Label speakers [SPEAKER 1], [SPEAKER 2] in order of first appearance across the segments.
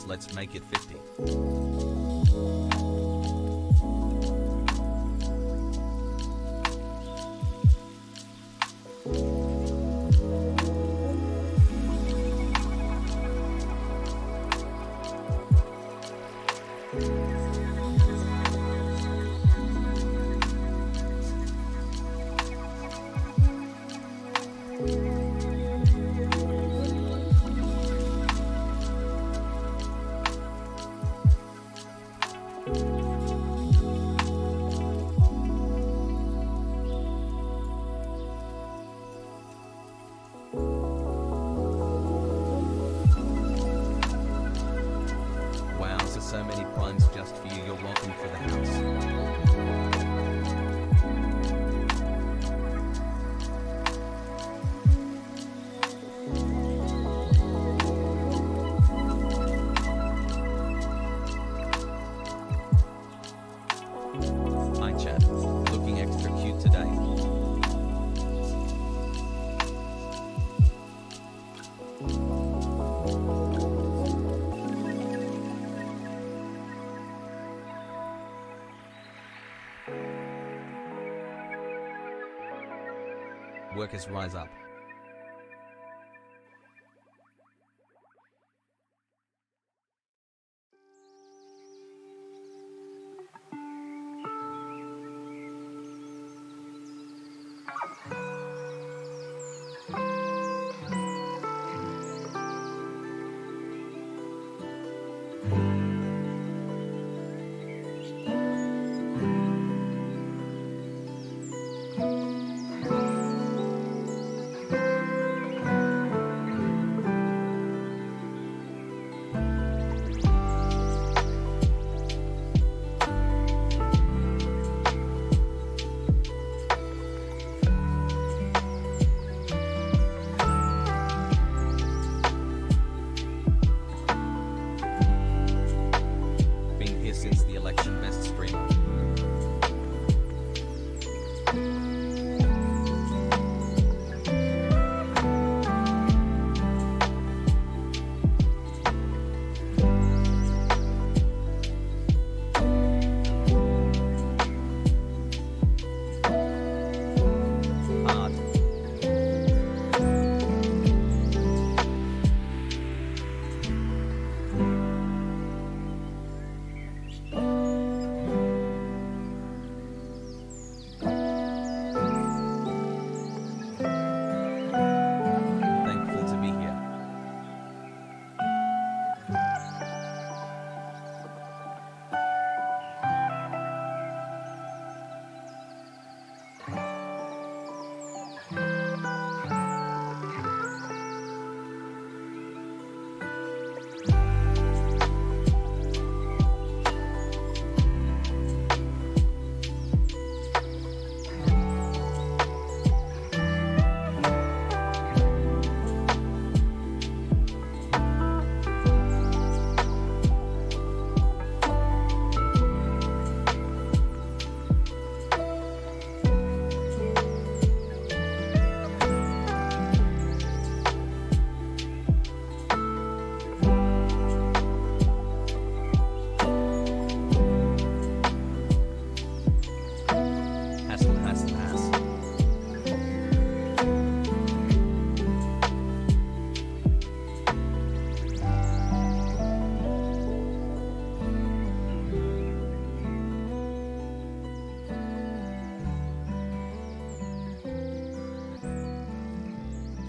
[SPEAKER 1] let's make it 50. So many primes just for you. You're welcome for the house. Hi chat, looking extra cute today. Workers rise up. Since the election, best streamer. Hard.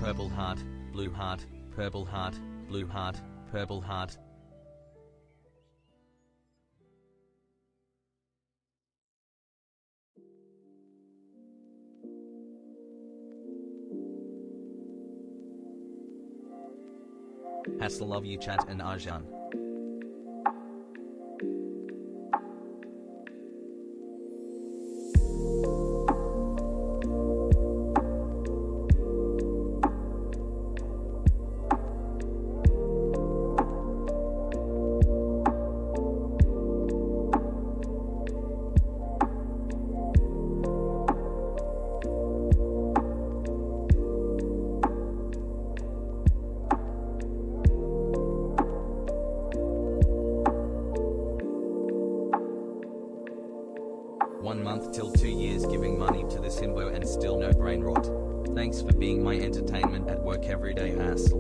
[SPEAKER 1] Purple heart, blue heart, purple heart, blue heart, purple heart. Hassel, love you chat and Arjan. years giving money to this himbo and still no brain rot. Thanks for being my entertainment at work every day, ass.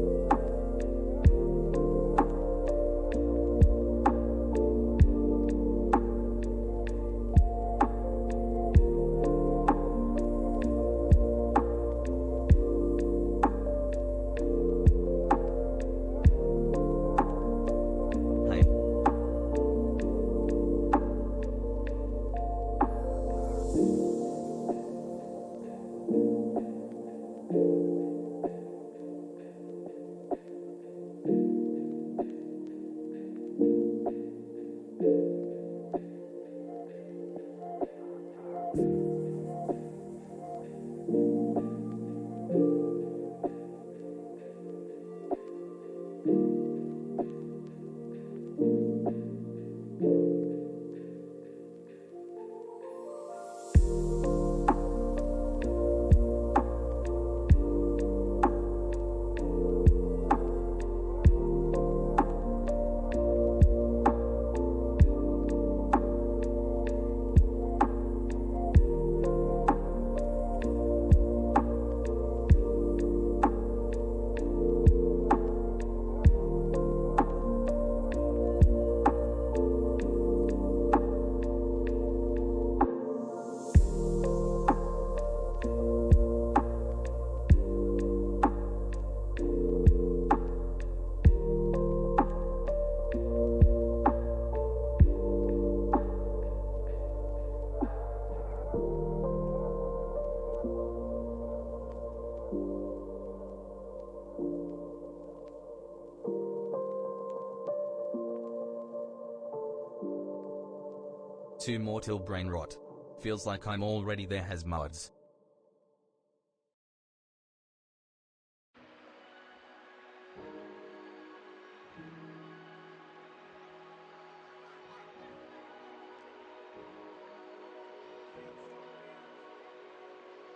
[SPEAKER 1] Two more till brain rot. Feels like I'm already there, has mods.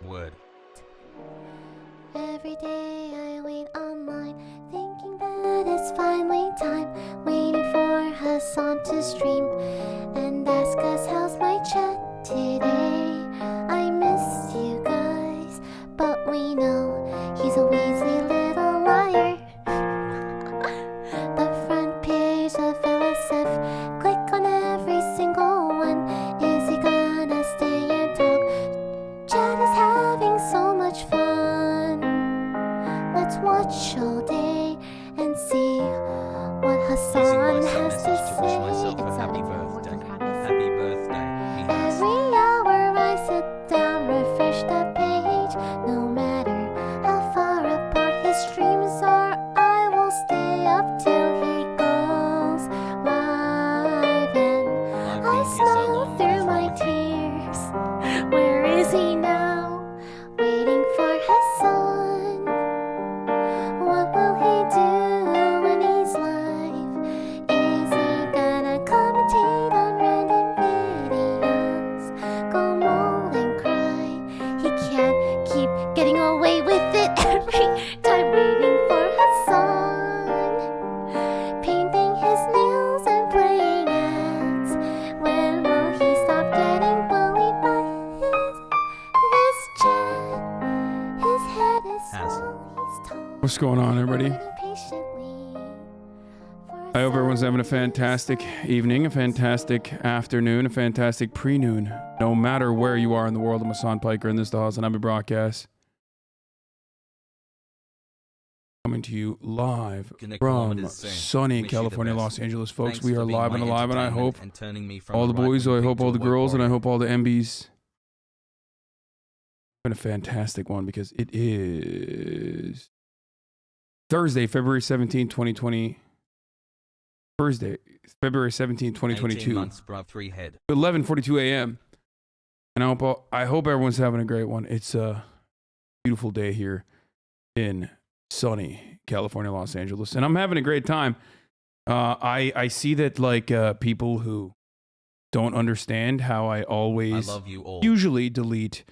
[SPEAKER 1] Word.
[SPEAKER 2] Every day I wait online, thinking that it's finally time, waiting for Hasan to stream and ask us how's my chat today. I miss you guys, but we know he's a wheezy little liar. The front page of LSF, click on every single one. Is he gonna stay and talk? Chat is having so much fun. Let's watch all day and see what Hasan has to say. It's
[SPEAKER 1] happy birthday. Happy birthday.
[SPEAKER 2] Every hour I sit down, refresh the page. No matter how far apart his streams are, I will stay up till he goes live. And I smile through my tears. Where is he now? Waiting for Hasan. What will he do when he's live? Is he gonna commentate on random videos? Go mold and cry. He can't keep getting away with it every time. Waiting for Hasan. Painting his nails and playing ads. When will he stop getting bullied by this chat? His head is small, he's tall.
[SPEAKER 3] What's going on, everybody? I hope everyone's having a fantastic evening, a fantastic afternoon, a fantastic pre-noon, no matter where you are in the world. I'm Hasan Piker, and this is the Hasanabi broadcast. Coming to you live from sunny California, Los Angeles, folks. We are live and alive, and I hope all the boys, I hope all the girls, and I hope all the MBs. Been a fantastic one because it is Thursday, February 17, 2020. Thursday, February 17, 2022.
[SPEAKER 1] 18 months, bruv, 3 head.
[SPEAKER 3] 11:42 a.m. And I hope everyone's having a great one. It's a beautiful day here in sunny California, Los Angeles, and I'm having a great time. I see that like people who don't understand how I always
[SPEAKER 1] love you all.
[SPEAKER 3] Usually delete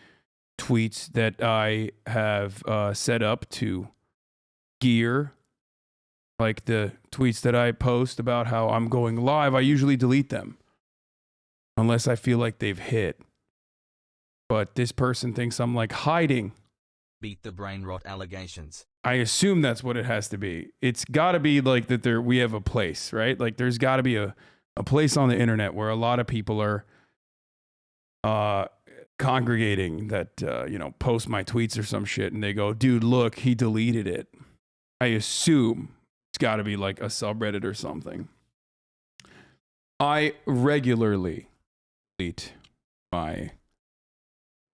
[SPEAKER 3] tweets that I have set up to gear, like the tweets that I post about how I'm going live. I usually delete them unless I feel like they've hit. but this person thinks I'm like hiding.
[SPEAKER 1] Beat the brain rot allegations.
[SPEAKER 3] I assume that's what it has to be. It's got to be like that we have a place, right? Like there's got to be a place on the internet where a lot of people are congregating that, post my tweets or some shit and they go, dude, look, he deleted it. I assume it's got to be like a subreddit or something. I regularly delete my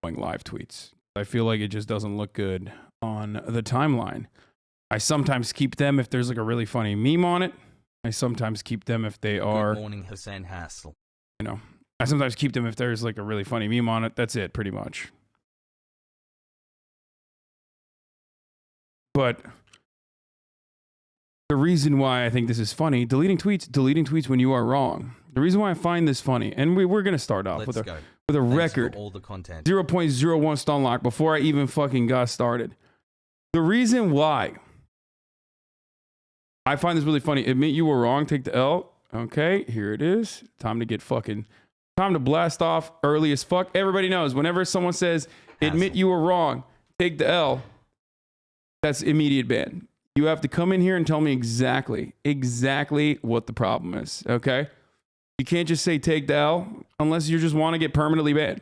[SPEAKER 3] going live tweets. I feel like it just doesn't look good on the timeline. I sometimes keep them if there's like a really funny meme on it. I sometimes keep them if they are...
[SPEAKER 1] Good morning, Hassan Hassel.
[SPEAKER 3] I sometimes keep them if there's like a really funny meme on it. That's it, pretty much. But the reason why I think this is funny, deleting tweets when you are wrong. The reason why I find this funny, and we're going to start off with a record,
[SPEAKER 1] all the content.
[SPEAKER 3] 0.01 stun lock before I even fucking got started. The reason why I find this really funny, admit you were wrong, take the L. Okay, here it is. Time to blast off early as fuck. Everybody knows whenever someone says, admit you were wrong, take the L, that's immediate ban. You have to come in here and tell me exactly what the problem is, okay? You can't just say take the L unless you just want to get permanently banned.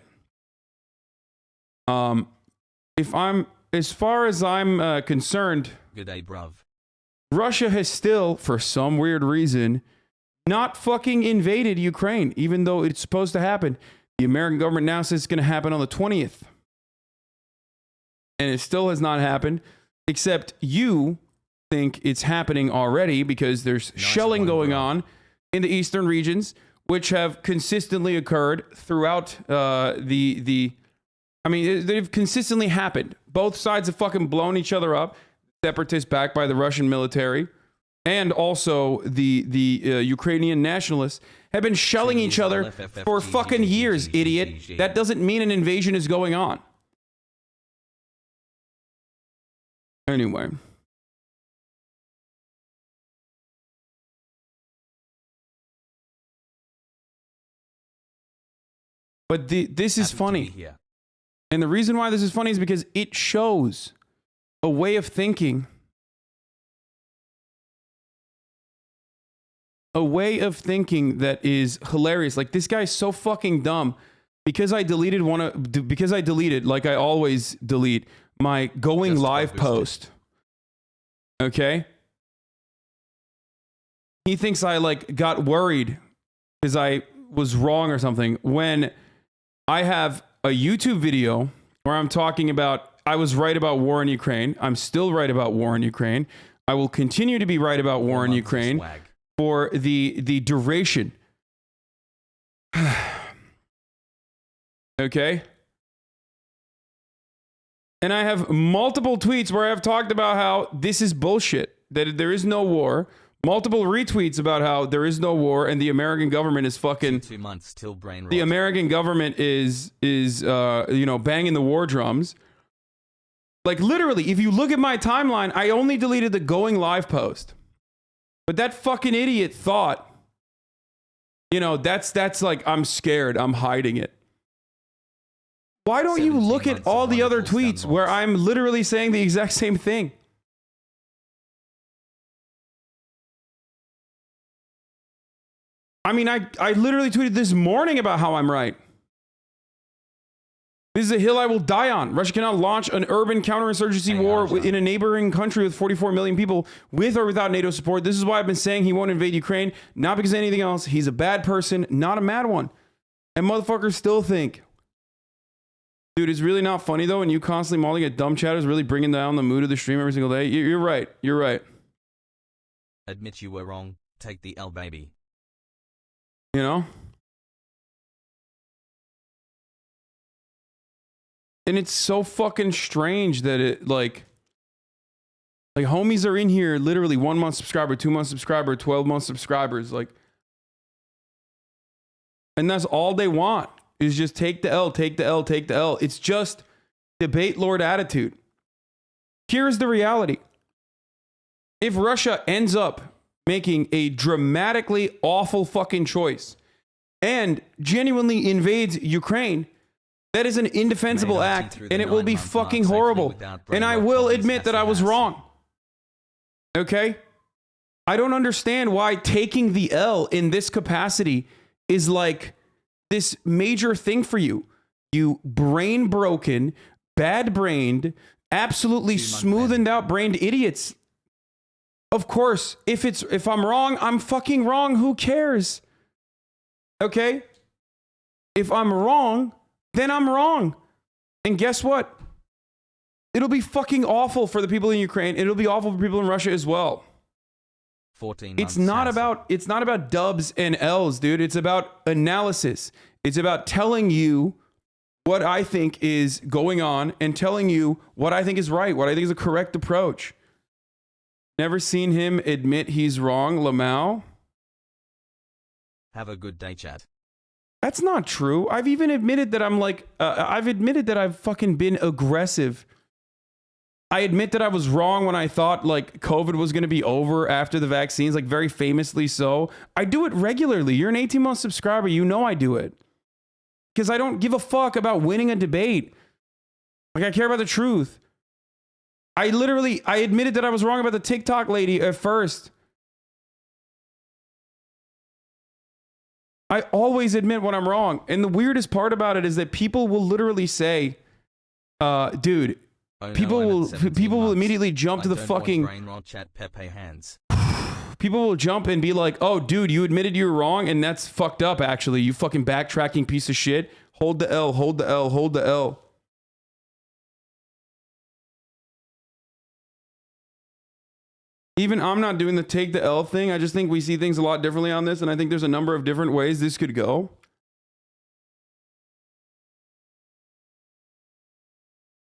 [SPEAKER 3] As far as I'm concerned,
[SPEAKER 1] Good day, bruv.
[SPEAKER 3] Russia has still, for some weird reason, not fucking invaded Ukraine, even though it's supposed to happen. The American government now says it's going to happen on the 20th. And it still has not happened, except you think it's happening already because there's shelling going on in the eastern regions, which have consistently occurred throughout they've consistently happened. Both sides have fucking blown each other up. Separatists backed by the Russian military and also the Ukrainian nationalists have been shelling each other for fucking years, idiot. That doesn't mean an invasion is going on. Anyway. But this is funny. And the reason why this is funny is because it shows a way of thinking. A way of thinking that is hilarious. Like, this guy's so fucking dumb. Because I deleted, like I always delete, my going live post. Okay? He thinks I, like, got worried because I was wrong or something. When I have a YouTube video where I'm talking about, I was right about war in Ukraine. I'm still right about war in Ukraine. I will continue to be right about war in Ukraine for the duration. Okay? And I have multiple tweets where I've talked about how this is bullshit, that there is no war. Multiple retweets about how there is no war and the American government is fucking
[SPEAKER 1] 2 months till brain rot.
[SPEAKER 3] The American government is banging the war drums. Like, literally, if you look at my timeline, I only deleted the going live post. But that fucking idiot thought, that's like, I'm scared, I'm hiding it. Why don't you look at all the other tweets where I'm literally saying the exact same thing? I mean, I literally tweeted this morning about how I'm right. This is a hill I will die on. Russia cannot launch an urban counterinsurgency war in a neighboring country with 44 million people with or without NATO support. This is why I've been saying he won't invade Ukraine, not because of anything else. He's a bad person, not a mad one. And motherfuckers still think. Dude, it's really not funny, though, and you constantly mauling at dumb chatters, really bringing down the mood of the stream every single day. You're right. You're right.
[SPEAKER 1] Admit you were wrong. Take the L, baby.
[SPEAKER 3] You know? And it's so fucking strange that it, like homies are in here, literally 1 month subscriber, 2 month subscriber, 12 month subscribers, like, and that's all they want is just take the L, take the L, take the L. It's just debate lord attitude. Here's the reality. If Russia ends up making a dramatically awful fucking choice and genuinely invades Ukraine, That is an indefensible
[SPEAKER 1] Made IT
[SPEAKER 3] act,
[SPEAKER 1] through the
[SPEAKER 3] and it will be
[SPEAKER 1] 9-month mark
[SPEAKER 3] fucking
[SPEAKER 1] safely
[SPEAKER 3] horrible.
[SPEAKER 1] without brain
[SPEAKER 3] And I
[SPEAKER 1] rot
[SPEAKER 3] will
[SPEAKER 1] problems,
[SPEAKER 3] admit that I was
[SPEAKER 1] Hasanabi.
[SPEAKER 3] wrong. Okay? I don't understand why taking the L in this capacity is like this major thing for you. You brain broken, bad brained, absolutely smoothened out brained idiots. Of course, if I'm wrong, I'm fucking wrong. Who cares? Okay? If I'm wrong, then I'm wrong. And guess what? It'll be fucking awful for the people in Ukraine. It'll be awful for people in Russia as well.
[SPEAKER 1] 14
[SPEAKER 3] It's
[SPEAKER 1] months
[SPEAKER 3] not about dubs and L's, dude. It's about analysis. It's about telling you what I think is going on and telling you what I think is right, what I think is a correct approach. Never seen him admit he's wrong, Lamau.
[SPEAKER 1] Have a good day, chat.
[SPEAKER 3] That's not true. I've even admitted that I've admitted that I've fucking been aggressive. I admit that I was wrong when I thought like COVID was going to be over after the vaccines, like very famously so. I do it regularly. You're an 18-month subscriber. You know I do it. Because I don't give a fuck about winning a debate. Like I care about the truth. I admitted that I was wrong about the TikTok lady at first. I always admit when I'm wrong. And the weirdest part about it is that people will literally say, dude,
[SPEAKER 1] Oh, no,
[SPEAKER 3] people
[SPEAKER 1] I'm
[SPEAKER 3] will
[SPEAKER 1] at 17
[SPEAKER 3] people will
[SPEAKER 1] months.
[SPEAKER 3] immediately jump to
[SPEAKER 1] I
[SPEAKER 3] the
[SPEAKER 1] don't want
[SPEAKER 3] fucking
[SPEAKER 1] brain rot, chat, Pepe hands.
[SPEAKER 3] people will jump and be like, "Oh, dude, you admitted you were wrong, and that's fucked up. Actually, you fucking backtracking piece of shit. Hold the L. Hold the L. Hold the L." Even I'm not doing the take the L thing. I just think we see things a lot differently on this, and I think there's a number of different ways this could go.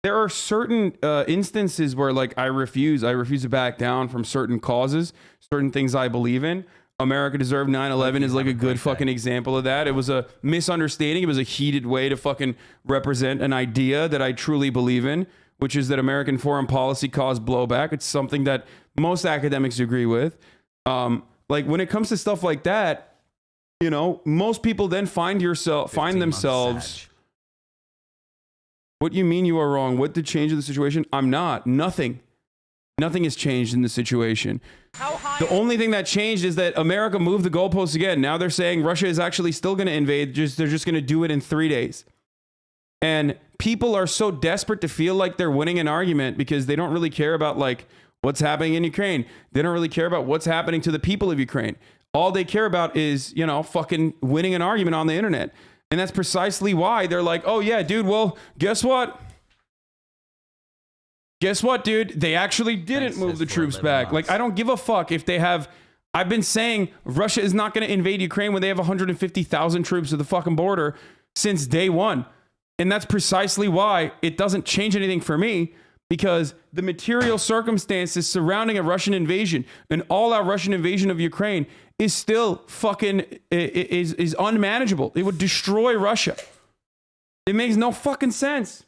[SPEAKER 3] There are certain instances where like I refuse to back down from certain causes, certain things I believe in. America Deserved 9/11 is like a good fucking example of that. It was a misunderstanding. It was a heated way to fucking represent an idea that I truly believe in, which is that American foreign policy caused blowback. It's something that most academics agree with. Like when it comes to stuff like that, you know, most people then find themselves. What do you mean you are wrong? What did change in the situation? I'm not. Nothing. Nothing has changed in the situation. The only thing that changed is that America moved the goalposts again. Now they're saying Russia is actually still going to invade. They're just going to do it in 3 days. And people are so desperate to feel like they're winning an argument because they don't really care about like what's happening in Ukraine. They don't really care about what's happening to the people of Ukraine. All they care about is, you know, fucking winning an argument on the internet. And that's precisely why they're like, oh yeah, dude, well, guess what? Guess what, dude? They actually didn't move the troops back. Like, I don't give a fuck if they have. I've been saying Russia is not going to invade Ukraine when they have 150,000 troops at the fucking border since day one. And that's precisely why it doesn't change anything for me, because the material circumstances surrounding a Russian invasion, an all-out Russian invasion of Ukraine, is still fucking is unmanageable. It would destroy Russia. It makes no fucking sense.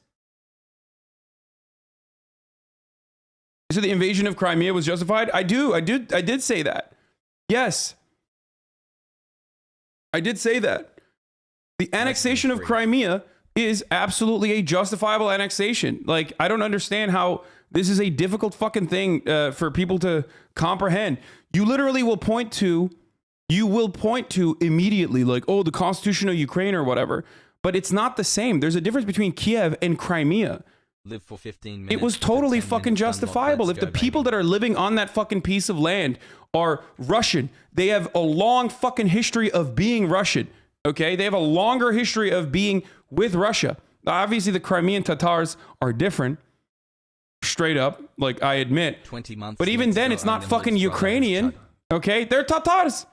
[SPEAKER 3] So the invasion of Crimea was justified? I did say that. Yes. I did say that. The annexation of Crimea is absolutely a justifiable annexation. Like, I don't understand how this is a difficult fucking thing for people to comprehend. You literally will point to immediately like, oh, the Constitution of Ukraine or whatever. But it's not the same. There's a difference between Kiev and Crimea.
[SPEAKER 1] Live for 15 minutes.
[SPEAKER 3] It was totally fucking justifiable. If the people that are living on that fucking piece of land are Russian, they have a long fucking history of being Russian. Okay? They have a longer history of being with Russia. Obviously, the Crimean Tatars are different. Straight up, like I admit.
[SPEAKER 1] 20 months.
[SPEAKER 3] But even then, it's not fucking Ukrainian. Okay? They're Tatars.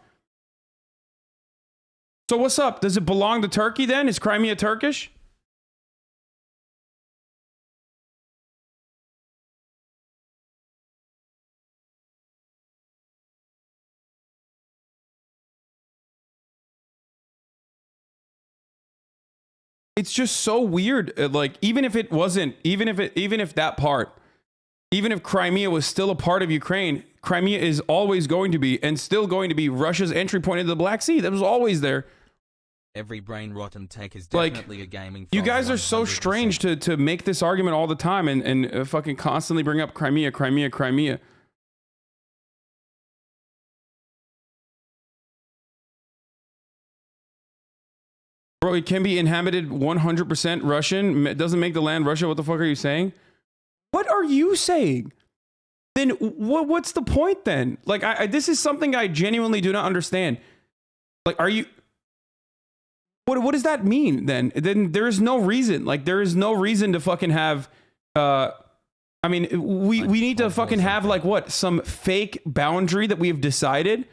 [SPEAKER 3] So what's up? Does it belong to Turkey then? Is Crimea Turkish? It's just so weird. Like, even if Crimea was still a part of Ukraine, Crimea is always going to be and still going to be Russia's entry point into the Black Sea. That was always there.
[SPEAKER 1] Every brain rotten take is
[SPEAKER 3] Like,
[SPEAKER 1] definitely a gaming.
[SPEAKER 3] you guys are so
[SPEAKER 1] 100%.
[SPEAKER 3] strange to make this argument all the time and fucking constantly bring up Crimea. Bro, it can be inhabited 100% Russian. It doesn't make the land Russia. What the fuck are you saying? What are you saying? Then what's the point then? Like, this is something I genuinely do not understand. Like, are you... What does that mean then? Then there is no reason. Like, there is no reason to fucking have... I mean, we need to fucking have, like, what? Some fake boundary that we have decided?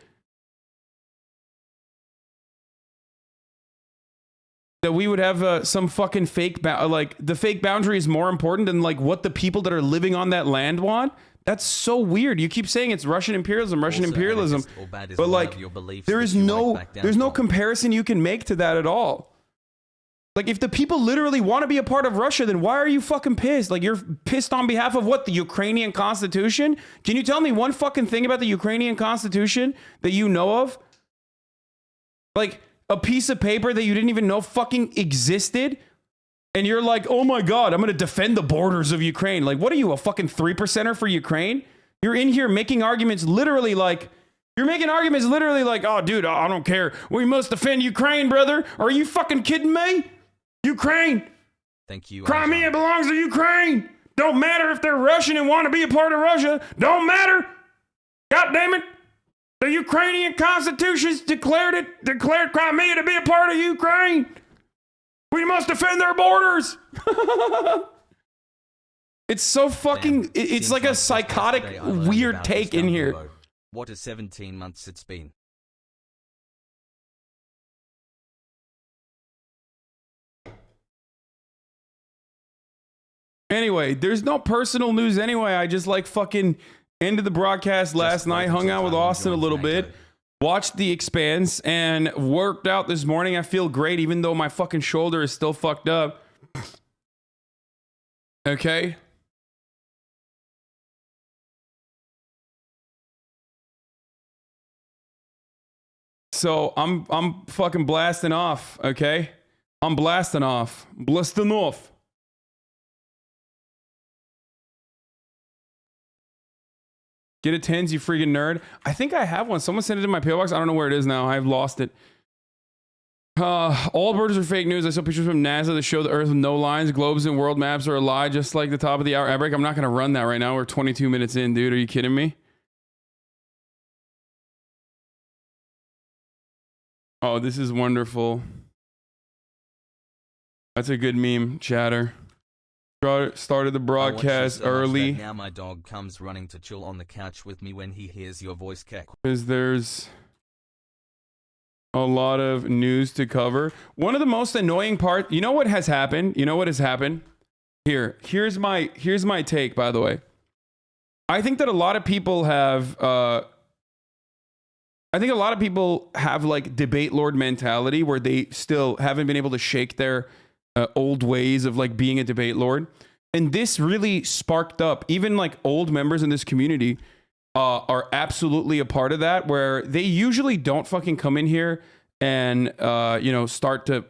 [SPEAKER 3] That we would have some fucking fake... like, the fake boundary is more important than, like, what the people that are living on that land want? That's so weird. You keep saying it's Russian imperialism, but like, there's no comparison you can make to that at all. Like, if the people literally want to be a part of Russia, then why are you fucking pissed? Like, you're pissed on behalf of what? The Ukrainian constitution? Can you tell me one fucking thing about the Ukrainian constitution that you know of? Like, a piece of paper that you didn't even know fucking existed? And you're like, oh my God, I'm going to defend the borders of Ukraine. Like, what are you, a fucking 3%er for Ukraine? You're in here making arguments literally like, oh, dude, I don't care. We must defend Ukraine, brother. Are you fucking kidding me? Ukraine.
[SPEAKER 1] Thank you.
[SPEAKER 3] Crimea belongs to Ukraine. Don't matter if they're Russian and want to be a part of Russia. Don't matter. God damn it. The Ukrainian constitution declared Crimea to be a part of Ukraine. We must defend their borders. It's so fucking... It's like a psychotic, weird take in here.
[SPEAKER 1] What a 17 months it's been.
[SPEAKER 3] Anyway, there's no personal news anyway. I just like fucking ended the broadcast last night, hung out with Austin a little bit. Watched The Expanse and worked out this morning. I feel great, even though my fucking shoulder is still fucked up. Okay. So I'm fucking blasting off. Okay. I'm blasting off. Blasting off. Get a tens, you freaking nerd. I think I have one. Someone sent it in my PO box. I don't know where it is now. I've lost it. All birds are fake news. I saw pictures from NASA that show the Earth with no lines. Globes and world maps are a lie, just like the top of the hour ad break. I'm not going to run that right now. We're 22 minutes in, dude. Are you kidding me? Oh, this is wonderful. That's a good meme, chatter. Started the broadcast early.
[SPEAKER 1] Now my dog comes running to chill on the couch with me when he hears your voice cack.
[SPEAKER 3] Because there's a lot of news to cover. One of the most annoying parts, you know what has happened? Here's my take, by the way. I think that a lot of people have like debate lord mentality where they still haven't been able to shake their old ways of like being a debate lord. And this really sparked up, even like old members in this community are absolutely a part of that, where they usually don't fucking come in here and, start to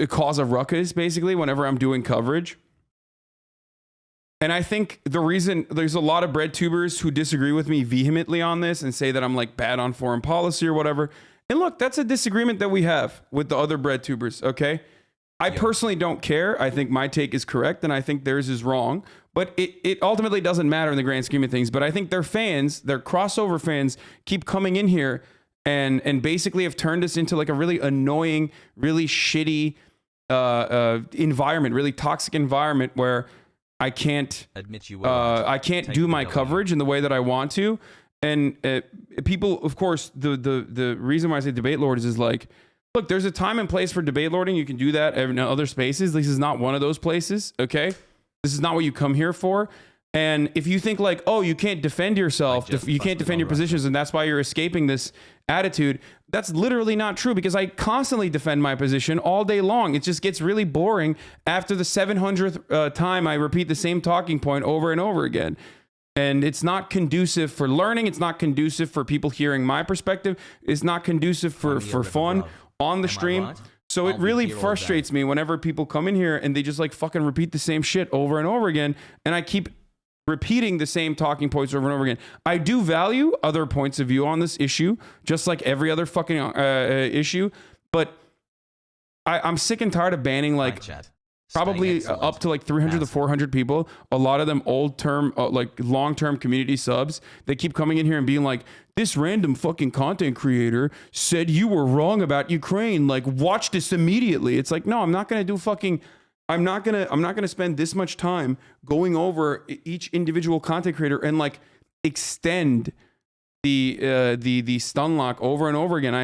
[SPEAKER 3] cause a ruckus basically whenever I'm doing coverage. And I think the reason there's a lot of bread tubers who disagree with me vehemently on this and say that I'm like bad on foreign policy or whatever. And look, that's a disagreement that we have with the other bread tubers. Okay. I personally don't care. I think my take is correct and I think theirs is wrong, but it ultimately doesn't matter in the grand scheme of things. But I think their fans, their crossover fans, keep coming in here and basically have turned us into like a really annoying, really shitty environment, really toxic environment where I can't do my coverage in the way that I want to. And people, of course, the reason why I say debate lord is like, look, there's a time and place for debate lording. You can do that in other spaces. This is not one of those places, okay? This is not what you come here for. And if you think like, oh, you can't defend yourself, you can't defend your positions, and that's why you're escaping this attitude, that's literally not true, because I constantly defend my position all day long. It just gets really boring after the 700th time I repeat the same talking point over and over again. And it's not conducive for learning. It's not conducive for people hearing my perspective. It's not conducive for fun. on the
[SPEAKER 1] Am I
[SPEAKER 3] stream.
[SPEAKER 1] right?
[SPEAKER 3] So it
[SPEAKER 1] I'll be
[SPEAKER 3] really
[SPEAKER 1] here all
[SPEAKER 3] frustrates me whenever people come in here and they just like fucking repeat the same shit over and over again. And I keep repeating the same talking points over and over again. I do value other points of view on this issue, just like every other fucking issue. But I'm sick and tired of banning
[SPEAKER 1] Hi,
[SPEAKER 3] like
[SPEAKER 1] chat.
[SPEAKER 3] probably
[SPEAKER 1] Staying
[SPEAKER 3] up to like 300 to
[SPEAKER 1] Hassle.
[SPEAKER 3] 400 people. A lot of them old term, like long term community subs. They keep coming in here and being like, this random fucking content creator said you were wrong about Ukraine. Like, watch this immediately. It's like, no, I'm not gonna do fucking. I'm not gonna spend this much time going over each individual content creator and like extend the stun lock over and over again.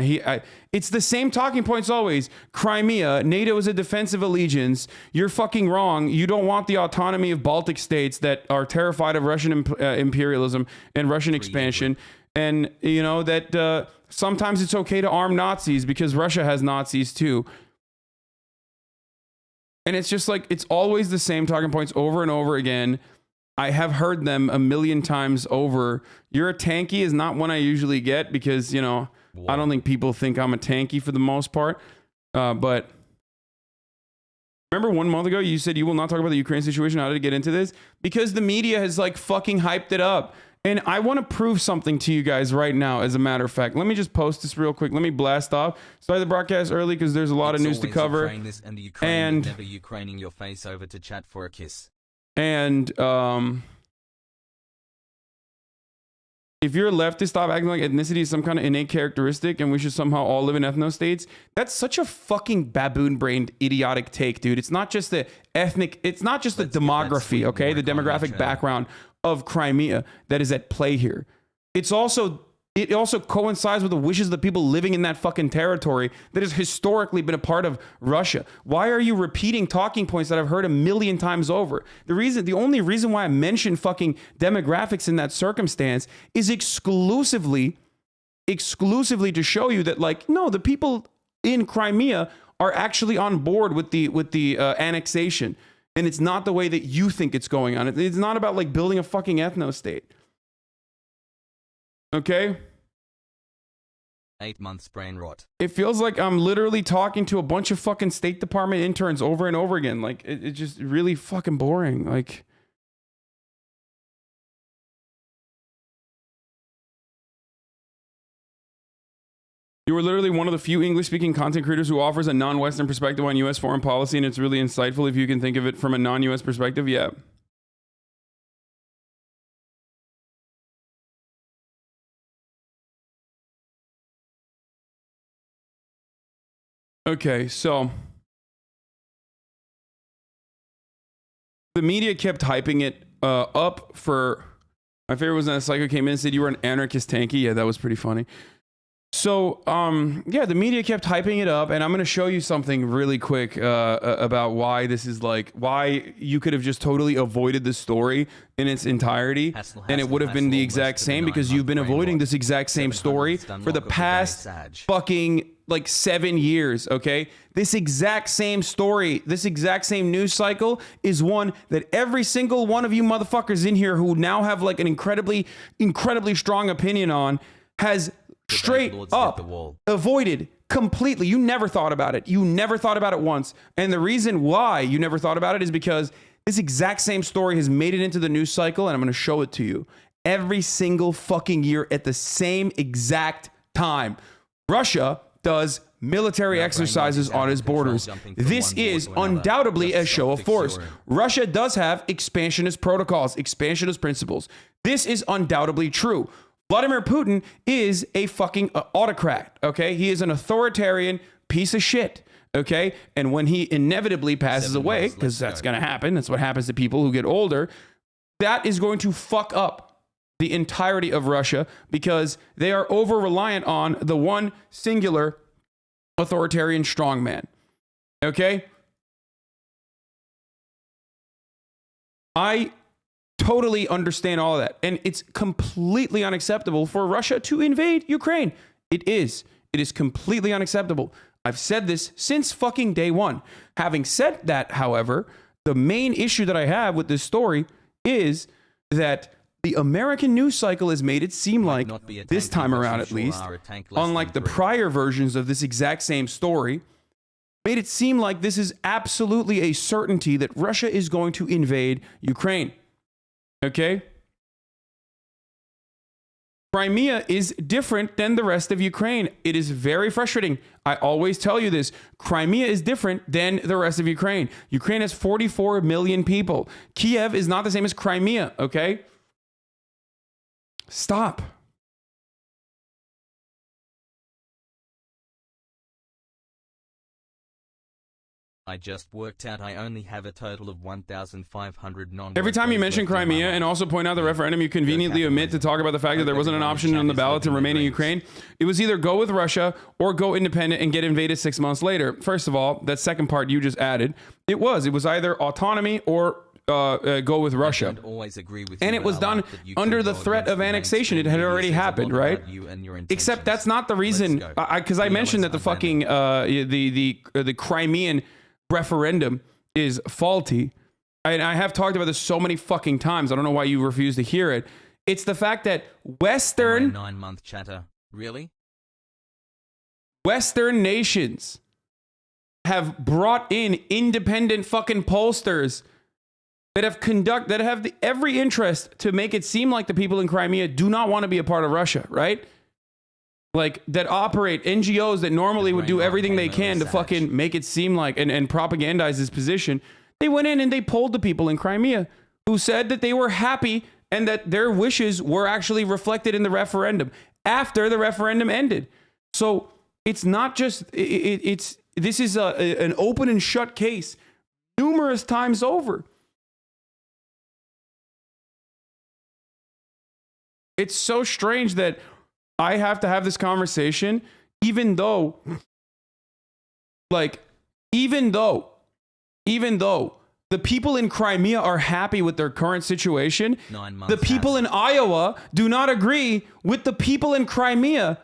[SPEAKER 3] It's the same talking points always. Crimea, NATO is a defensive allegiance. You're fucking wrong. You don't want the autonomy of Baltic states that are terrified of Russian imperialism and Russian expansion. And you know that sometimes it's okay to arm Nazis because Russia has Nazis too. And it's just like, it's always the same talking points over and over again. I have heard them a million times over. You're a tanky is not one I usually get because, you know, I don't think people think I'm a tanky for the most part. But remember 1 month ago, you said you will not talk about the Ukraine situation. How did it get into this? Because the media has like fucking hyped it up. And I want to prove something to you guys right now, as a matter of fact. Let me just post this real quick. Let me blast off. Started the broadcast early because there's a lot of news to cover.
[SPEAKER 1] Ukraine this and the Ukraine never Ukraining your face over to chat for a kiss.
[SPEAKER 3] And if you're a leftist, stop acting like ethnicity is some kind of innate characteristic and we should somehow all live in ethno-states. That's such a fucking baboon-brained, idiotic take, dude. It's not just the ethnic, it's not just the demography, okay? The demographic background of Crimea that is at play here. It also coincides with the wishes of the people living in that fucking territory that has historically been a part of Russia. Why are you repeating talking points that I've heard a million times over? The only reason why I mention fucking demographics in that circumstance is exclusively to show you that, like, no, the people in Crimea are actually on board with the annexation. And it's not the way that you think it's going on. It's not about like building a fucking ethno-state. Okay?
[SPEAKER 1] 8 months brain rot.
[SPEAKER 3] It feels like I'm literally talking to a bunch of fucking State Department interns over and over again. Like, it's just really fucking boring. Like, you are literally one of the few English-speaking content creators who offers a non-Western perspective on U.S. foreign policy, and it's really insightful if you can think of it from a non-U.S. perspective. Yeah. Okay, so the media kept hyping it up for. My favorite was when a psycho came in and said you were an anarchist tanky. Yeah, that was pretty funny. So, yeah, the media kept hyping it up, and I'm going to show you something really quick about why this is like, why you could have just totally avoided the story in its entirety, and it would have been the exact same because you've been avoiding this exact same story for the past fucking like 7 years, okay? This exact same story, this exact same news cycle is one that every single one of you motherfuckers in here who now have like an incredibly strong opinion on has straight up avoided completely. You never thought about it. You never thought about it once. And the reason why you never thought about it is because this exact same story has made it into the news cycle, and I'm going to show it to you every single fucking year at the same exact time. Russia does military exercises on its borders. This is undoubtedly a show of force. Russia does have expansionist protocols, expansionist principles. This is undoubtedly true. Vladimir Putin is a fucking autocrat, okay? He is an authoritarian piece of shit, okay? And when he inevitably passes away, because that's going to happen, that's what happens to people who get older, that is going to fuck up the entirety of Russia because they are over-reliant on the one singular authoritarian strongman, okay? I totally understand all of that. And it's completely unacceptable for Russia to invade Ukraine. It is. It is completely unacceptable. I've said this since fucking day one. Having said that, however, the main issue that I have with this story is that the American news cycle has made it seem like,
[SPEAKER 1] not be a
[SPEAKER 3] this
[SPEAKER 1] tank,
[SPEAKER 3] time
[SPEAKER 1] but
[SPEAKER 3] around
[SPEAKER 1] you
[SPEAKER 3] at
[SPEAKER 1] sure
[SPEAKER 3] least,
[SPEAKER 1] are a tank less
[SPEAKER 3] unlike the
[SPEAKER 1] than 3.
[SPEAKER 3] prior versions of this exact same story, made it seem like this is absolutely a certainty that Russia is going to invade Ukraine. Okay? Crimea is different than the rest of Ukraine. It is very frustrating. I always tell you this. Crimea is different than the rest of Ukraine. Ukraine has 44 million people. Kiev is not the same as Crimea, okay? Stop.
[SPEAKER 1] I just worked out I only have a total of 1,500 non.
[SPEAKER 3] Every time you mention Crimea and also point out the referendum, you conveniently omit to talk about the fact that there wasn't an option on the ballot to remain in Ukraine. It was either go with Russia or go independent and get invaded 6 months later. First of all, that second part you just added, it was either autonomy or go with Russia.
[SPEAKER 1] I don't always agree with
[SPEAKER 3] And
[SPEAKER 1] you,
[SPEAKER 3] it was
[SPEAKER 1] but I
[SPEAKER 3] done
[SPEAKER 1] like that you
[SPEAKER 3] under
[SPEAKER 1] can
[SPEAKER 3] the
[SPEAKER 1] go
[SPEAKER 3] threat
[SPEAKER 1] against
[SPEAKER 3] of
[SPEAKER 1] the
[SPEAKER 3] annexation. It
[SPEAKER 1] mainstream
[SPEAKER 3] had
[SPEAKER 1] media
[SPEAKER 3] already
[SPEAKER 1] says a lot
[SPEAKER 3] happened,
[SPEAKER 1] about
[SPEAKER 3] right?
[SPEAKER 1] you and your
[SPEAKER 3] Except
[SPEAKER 1] intentions.
[SPEAKER 3] that's not the reason,
[SPEAKER 1] Let's go.
[SPEAKER 3] because I mentioned that the fucking the Crimean referendum is faulty. And I have talked about this so many fucking times. I don't know why you refuse to hear it. It's the fact that Western
[SPEAKER 1] 9-month chatter. Really?
[SPEAKER 3] Western nations have brought in independent fucking pollsters that have every interest to make it seem like the people in Crimea do not want to be a part of Russia, right? Like, that operate NGOs that normally would do everything they can to fucking make it seem like and propagandize this position. They went in and they polled the people in Crimea who said that they were happy and that their wishes were actually reflected in the referendum after the referendum ended. So it's not just, this is an open and shut case numerous times over. It's so strange that I have to have this conversation, even though the people in Crimea are happy with their current situation,
[SPEAKER 1] 9 months.
[SPEAKER 3] the people in Iowa do not agree with the people in Crimea.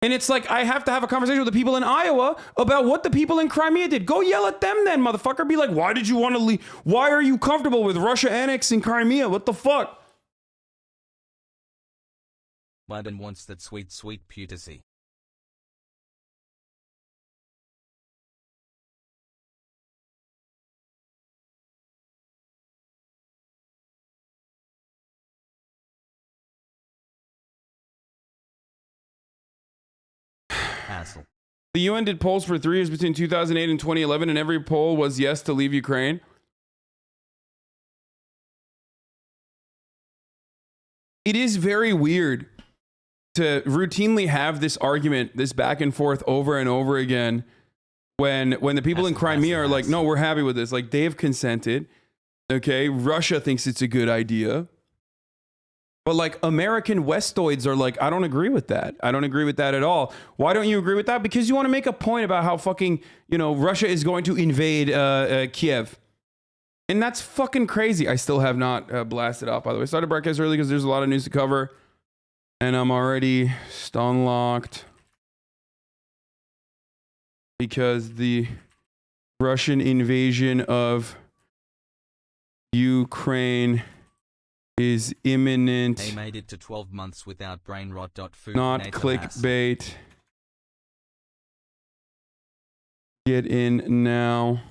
[SPEAKER 3] And it's like, I have to have a conversation with the people in Iowa about what the people in Crimea did. Go yell at them then, motherfucker. Be like, why did you want to leave? Why are you comfortable with Russia annexing Crimea? What the fuck?
[SPEAKER 1] Biden wants that sweet, sweet putacy. Hassle.
[SPEAKER 3] The UN did polls for 3 years between 2008 and 2011, and every poll was yes to leave Ukraine. It is very weird to routinely have this argument, this back and forth over and over again, when the people in Crimea are like, no, we're happy with this. Like, they've consented. Okay, Russia thinks it's a good idea. But like, American Westoids are like, I don't agree with that. I don't agree with that at all. Why don't you agree with that? Because you want to make a point about how fucking, Russia is going to invade Kiev. And that's fucking crazy. I still have not blasted off, by the way. Started broadcast early because there's a lot of news to cover. And I'm already stun locked because the Russian invasion of Ukraine is imminent.
[SPEAKER 1] They made it to 12 months without brain rot. Food
[SPEAKER 3] Not
[SPEAKER 1] NATO
[SPEAKER 3] clickbait. Get in now.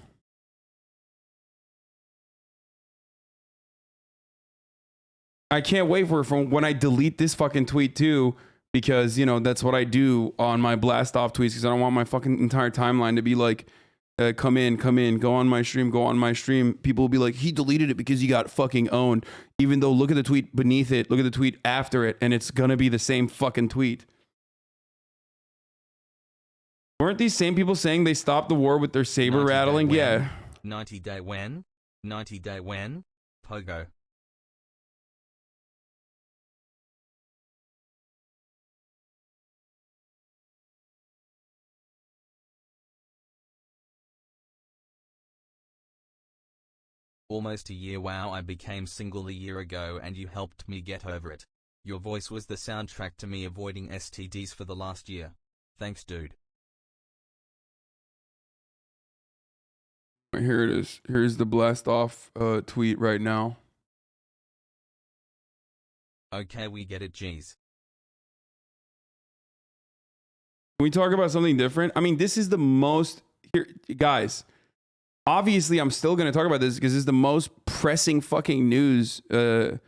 [SPEAKER 3] I can't wait for when I delete this fucking tweet too, because that's what I do on my blast off tweets, because I don't want my fucking entire timeline to be like, come in, go on my stream. People will be like, he deleted it because he got fucking owned, even though look at the tweet beneath it, look at the tweet after it, and it's gonna be the same fucking tweet. Weren't these same people saying they stopped the war with their saber rattling? Yeah.
[SPEAKER 1] 90 day when? 90 day when? Pogo. Almost a year. Wow, I became single a year ago and you helped me get over it. Your voice was the soundtrack to me avoiding STDs for the last year. Thanks, dude.
[SPEAKER 3] Here it is. Here's the blast off tweet right now.
[SPEAKER 1] Okay, we get it, jeez.
[SPEAKER 3] Can we talk about something different? I mean, this is the most... Here, guys, obviously I'm still going to talk about this because it's the most pressing fucking news that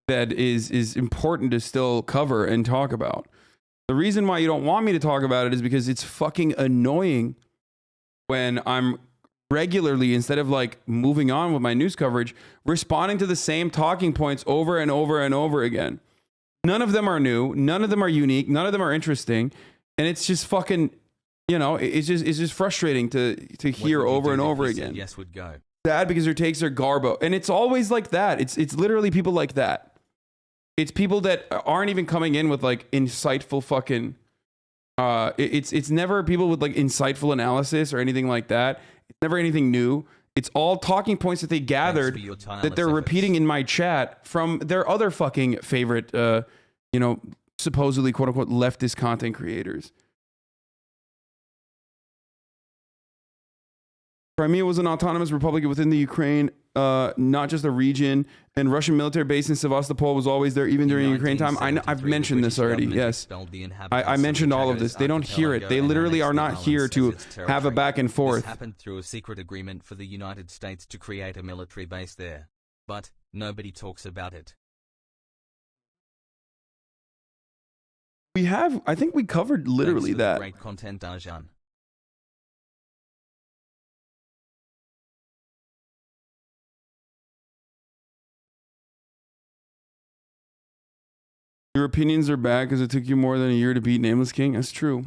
[SPEAKER 3] is important to still cover and talk about. The reason why you don't want me to talk about it is because it's fucking annoying when I'm regularly, instead of like moving on with my news coverage, responding to the same talking points over and over and over again. None of them are new. None of them are unique. None of them are interesting. And it's just fucking, you know, it's just frustrating to hear over and over again.
[SPEAKER 1] Yes would go.
[SPEAKER 3] Sad because their takes are garbo. And it's always like that. It's literally people like that. It's people that aren't even coming in with like insightful fucking it's never people with like insightful analysis or anything like that. It's never anything new. It's all talking points that they gathered that they're repeating in my chat from their other fucking favorite you know, supposedly quote unquote leftist content creators. Crimea was an autonomous republic within the Ukraine, not just a region, and Russian military base in Sevastopol was always there even during Ukraine time. I've mentioned this already, yes. I mentioned all of this. They don't hear it. They literally are not here to have a back and forth.
[SPEAKER 1] This happened through a secret agreement for the United States to create a military base there. But nobody talks about it.
[SPEAKER 3] We have, I think we covered literally
[SPEAKER 1] Thanks for the
[SPEAKER 3] that.
[SPEAKER 1] great content, Arjan.
[SPEAKER 3] Your opinions are bad because it took you more than a year to beat Nameless King. That's true.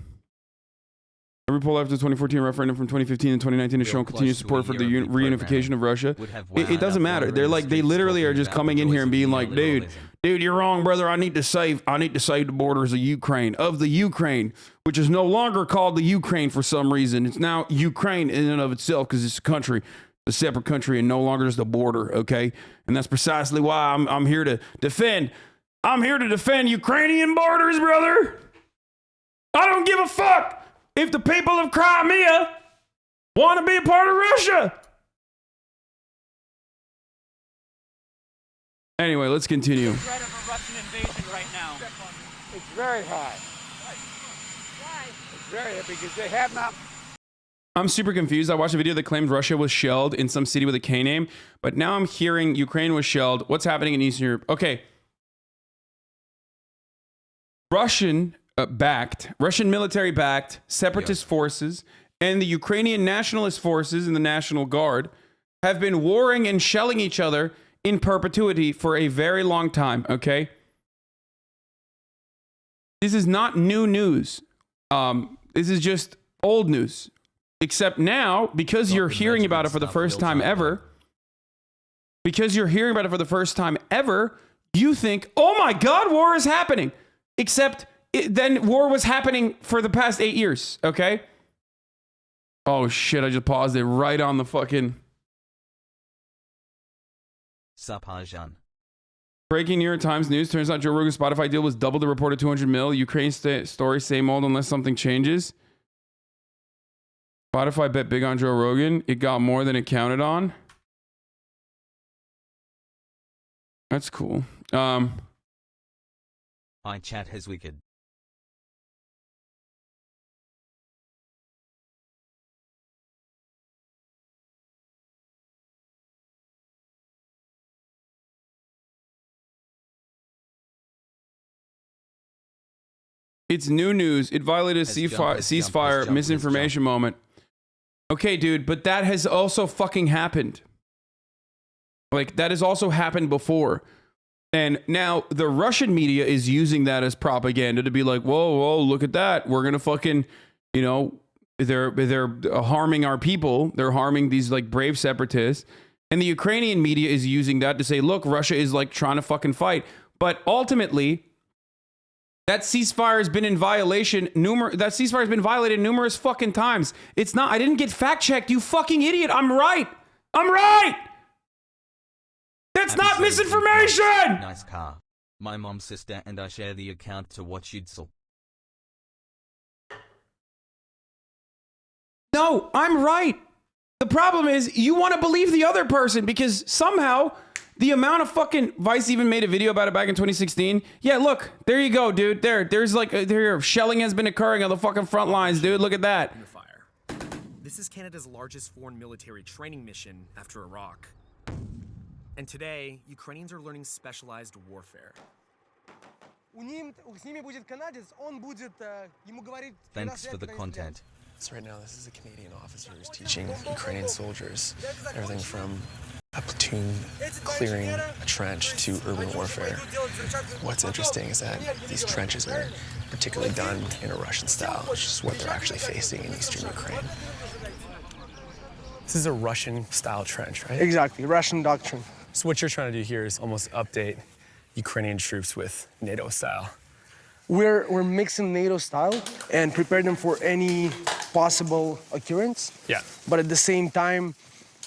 [SPEAKER 3] Every poll after the 2014 referendum from 2015 and 2019 has shown continued support for the reunification of Russia. It doesn't matter. They're like, they literally are just coming in here and being like, dude, you're wrong, brother. I need to save the borders of Ukraine, which is no longer called the Ukraine for some reason. It's now Ukraine in and of itself because it's a country, a separate country, and no longer just a border. Okay, and that's precisely why I'm here to defend. I'm here to defend Ukrainian borders, brother. I don't give a fuck if the people of Crimea want to be a part of Russia. Anyway, let's continue.
[SPEAKER 4] The threat of a Russian invasion right now.
[SPEAKER 5] It's very high.
[SPEAKER 4] Why?
[SPEAKER 5] It's very high because they have not.
[SPEAKER 3] I'm super confused. I watched a video that claimed Russia was shelled in some city with a K name, but now I'm hearing Ukraine was shelled. What's happening in Eastern Europe? Okay. Russian military backed separatist forces and the Ukrainian nationalist forces and the National Guard have been warring and shelling each other in perpetuity for a very long time, okay? This is not new news. This is just old news. Except now, because you're hearing about it for the first time ever, you think, oh my God, war is happening. Except then war was happening for the past 8 years, okay? Oh shit, I just paused it right on the fucking...
[SPEAKER 1] Sapajan.
[SPEAKER 3] Breaking New York Times news. Turns out Joe Rogan's Spotify deal was double the reported 200 mil. Ukraine story, same old unless something changes. Spotify bet big on Joe Rogan. It got more than it counted on. That's cool.
[SPEAKER 1] I chat has wicked.
[SPEAKER 3] It's new news. It violated a ceasefire misinformation moment. Okay, dude, but that has also fucking happened. Like, that has also happened before. And now the Russian media is using that as propaganda to be like, whoa, look at that. We're going to fucking, you know, they're harming our people. They're harming these like brave separatists. And the Ukrainian media is using that to say, look, Russia is like trying to fucking fight. But ultimately, that ceasefire has been in violation. That ceasefire has been violated numerous fucking times. It's not. I didn't get fact checked. You fucking idiot. I'm right. That's not misinformation.
[SPEAKER 1] Nice car. My mom's sister and I share the account to watch Yudsel.
[SPEAKER 3] No, I'm right. The problem is you want to believe the other person because somehow The amount of fucking Vice even made a video about it back in 2016. Yeah, look, there you go, dude. There's like there shelling has been occurring on the fucking front lines, dude. Look at that.
[SPEAKER 6] This is Canada's largest foreign military training mission after Iraq. And today, Ukrainians are learning specialized warfare.
[SPEAKER 1] Thanks for the content.
[SPEAKER 6] So right now, this is a Canadian officer who's teaching Ukrainian soldiers everything from a platoon clearing a trench to urban warfare. What's interesting is that these trenches are particularly done in a Russian style, which is what they're actually facing in eastern Ukraine. This is a Russian-style trench, right?
[SPEAKER 7] Exactly, Russian doctrine.
[SPEAKER 6] So what you're trying to do here is almost update Ukrainian troops with NATO style.
[SPEAKER 7] We're mixing NATO style and prepare them for any possible occurrence.
[SPEAKER 6] Yeah.
[SPEAKER 7] But at the same time,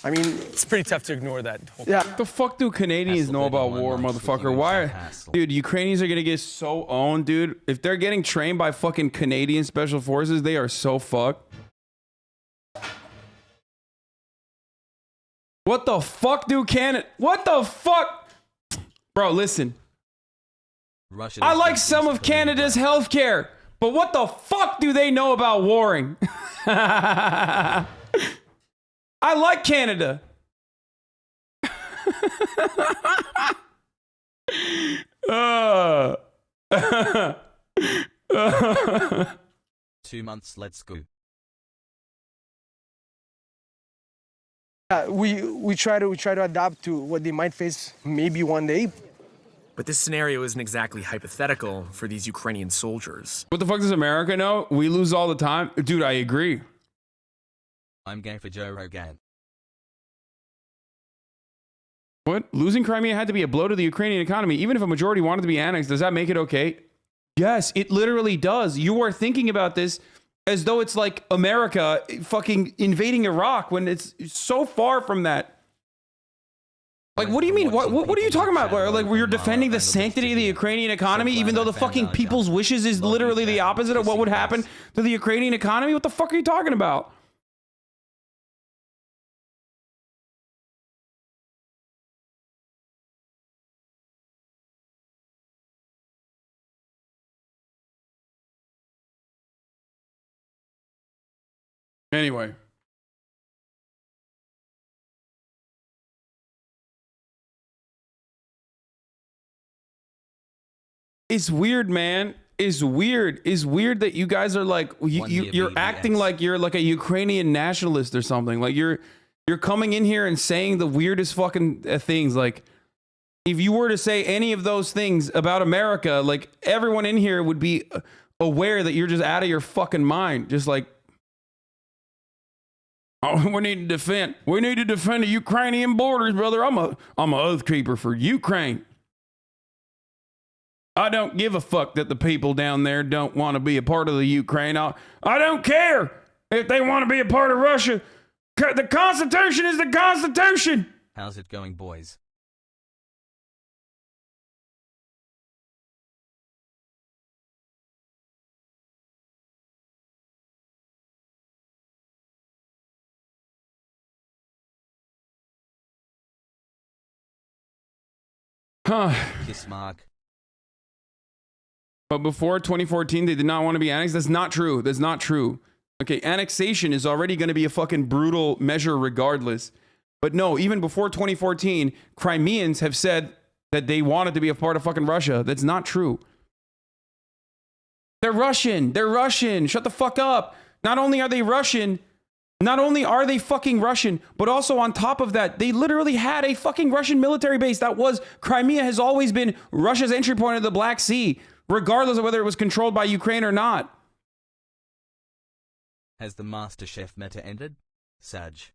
[SPEAKER 7] I mean,
[SPEAKER 6] It's pretty tough to ignore that whole
[SPEAKER 7] yeah.
[SPEAKER 3] The fuck do Canadians know about war, motherfucker? Why? Dude, Ukrainians are gonna get so owned, dude. If they're getting trained by fucking Canadian special forces, they are so fucked. What the fuck do Canada? What the fuck? Bro, listen.
[SPEAKER 1] Russia
[SPEAKER 3] I like some of Canada's healthcare, but what the fuck do they know about warring? I like Canada. uh.
[SPEAKER 1] 2 months, let's go.
[SPEAKER 7] We try to adapt to what they might face maybe one day.
[SPEAKER 6] But this scenario isn't exactly hypothetical for these Ukrainian soldiers.
[SPEAKER 3] What the fuck does America know? We lose all the time. Dude, I agree.
[SPEAKER 1] I'm game for Joe Rogan.
[SPEAKER 3] What? Losing Crimea had to be a blow to the Ukrainian economy. Even if a majority wanted to be annexed, does that make it okay? Yes, it literally does. You are thinking about this as though it's like America fucking invading Iraq when it's so far from that. Like, what do you mean? What are you talking about? Like, where you're defending the sanctity of the Ukrainian economy, even though the fucking people's wishes is literally the opposite of what would happen to the Ukrainian economy? What the fuck are you talking about? Anyway. It's weird, man. It's weird. It's weird that you guys are like you're acting like you're like a Ukrainian nationalist or something. Like you're coming in here and saying the weirdest fucking things. Like if you were to say any of those things about America, like everyone in here would be aware that you're just out of your fucking mind. Just like, oh, we need to defend the Ukrainian borders, brother. I'm a oath keeper for Ukraine. I don't give a fuck that the people down there don't want to be a part of the Ukraine. I don't care if they want to be a part of Russia. The Constitution is the Constitution.
[SPEAKER 1] How's it going, boys? Kiss mark.
[SPEAKER 3] But before 2014, they did not want to be annexed. That's not true. That's not true. Okay, annexation is already going to be a fucking brutal measure regardless. But no, even before 2014, Crimeans have said that they wanted to be a part of fucking Russia. That's not true. They're Russian. They're Russian. Shut the fuck up. Not only are they Russian, not only are they fucking Russian, but also on top of that, they literally had a fucking Russian military base that was, Crimea has always been Russia's entry point to the Black Sea, regardless of whether it was controlled by Ukraine or not.
[SPEAKER 1] Has the MasterChef meta ended? Saj.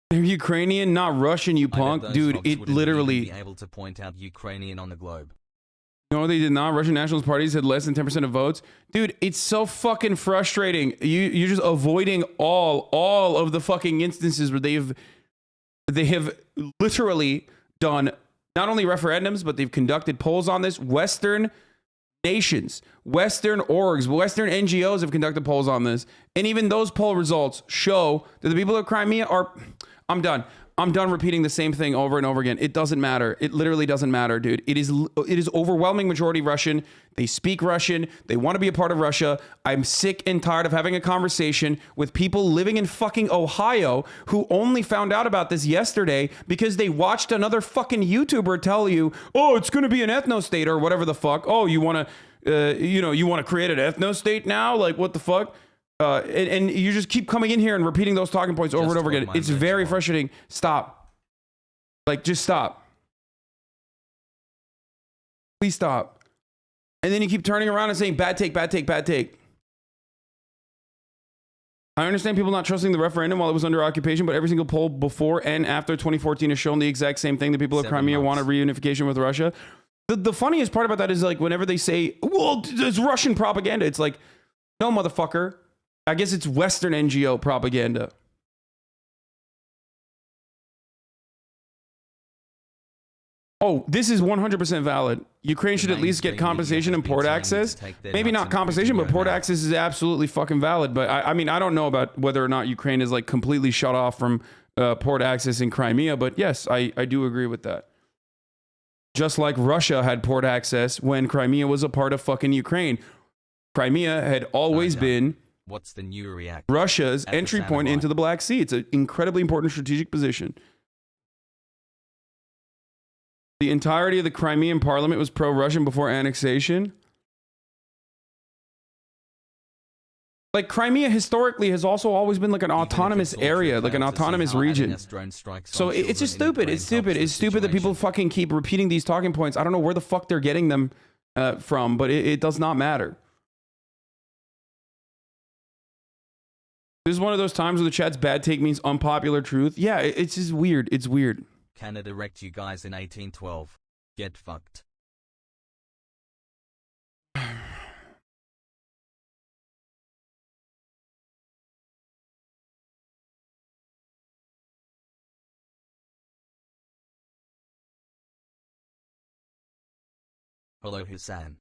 [SPEAKER 3] They're Ukrainian, not Russian, you punk. Dude, it literally...
[SPEAKER 1] be able to point out Ukrainian on the globe.
[SPEAKER 3] No, they did not. Russian nationalist parties had less than 10% of votes. Dude, it's so fucking frustrating. You're just avoiding all of the fucking instances where they have literally done not only referendums, but they've conducted polls on this. Western nations, Western orgs, Western NGOs have conducted polls on this. And even those poll results show that the people of Crimea are... I'm done repeating the same thing over and over again. It doesn't matter. It literally doesn't matter, dude. It is overwhelming majority Russian. They speak Russian. They want to be a part of Russia. I'm sick and tired of having a conversation with people living in fucking Ohio who only found out about this yesterday because they watched another fucking YouTuber tell you, oh, it's going to be an ethno state or whatever the fuck. Oh, you want to, you want to create an ethno state now? Like, what the fuck? And you just keep coming in here and repeating those talking points over and over again. It's very frustrating. Stop. Like, just stop. Please stop. And then you keep turning around and saying, bad take, bad take, bad take. I understand people not trusting the referendum while it was under occupation, but every single poll before and after 2014 has shown the exact same thing. The people of Crimea wanted reunification with Russia. The funniest part about that is, like, whenever they say, well, it's Russian propaganda, it's like, no, motherfucker. I guess it's Western NGO propaganda. Oh, this is 100% valid. Ukraine should at least get compensation and port access. Maybe not compensation, but port access is absolutely fucking valid. But I mean, I don't know about whether or not Ukraine is like completely shut off from port access in Crimea. But yes, I do agree with that. Just like Russia had port access when Crimea was a part of fucking Ukraine. Crimea had always been...
[SPEAKER 1] What's the new react?
[SPEAKER 3] Russia's entry point into the Black Sea. It's an incredibly important strategic position. The entirety of the Crimean parliament was pro-Russian before annexation. Like, Crimea historically has also always been like an autonomous area, like an autonomous region. So it's just stupid. It's stupid. It's stupid that people fucking keep repeating these talking points. I don't know where the fuck they're getting them from, but it does not matter. This is one of those times where the chat's bad take means unpopular truth. Yeah, it's just weird. It's weird.
[SPEAKER 1] Canada wrecked you guys in 1812. Get fucked. Hello, Hassan.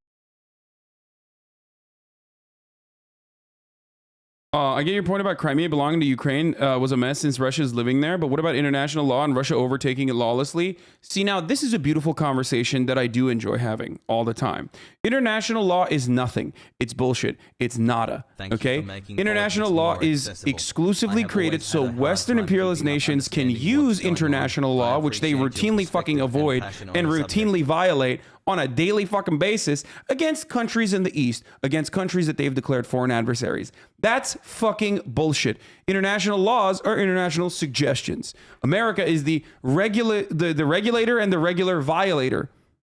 [SPEAKER 3] I get your point about Crimea belonging to Ukraine was a mess since Russia is living there, but what about international law and Russia overtaking it lawlessly? See, now this is a beautiful conversation that I do enjoy having all the time. International law is nothing. It's bullshit. It's nada. Okay? International law is exclusively created so Western imperialist nations can use international law, which they routinely fucking avoid and routinely violate on a daily fucking basis against countries in the East, against countries that they've declared foreign adversaries. That's fucking bullshit. International laws are international suggestions. America is the regulator and the regular violator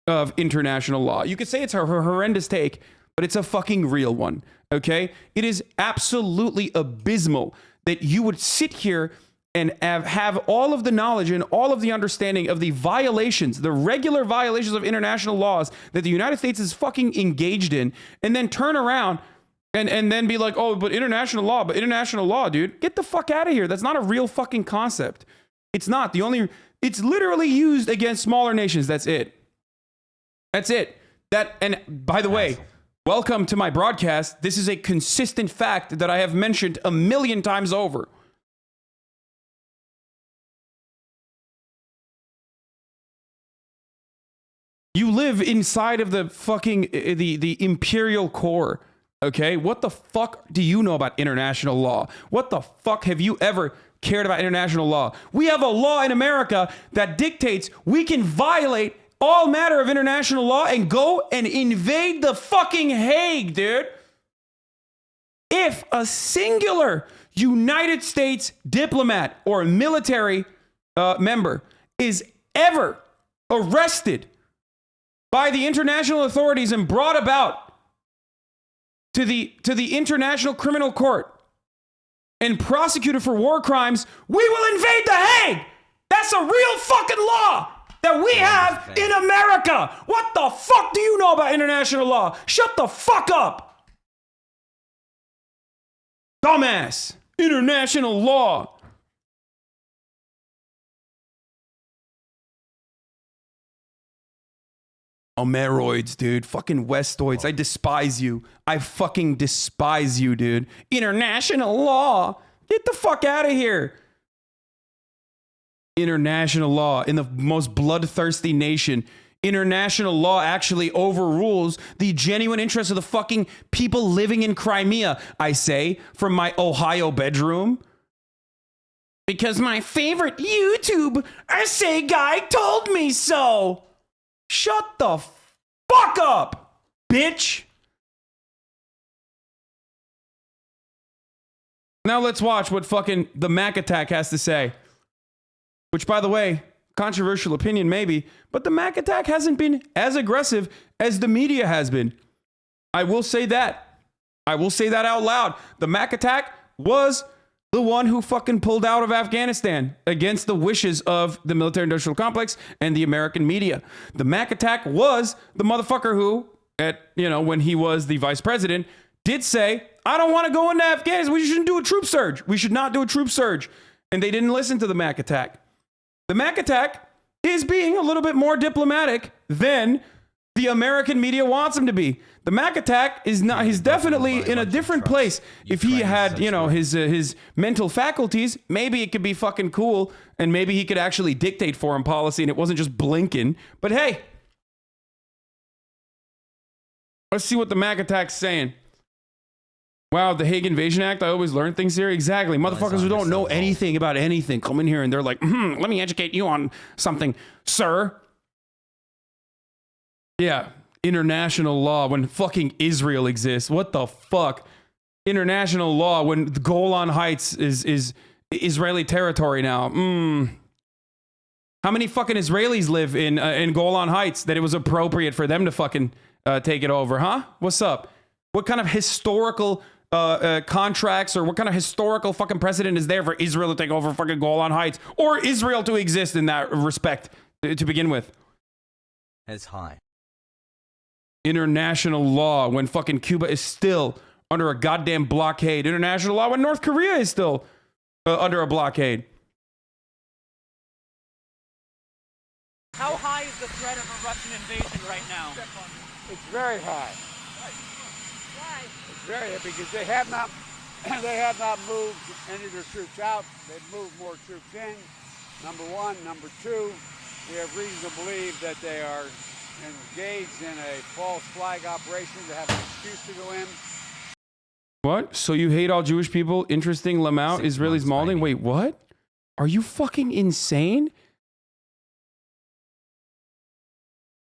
[SPEAKER 3] of international law. You could say it's a horrendous take, but it's a fucking real one, okay? It is absolutely abysmal that you would sit here and have all of the knowledge and all of the understanding of the violations, the regular violations of international laws that the United States is fucking engaged in, and then turn around and then be like, oh, but international law, dude. Get the fuck out of here. That's not a real fucking concept. It's not. It's literally used against smaller nations. That's it. That's it. And by the way, welcome to my broadcast. This is a consistent fact that I have mentioned 1,000,000 times over. You live inside of the fucking the imperial core, okay? What the fuck do you know about international law? What the fuck have you ever cared about international law? We have a law in America that dictates we can violate all matter of international law and go and invade the fucking Hague, dude. If a singular United States diplomat or military member is ever arrested by the international authorities and brought about to the International Criminal Court and prosecuted for war crimes, we will invade the Hague. That's a real fucking law that we have in America. What the fuck do you know about international law? Shut the fuck up. Dumbass. International law. Omeroids, dude. Fucking Westoids. I despise you. I fucking despise you, dude. International law. Get the fuck out of here. International law in the most bloodthirsty nation. International law actually overrules the genuine interests of the fucking people living in Crimea, I say, from my Ohio bedroom. Because my favorite YouTube essay guy told me so. Shut the fuck up, bitch. Now let's watch what fucking the Mac Attack has to say. Which, by the way, controversial opinion maybe, but the Mac Attack hasn't been as aggressive as the media has been. I will say that. I will say that out loud. The Mac Attack was the one who fucking pulled out of Afghanistan against the wishes of the military-industrial complex and the American media. The Mac Attack was the motherfucker who, when he was the vice president, did say, I don't want to go into Afghanistan. We shouldn't do a troop surge. We should not do a troop surge. And they didn't listen to the Mac Attack. The Mac Attack is being a little bit more diplomatic than the American media wants him to be. The Mac Attack is not, he's definitely in a different place. If he had, his mental faculties, maybe it could be fucking cool and maybe he could actually dictate foreign policy and it wasn't just Blinken. But hey, let's see what the Mac Attack's saying. Wow, the Hague Invasion Act, I always learn things here. Exactly. Motherfuckers who don't know anything about anything come in here and they're like, let me educate you on something, sir. Yeah, international law when fucking Israel exists. What the fuck? International law when the Golan Heights is Israeli territory now. How many fucking Israelis live in Golan Heights that it was appropriate for them to fucking take it over, huh? What's up? What kind of historical contracts or what kind of historical fucking precedent is there for Israel to take over fucking Golan Heights or Israel to exist in that respect to begin with?
[SPEAKER 1] As high.
[SPEAKER 3] International law when fucking Cuba is still under a goddamn blockade. International law when North Korea is still under a blockade.
[SPEAKER 4] How high is the threat of a Russian invasion right now?
[SPEAKER 5] It's very high.
[SPEAKER 4] Why?
[SPEAKER 5] It's very high because they have not moved any of their troops out. They've moved more troops in. Number one. Number two, we have reason to believe that they are engaged in a false flag operation to have an excuse to go in.
[SPEAKER 3] What? So you hate all Jewish people? Interesting, Lamau, Israelis mauling? Wait, what? Are you fucking insane?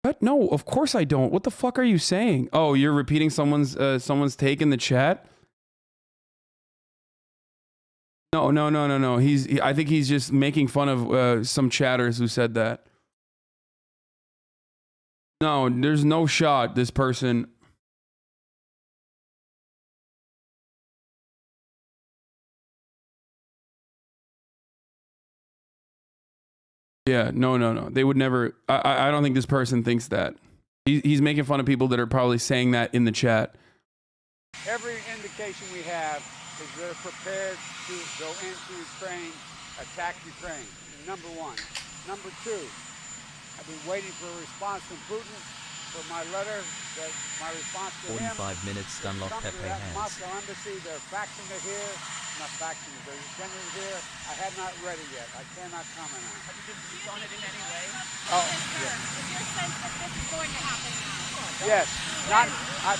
[SPEAKER 3] What? No, of course I don't. What the fuck are you saying? Oh, you're repeating someone's take in the chat? No. I think he's just making fun of some chatters who said that. No, there's no shot this person. Yeah, no. They would never. I don't think this person thinks that. He's making fun of people that are probably saying that in the chat.
[SPEAKER 5] Every indication we have is they're prepared to go into Ukraine, attack Ukraine. Number one. Number two, I've been waiting for a response from Putin for my letter, that my response to
[SPEAKER 1] 45
[SPEAKER 5] him.
[SPEAKER 1] minutes, Dunlop Pepe hands.
[SPEAKER 5] Moscow Embassy, they're faxing it here. Not faxing it, they're sending it here. I have not read it yet. I cannot comment on it.
[SPEAKER 4] Have you been briefed on it in any way?
[SPEAKER 5] Oh,
[SPEAKER 8] Is your sense that this is going to happen now?
[SPEAKER 5] yes.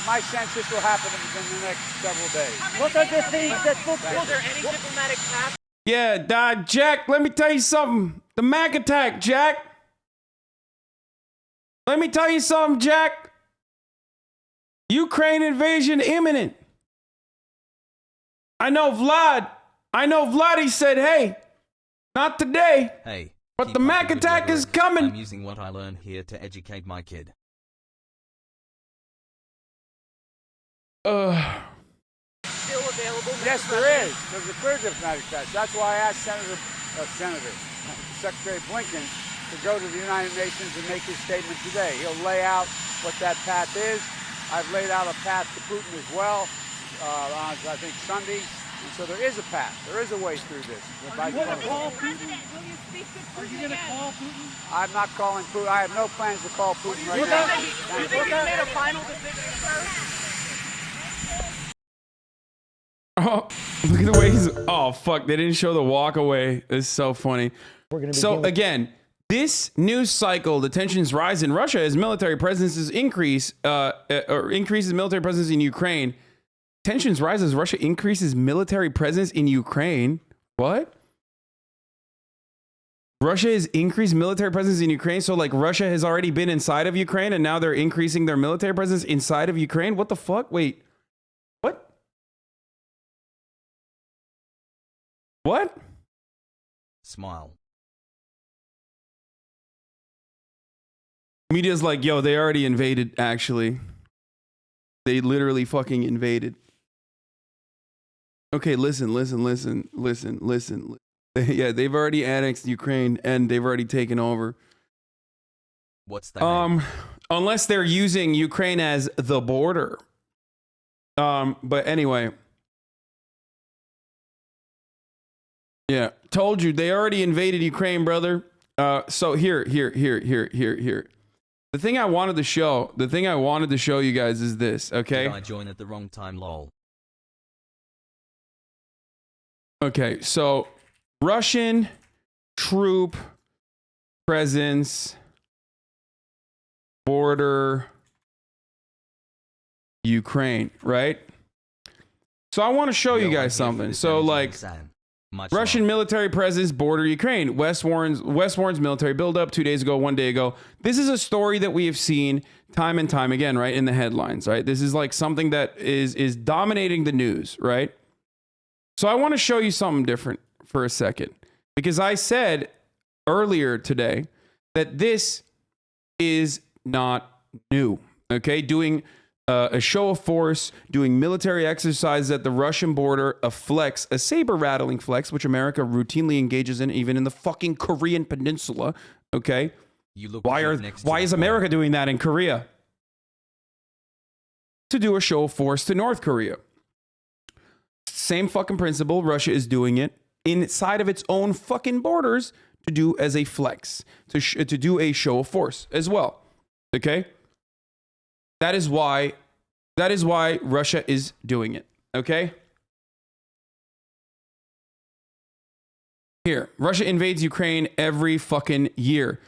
[SPEAKER 5] My sense this will happen within the next several days.
[SPEAKER 4] What are the things that will there any diplomatic path?
[SPEAKER 3] Yeah, Jack, let me tell you something. The Mac Attack, Jack. Let me tell you something, Jack. Ukraine invasion imminent. I know Vlad, he said, hey, not today.
[SPEAKER 1] Hey.
[SPEAKER 3] But the Mac Attack is coming.
[SPEAKER 1] I'm using what I learned here to educate my kid.
[SPEAKER 4] Still available?
[SPEAKER 5] Yes, there is. There's a clear diplomatic path. That's why I asked Secretary Blinken to go to the United Nations and make his statement today. He'll lay out what that path is. I've laid out a path to Putin as well on, I think, Sunday. And so there is a path. There is a way through this.
[SPEAKER 4] Are you going to call Putin?
[SPEAKER 8] Will you speak to
[SPEAKER 4] Are you
[SPEAKER 8] Putin
[SPEAKER 4] going to
[SPEAKER 8] again?
[SPEAKER 4] call Putin?
[SPEAKER 5] I'm not calling Putin. I have no plans to call Putin right
[SPEAKER 4] You
[SPEAKER 5] now.
[SPEAKER 4] think he's made a final decision, sir?
[SPEAKER 3] Oh, look at the way he's. Oh, fuck. They didn't show the walk away. It's so funny. So, again, this news cycle, the tensions rise in Russia as military presence increases military presence in Ukraine. Tensions rise as Russia increases military presence in Ukraine. What? Russia has increased military presence in Ukraine. So, like, Russia has already been inside of Ukraine and now they're increasing their military presence inside of Ukraine? What the fuck? Wait. What? What?
[SPEAKER 1] Smile.
[SPEAKER 3] Media's like, yo, they already invaded, actually. They literally fucking invaded. Okay, listen. Yeah, they've already annexed Ukraine and they've already taken over.
[SPEAKER 1] What's that?
[SPEAKER 3] Unless they're using Ukraine as the border. But anyway. Yeah, told you they already invaded Ukraine, brother. So here. The thing I wanted to show you guys is this, okay?
[SPEAKER 1] Did I join at the wrong time, lol?
[SPEAKER 3] Okay, so Russian troop presence, border, Ukraine, right? So I want to show you guys something. So, like, Russian military presence, border Ukraine. West Warren's military buildup 2 days ago, 1 day ago. This is a story that we have seen time and time again, right? In the headlines, right? This is like something that is dominating the news, right? So I want to show you something different for a second. Because I said earlier today that this is not new, okay? Doing a show of force, doing military exercises at the Russian border, a flex, a saber-rattling flex, which America routinely engages in, even in the fucking Korean peninsula, okay? Why is America doing that in Korea? To do a show of force to North Korea. Same fucking principle, Russia is doing it inside of its own fucking borders to do as a flex, to do a show of force as well, okay? That is why Russia is doing it, okay? Here, Russia invades Ukraine every fucking year.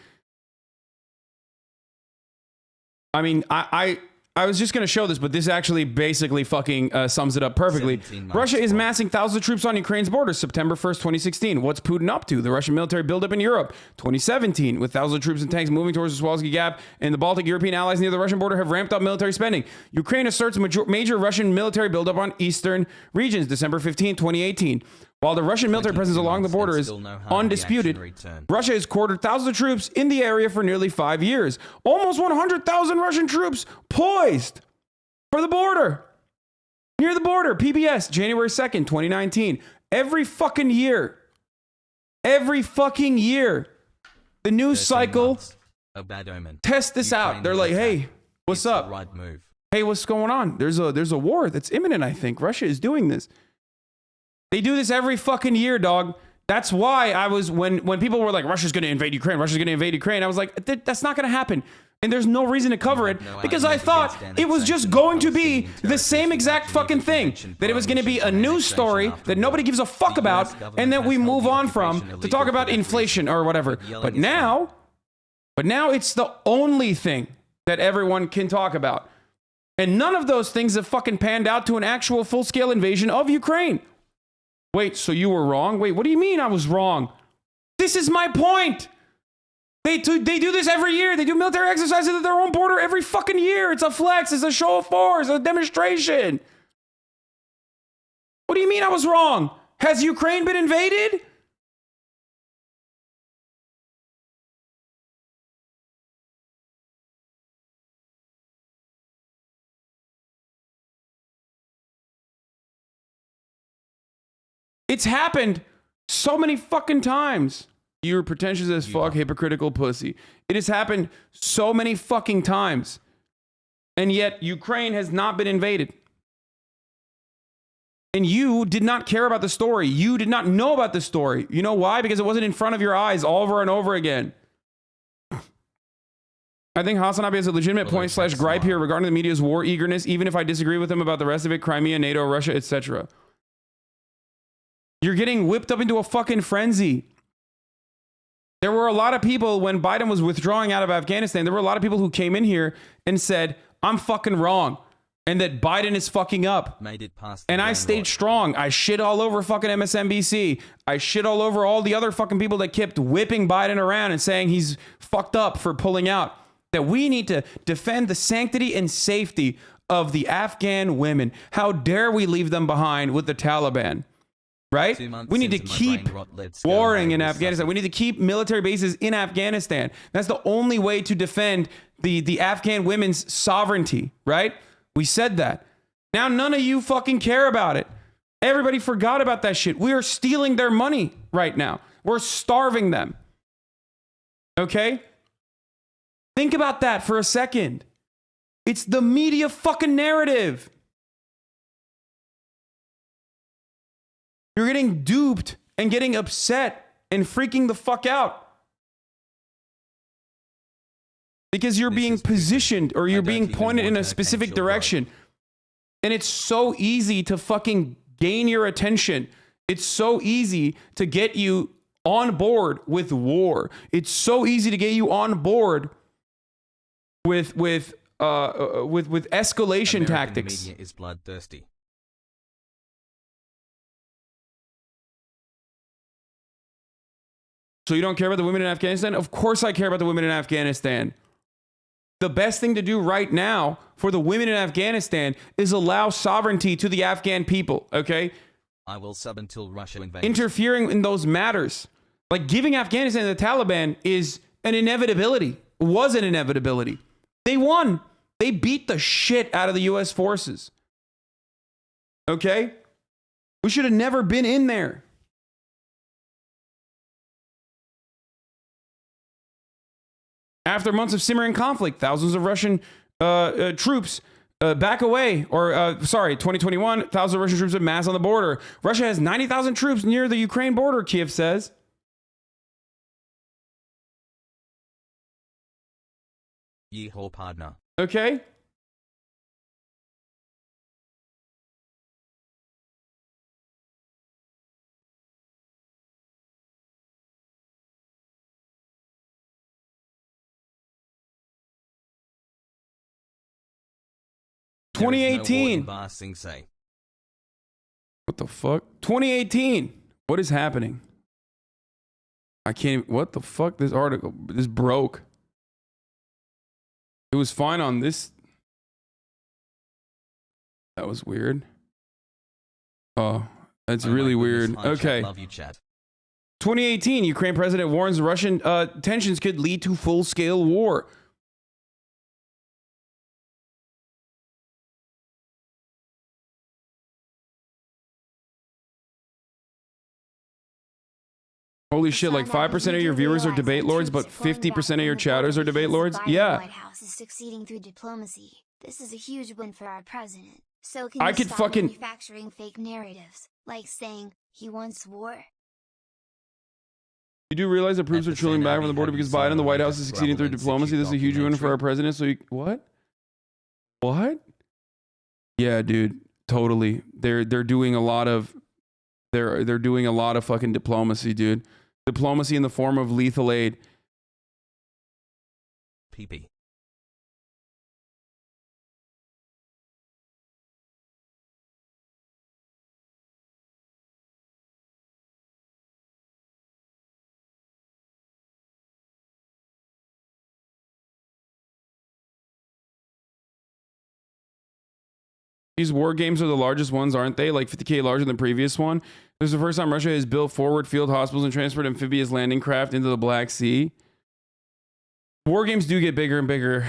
[SPEAKER 3] I mean, I was just going to show this, but this actually basically fucking sums it up perfectly. Russia is massing thousands of troops on Ukraine's borders, September 1st, 2016. What's Putin up to? The Russian military buildup in Europe, 2017, with thousands of troops and tanks moving towards the Swalsky Gap and the Baltic. European allies near the Russian border have ramped up military spending. Ukraine asserts major Russian military buildup on eastern regions, December 15, 2018. While the Russian military presence along the border is undisputed, Russia has quartered thousands of troops in the area for nearly 5 years. Almost 100,000 Russian troops poised for the border. Near the border, PBS, January 2nd, 2019. Every fucking year. The news cycle
[SPEAKER 1] a bad omen.
[SPEAKER 3] test this out. They're like, hey, what's up?
[SPEAKER 1] Right move.
[SPEAKER 3] Hey, what's going on? There's a war that's imminent, I think. Russia is doing this. They do this every fucking year, dog. That's why I was, when people were like, Russia's going to invade Ukraine, I was like, that's not going to happen. And there's no reason to cover it because I thought it was just going to be the same exact fucking thing. That it was going to be a news story that nobody gives a fuck about and that we move on from to talk about inflation or whatever. But now it's the only thing that everyone can talk about. And none of those things have fucking panned out to an actual full-scale invasion of Ukraine. Wait, so you were wrong? Wait, what do you mean I was wrong? This is my point. They do this every year. They do military exercises at their own border every fucking year. It's a flex. It's a show of force. A demonstration. What do you mean I was wrong? Has Ukraine been invaded? It's happened so many fucking times. You're pretentious as fuck, hypocritical pussy. It has happened so many fucking times. And yet Ukraine has not been invaded. And you did not care about the story. You did not know about the story. You know why? Because it wasn't in front of your eyes over and over again. I think Hasanabi has a legitimate point / gripe here regarding the media's war eagerness, even if I disagree with him about the rest of it, Crimea, NATO, Russia, etc. You're getting whipped up into a fucking frenzy. There were a lot of people when Biden was withdrawing out of Afghanistan, there were a lot of people who came in here and said, I'm fucking wrong. And that Biden is fucking up.
[SPEAKER 1] Made it past
[SPEAKER 3] and I stayed strong. I shit all over fucking MSNBC. I shit all over all the other fucking people that kept whipping Biden around and saying he's fucked up for pulling out. That we need to defend the sanctity and safety of the Afghan women. How dare we leave them behind with the Taliban? Right? We need to keep warring in Afghanistan. We need to keep military bases in Afghanistan. That's the only way to defend the Afghan women's sovereignty, right? We said that. Now none of you fucking care about it. Everybody forgot about that shit. We are stealing their money right now. We're starving them. Okay? Think about that for a second. It's the media fucking narrative. You're getting duped and getting upset and freaking the fuck out. Because you're being positioned or you're being pointed in a specific direction. And it's so easy to fucking gain your attention. It's so easy to get you on board with war. It's so easy to get you on board with escalation
[SPEAKER 1] American
[SPEAKER 3] tactics.
[SPEAKER 1] Media is bloodthirsty.
[SPEAKER 3] So you don't care about the women in Afghanistan? Of course I care about the women in Afghanistan. The best thing to do right now for the women in Afghanistan is allow sovereignty to the Afghan people, okay?
[SPEAKER 1] I will sub until Russia invades.
[SPEAKER 3] Interfering in those matters. Like giving Afghanistan to the Taliban is an inevitability. It was an inevitability. They won. They beat the shit out of the US forces. Okay? We should have never been in there. After months of simmering conflict, thousands of Russian troops back away. 2021, thousands of Russian troops have massed on the border. Russia has 90,000 troops near the Ukraine border, Kiev says.
[SPEAKER 1] Yeehaw, partner.
[SPEAKER 3] Okay?
[SPEAKER 1] There is no war in
[SPEAKER 3] 2018.
[SPEAKER 1] Ba Sing Se.
[SPEAKER 3] What the fuck? 2018. What is happening? I can't. What the fuck? This article. This broke. It was fine on this. That was weird. Oh, that's really weird.
[SPEAKER 1] Hi,
[SPEAKER 3] Okay.
[SPEAKER 1] Chat, love you, chat.
[SPEAKER 3] 2018. Ukraine president warns Russian tensions could lead to full-scale war. Holy shit, like 5% of your viewers are debate lords, but 50% of your chatters are debate lords? Yeah.
[SPEAKER 2] White House is succeeding through diplomacy. This is a huge win for our president. So can
[SPEAKER 3] I
[SPEAKER 2] you
[SPEAKER 3] could
[SPEAKER 2] stop
[SPEAKER 3] fucking-
[SPEAKER 2] manufacturing fake narratives, like saying he wants war?
[SPEAKER 3] You do realize that troops are trailing back from the border because Biden and the White House is succeeding through diplomacy. This is a huge win for our president. So you, what? What? Yeah, dude, totally. They're doing a lot of they're doing a lot of fucking diplomacy, dude. Diplomacy in the form of lethal aid.
[SPEAKER 1] PP.
[SPEAKER 3] These war games are the largest ones, aren't they? Like 50K larger than the previous one. This is the first time Russia has built forward field hospitals and transferred amphibious landing craft into the Black Sea. War games do get bigger and bigger,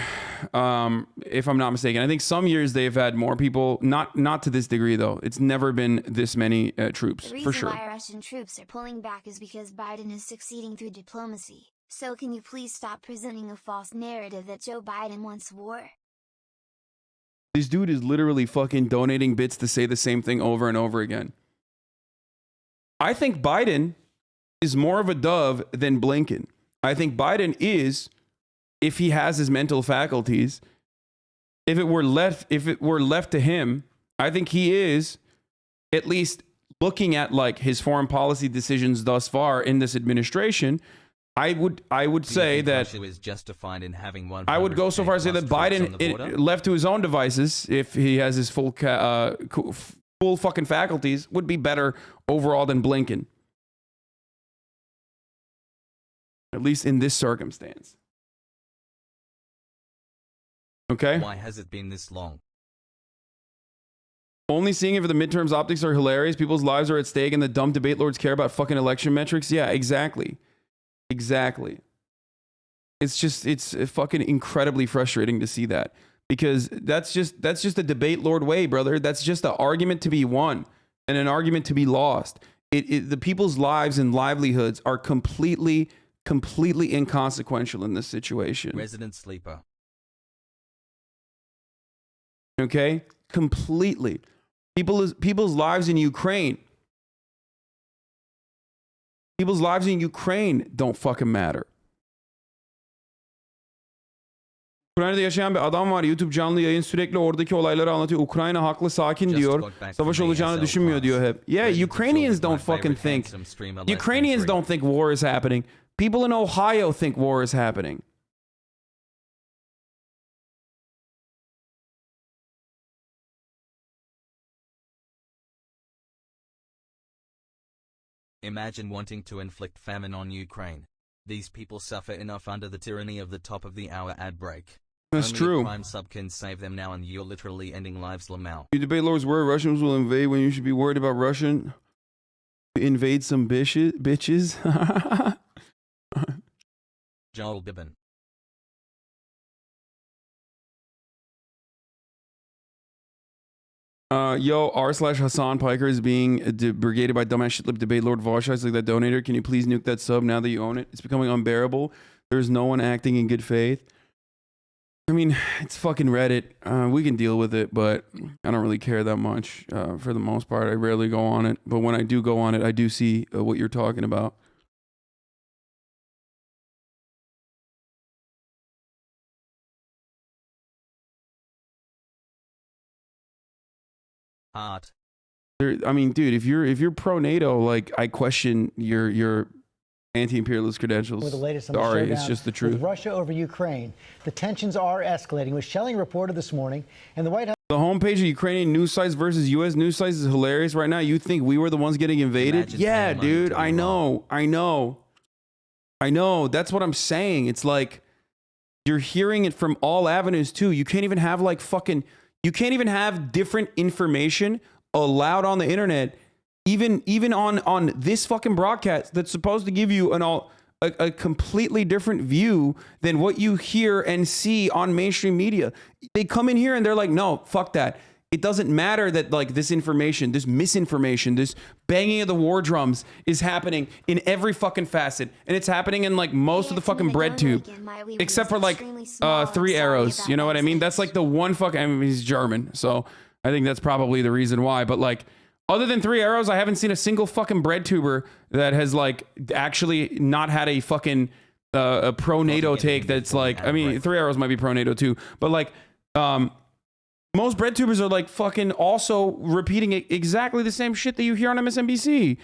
[SPEAKER 3] if I'm not mistaken. I think some years they've had more people, not to this degree though. It's never been this many troops,
[SPEAKER 2] The
[SPEAKER 3] for
[SPEAKER 2] reason
[SPEAKER 3] sure.
[SPEAKER 2] why Russian troops are pulling back is because Biden is succeeding through diplomacy. So can you please stop presenting a false narrative that Joe Biden wants war?
[SPEAKER 3] This dude is literally fucking donating bits to say the same thing over and over again. I think Biden is more of a dove than Blinken. I think Biden is, if he has his mental faculties, if it were left to him, I think he is at least looking at like his foreign policy decisions thus far in this administration. I would say that
[SPEAKER 1] Russia is justified in having one.
[SPEAKER 3] I would go so far as to say that Biden, left to his own devices, if he has his full fucking faculties, would be better overall than Blinken. At least in this circumstance. Okay?
[SPEAKER 1] Why has it been this long?
[SPEAKER 3] Only seeing it for the midterms optics are hilarious. People's lives are at stake and the dumb debate lords care about fucking election metrics. Yeah, exactly. Exactly. It's fucking incredibly frustrating to see that, because that's just the debate lord way, brother. That's just an argument to be won and an argument to be lost. The people's lives and livelihoods are completely inconsequential in this situation.
[SPEAKER 1] Resident sleeper.
[SPEAKER 3] Okay? Completely. People's lives in Ukraine. People's lives in Ukraine don't fucking matter. Ukrayna'da yaşayan bir adam var. YouTube canlı yayın sürekli oradaki olayları anlatıyor. Ukrayna haklı, sakin diyor. Savaş olacağını düşünmüyor diyor hep. Yeah, Ukrainians don't fucking think. Ukrainians don't think war is happening. People in Ohio think war is happening.
[SPEAKER 1] Imagine wanting to inflict famine on Ukraine. These people suffer enough under the tyranny of the top of the hour ad break.
[SPEAKER 3] That's
[SPEAKER 1] Only
[SPEAKER 3] true.
[SPEAKER 1] A crime sub can save them now, and you're literally ending lives, Lamau.
[SPEAKER 3] You debate lords worry Russians will invade when you should be worried about Russian invade some bitches.
[SPEAKER 1] Joel Bibbin.
[SPEAKER 3] Yo, r/Hasan Piker is being brigaded by dumbass shitlip debate lord Voshai. Like that donator. Can you please nuke that sub now that you own it? It's becoming unbearable. There's no one acting in good faith. I mean, it's fucking Reddit. We can deal with it, but I don't really care that much. For the most part, I rarely go on it. But when I do go on it, I do see what you're talking about.
[SPEAKER 1] Art.
[SPEAKER 3] I mean, dude, if you're pro NATO, like, I question your anti-imperialist credentials.
[SPEAKER 9] With the latest on the
[SPEAKER 3] Sorry,
[SPEAKER 9] showdown
[SPEAKER 3] it's just the truth.
[SPEAKER 9] with Russia over Ukraine, the tensions are escalating. With Shelling reported this morning, and the White House.
[SPEAKER 3] The homepage of Ukrainian news sites versus U.S. news sites is hilarious right now. You think we were the ones getting invaded?
[SPEAKER 1] Imagine
[SPEAKER 3] Yeah,
[SPEAKER 1] paying money
[SPEAKER 3] dude.
[SPEAKER 1] to
[SPEAKER 3] I know. That's what I'm saying. It's like you're hearing it from all avenues too. You can't even have you can't even have different information allowed on the internet, even on this fucking broadcast that's supposed to give you a completely different view than what you hear and see on mainstream media. They come in here and they're like, no, fuck that. It doesn't matter that like this information, this misinformation, this banging of the war drums is happening in every fucking facet. And it's happening in like most of the fucking bread tube. Except for like 3 arrows. You know what I mean? That's like the one fucking, I mean, he's German. So I think that's probably the reason why. But like, other than 3 arrows, I haven't seen a single fucking bread tuber that has like actually not had a fucking a pro NATO take that's like, I mean, 3 arrows might be pro NATO too. But like, most bread tubers are like fucking also repeating exactly the same shit that you hear on MSNBC.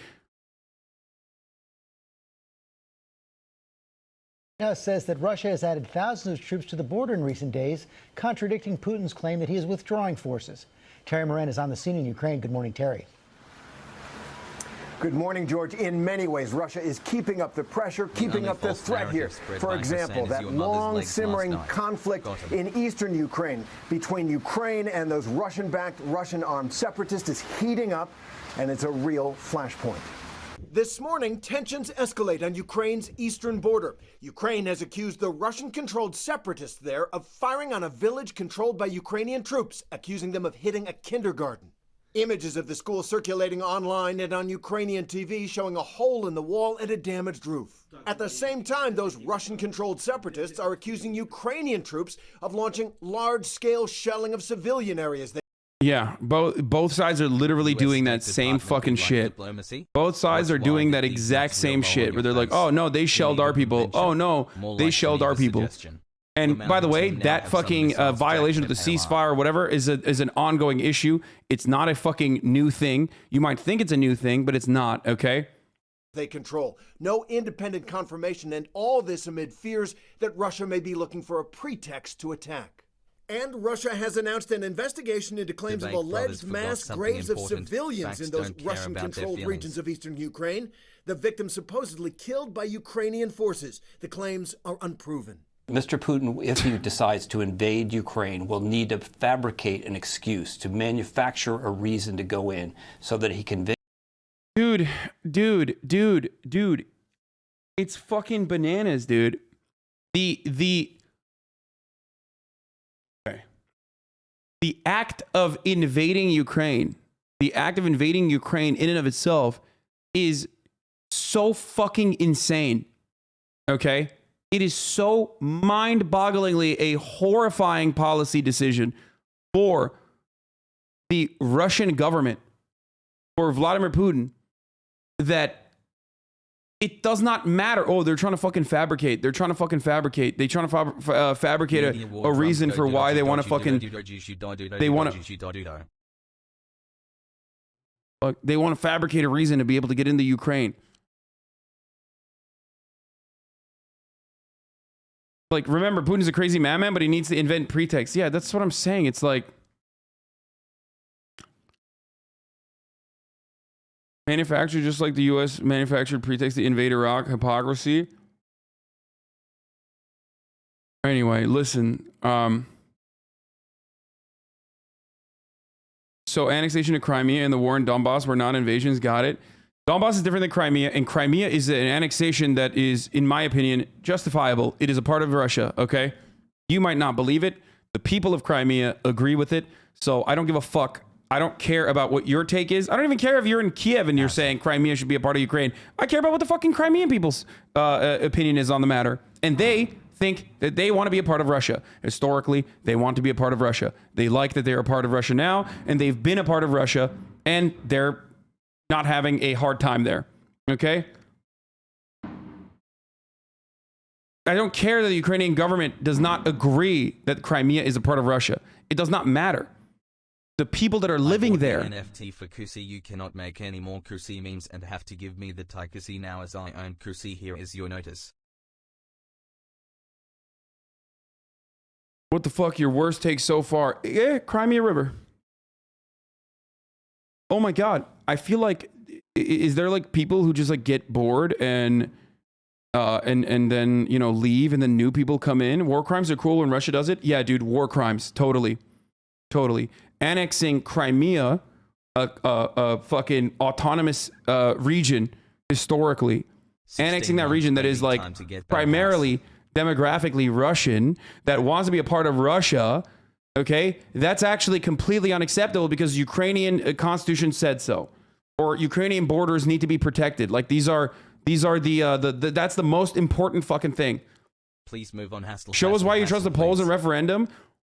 [SPEAKER 9] Now says that Russia has added thousands of troops to the border in recent days, contradicting Putin's claim that he is withdrawing forces. Terry Moran is on the scene in Ukraine. Good morning, Terry.
[SPEAKER 10] Good morning, George. In many ways, Russia is keeping up the pressure, keeping up the threat here. For example, that long simmering conflict in eastern Ukraine between Ukraine and those Russian-backed, Russian-armed separatists is heating up, and it's a real flashpoint. This morning, tensions escalate on Ukraine's eastern border. Ukraine has accused the Russian-controlled separatists there of firing on a village controlled by Ukrainian troops, accusing them of hitting a kindergarten. Images of the school circulating online and on Ukrainian TV showing a hole in the wall and a damaged roof. At the same time, those Russian-controlled separatists are accusing Ukrainian troops of launching large-scale shelling of civilian areas.
[SPEAKER 3] Yeah, both sides are literally doing that same fucking shit. Both sides are doing that exact same shit where they're like, oh no, they shelled our people. Oh no, they shelled our people. And by the way, that fucking violation of the ceasefire or whatever is an ongoing issue. It's not a fucking new thing. You might think it's a new thing, but it's not, okay?
[SPEAKER 10] They control. No independent confirmation, and all this amid fears that Russia may be looking for a pretext to attack. And Russia has announced an investigation into claims of alleged mass graves of civilians in those Russian-controlled regions of eastern Ukraine. The victims supposedly killed by Ukrainian forces. The claims are unproven.
[SPEAKER 11] Mr. Putin, if he decides to invade Ukraine, will need to fabricate an excuse to manufacture a reason to go in so that he can...
[SPEAKER 3] Dude. It's fucking bananas, dude. The act of invading Ukraine, in and of itself is so fucking insane. Okay? It is so mind-bogglingly a horrifying policy decision for the Russian government, for Vladimir Putin, that it does not matter. Oh, they're trying to fucking fabricate. They trying to fabricate a reason for why they want to fucking... They want to fabricate a reason to be able to get into Ukraine. Like, remember, Putin's a crazy madman, but he needs to invent pretexts. Yeah, that's what I'm saying. It's like... manufactured just like the U.S. manufactured pretext to invade Iraq. Hypocrisy. Anyway, listen. So annexation of Crimea and the war in Donbass were not invasions. Got it. Donbass is different than Crimea, and Crimea is an annexation that is, in my opinion, justifiable. It is a part of Russia, okay? You might not believe it. The people of Crimea agree with it, so I don't give a fuck. I don't care about what your take is. I don't even care if you're in Kiev and you're saying Crimea should be a part of Ukraine. I care about what the fucking Crimean people's opinion is on the matter. And they think that they want to be a part of Russia. Historically, they want to be a part of Russia. They like that they're a part of Russia now, and they've been a part of Russia, and they're not having a hard time there. Okay? I don't care that the Ukrainian government does not agree that Crimea is a part of Russia. It does not matter. The people that are living there.
[SPEAKER 1] NFT for Kusi, you cannot make any more Kusi memes and have to give me the Thai Kusi now as I own Kusi. Here is your notice.
[SPEAKER 3] What the fuck? Your worst take so far? Yeah, Crimea River. Oh my God. I feel like, is there like people who just like get bored and then, you know, leave and then new people come in? War crimes are cool when Russia does it. Yeah, dude, war crimes. Totally. Annexing Crimea, a fucking autonomous region historically, annexing that region that is like primarily demographically Russian, that wants to be a part of Russia, okay, that's actually completely unacceptable because Ukrainian constitution said so, or Ukrainian borders need to be protected. Like these are the that's the most important fucking thing.
[SPEAKER 1] Please move on.
[SPEAKER 3] Show us why you trust the polls and referendum.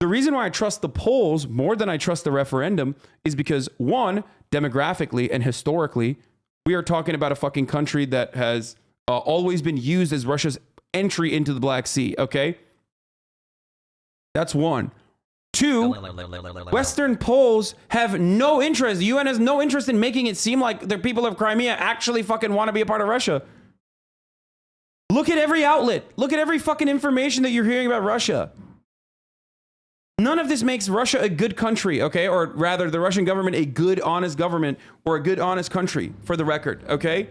[SPEAKER 3] The reason why I trust the polls more than I trust the referendum is because, one, demographically and historically, we are talking about a fucking country that has always been used as Russia's entry into the Black Sea, okay? That's one. Two, Western polls have no interest. The UN has no interest in making it seem like the people of Crimea actually fucking want to be a part of Russia. Look at every outlet. Look at every fucking information that you're hearing about Russia. None of this makes Russia a good country, okay? Or rather, the Russian government a good, honest government or a good, honest country, for the record, okay?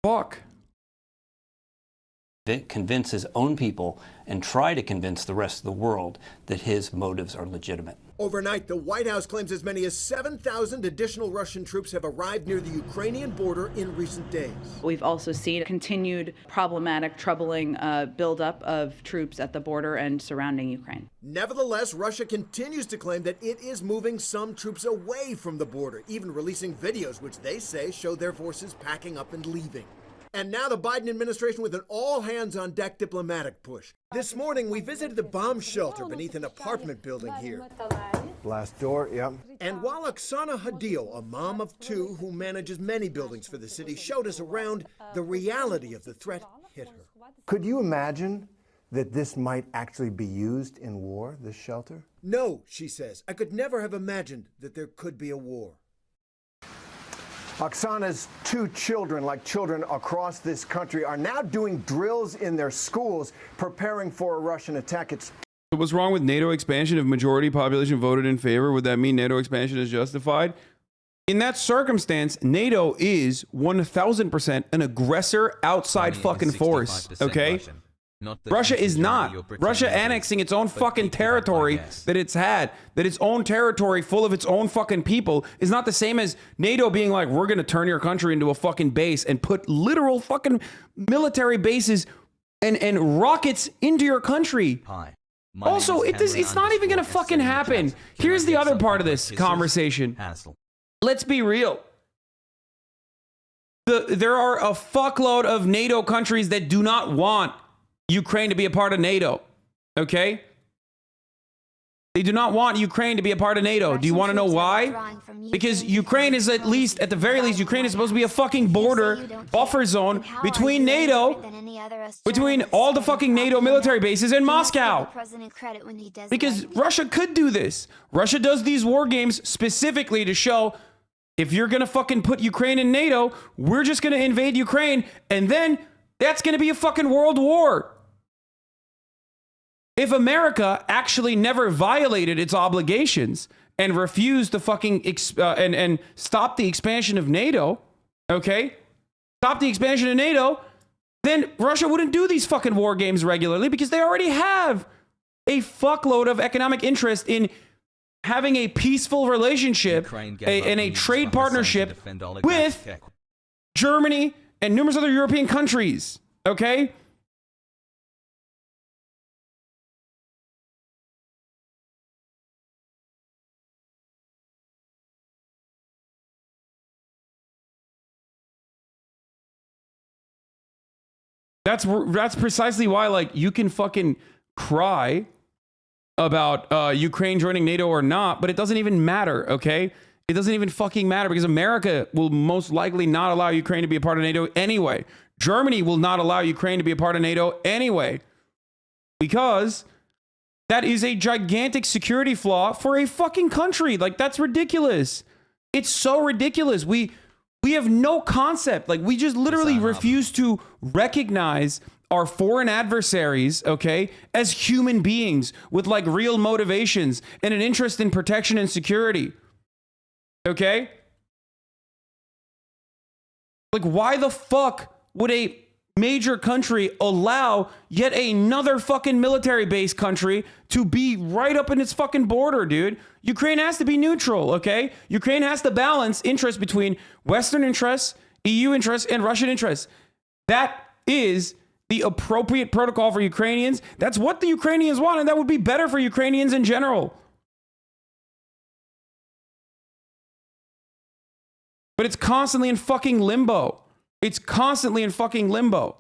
[SPEAKER 3] Fuck.
[SPEAKER 11] Convince his own people and try to convince the rest of the world that his motives are legitimate.
[SPEAKER 10] Overnight, the White House claims as many as 7,000 additional Russian troops have arrived near the Ukrainian border in recent days.
[SPEAKER 12] We've also seen continued problematic, troubling buildup of troops at the border and surrounding Ukraine.
[SPEAKER 10] Nevertheless, Russia continues to claim that it is moving some troops away from the border, even releasing videos which they say show their forces packing up and leaving. And now the Biden administration with an all-hands-on-deck diplomatic push. This morning, we visited the bomb shelter beneath an apartment building here. Blast door, yeah. And while Oksana Hadil, a mom of two who manages many buildings for the city, showed us around, the reality of the threat hit her. Could you imagine that this might actually be used in war, this shelter? No, she says. I could never have imagined that there could be a war. Oksana's two children, like children across this country, are now doing drills in their schools, preparing for a Russian attack.
[SPEAKER 3] What's wrong with NATO expansion? If majority population voted in favor, would that mean NATO expansion is justified? In that circumstance, NATO is 1,000% an aggressor outside fucking force, okay?
[SPEAKER 1] Russian.
[SPEAKER 3] Russia is not. Russia annexing its own fucking territory that it's had, that its own territory full of its own fucking people is not the same as NATO being like, we're going to turn your country into a fucking base and put literal fucking military bases and rockets into your country. Also, it's not even going to fucking happen. Here's the other part of this conversation. Let's be real. There are a fuckload of NATO countries that do not want Ukraine to be a part of NATO, okay? They do not want Ukraine to be a part of NATO. Do you want to know why? Because Ukraine is at the very least, Ukraine is supposed to be a fucking border buffer zone between NATO, between all the fucking NATO military bases and Moscow. Because Russia could do this. Russia does these war games specifically to show, if you're going to fucking put Ukraine in NATO, we're just going to invade Ukraine, and then that's going to be a fucking world war. If America actually never violated its obligations and refused to fucking and stop the expansion of NATO, okay? Stop the expansion of NATO, then Russia wouldn't do these fucking war games regularly because they already have a fuckload of economic interest in having a peaceful relationship and a trade partnership with Germany and numerous other European countries, okay? That's precisely why, like, you can fucking cry about Ukraine joining NATO or not, but it doesn't even matter, okay? It doesn't even fucking matter because America will most likely not allow Ukraine to be a part of NATO anyway. Germany will not allow Ukraine to be a part of NATO anyway, because that is a gigantic security flaw for a fucking country. Like, that's ridiculous. It's so ridiculous. We have no concept. Like, we just literally refuse to recognize our foreign adversaries, okay, as human beings with like real motivations and an interest in protection and security. Okay? Like, why the fuck would a major country allow yet another fucking military base country to be right up in its fucking border, dude? Ukraine has to be neutral, okay? Ukraine has to balance interest between Western interests, EU interests, and Russian interests. That is the appropriate protocol for Ukrainians. That's what the Ukrainians want, and that would be better for Ukrainians in general. But it's constantly in fucking limbo. It's constantly in fucking limbo.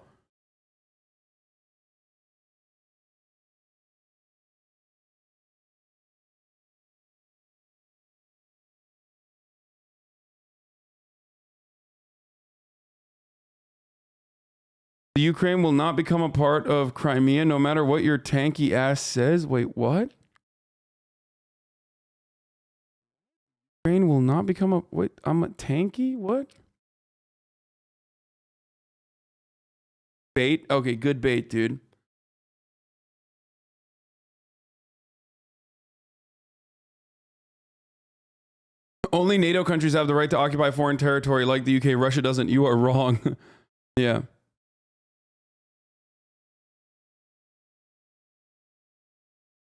[SPEAKER 3] The Ukraine will not become a part of Crimea no matter what your tanky ass says. Wait, what? Ukraine will not become a... Wait, I'm a tanky? What? Bait? Okay, good bait, dude. Only NATO countries have the right to occupy foreign territory like the UK. Russia doesn't. You are wrong. Yeah.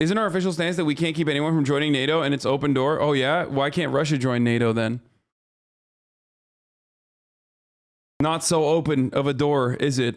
[SPEAKER 3] Isn't our official stance that we can't keep anyone from joining NATO and it's open door? Oh yeah? Why can't Russia join NATO then? Not so open of a door, is it?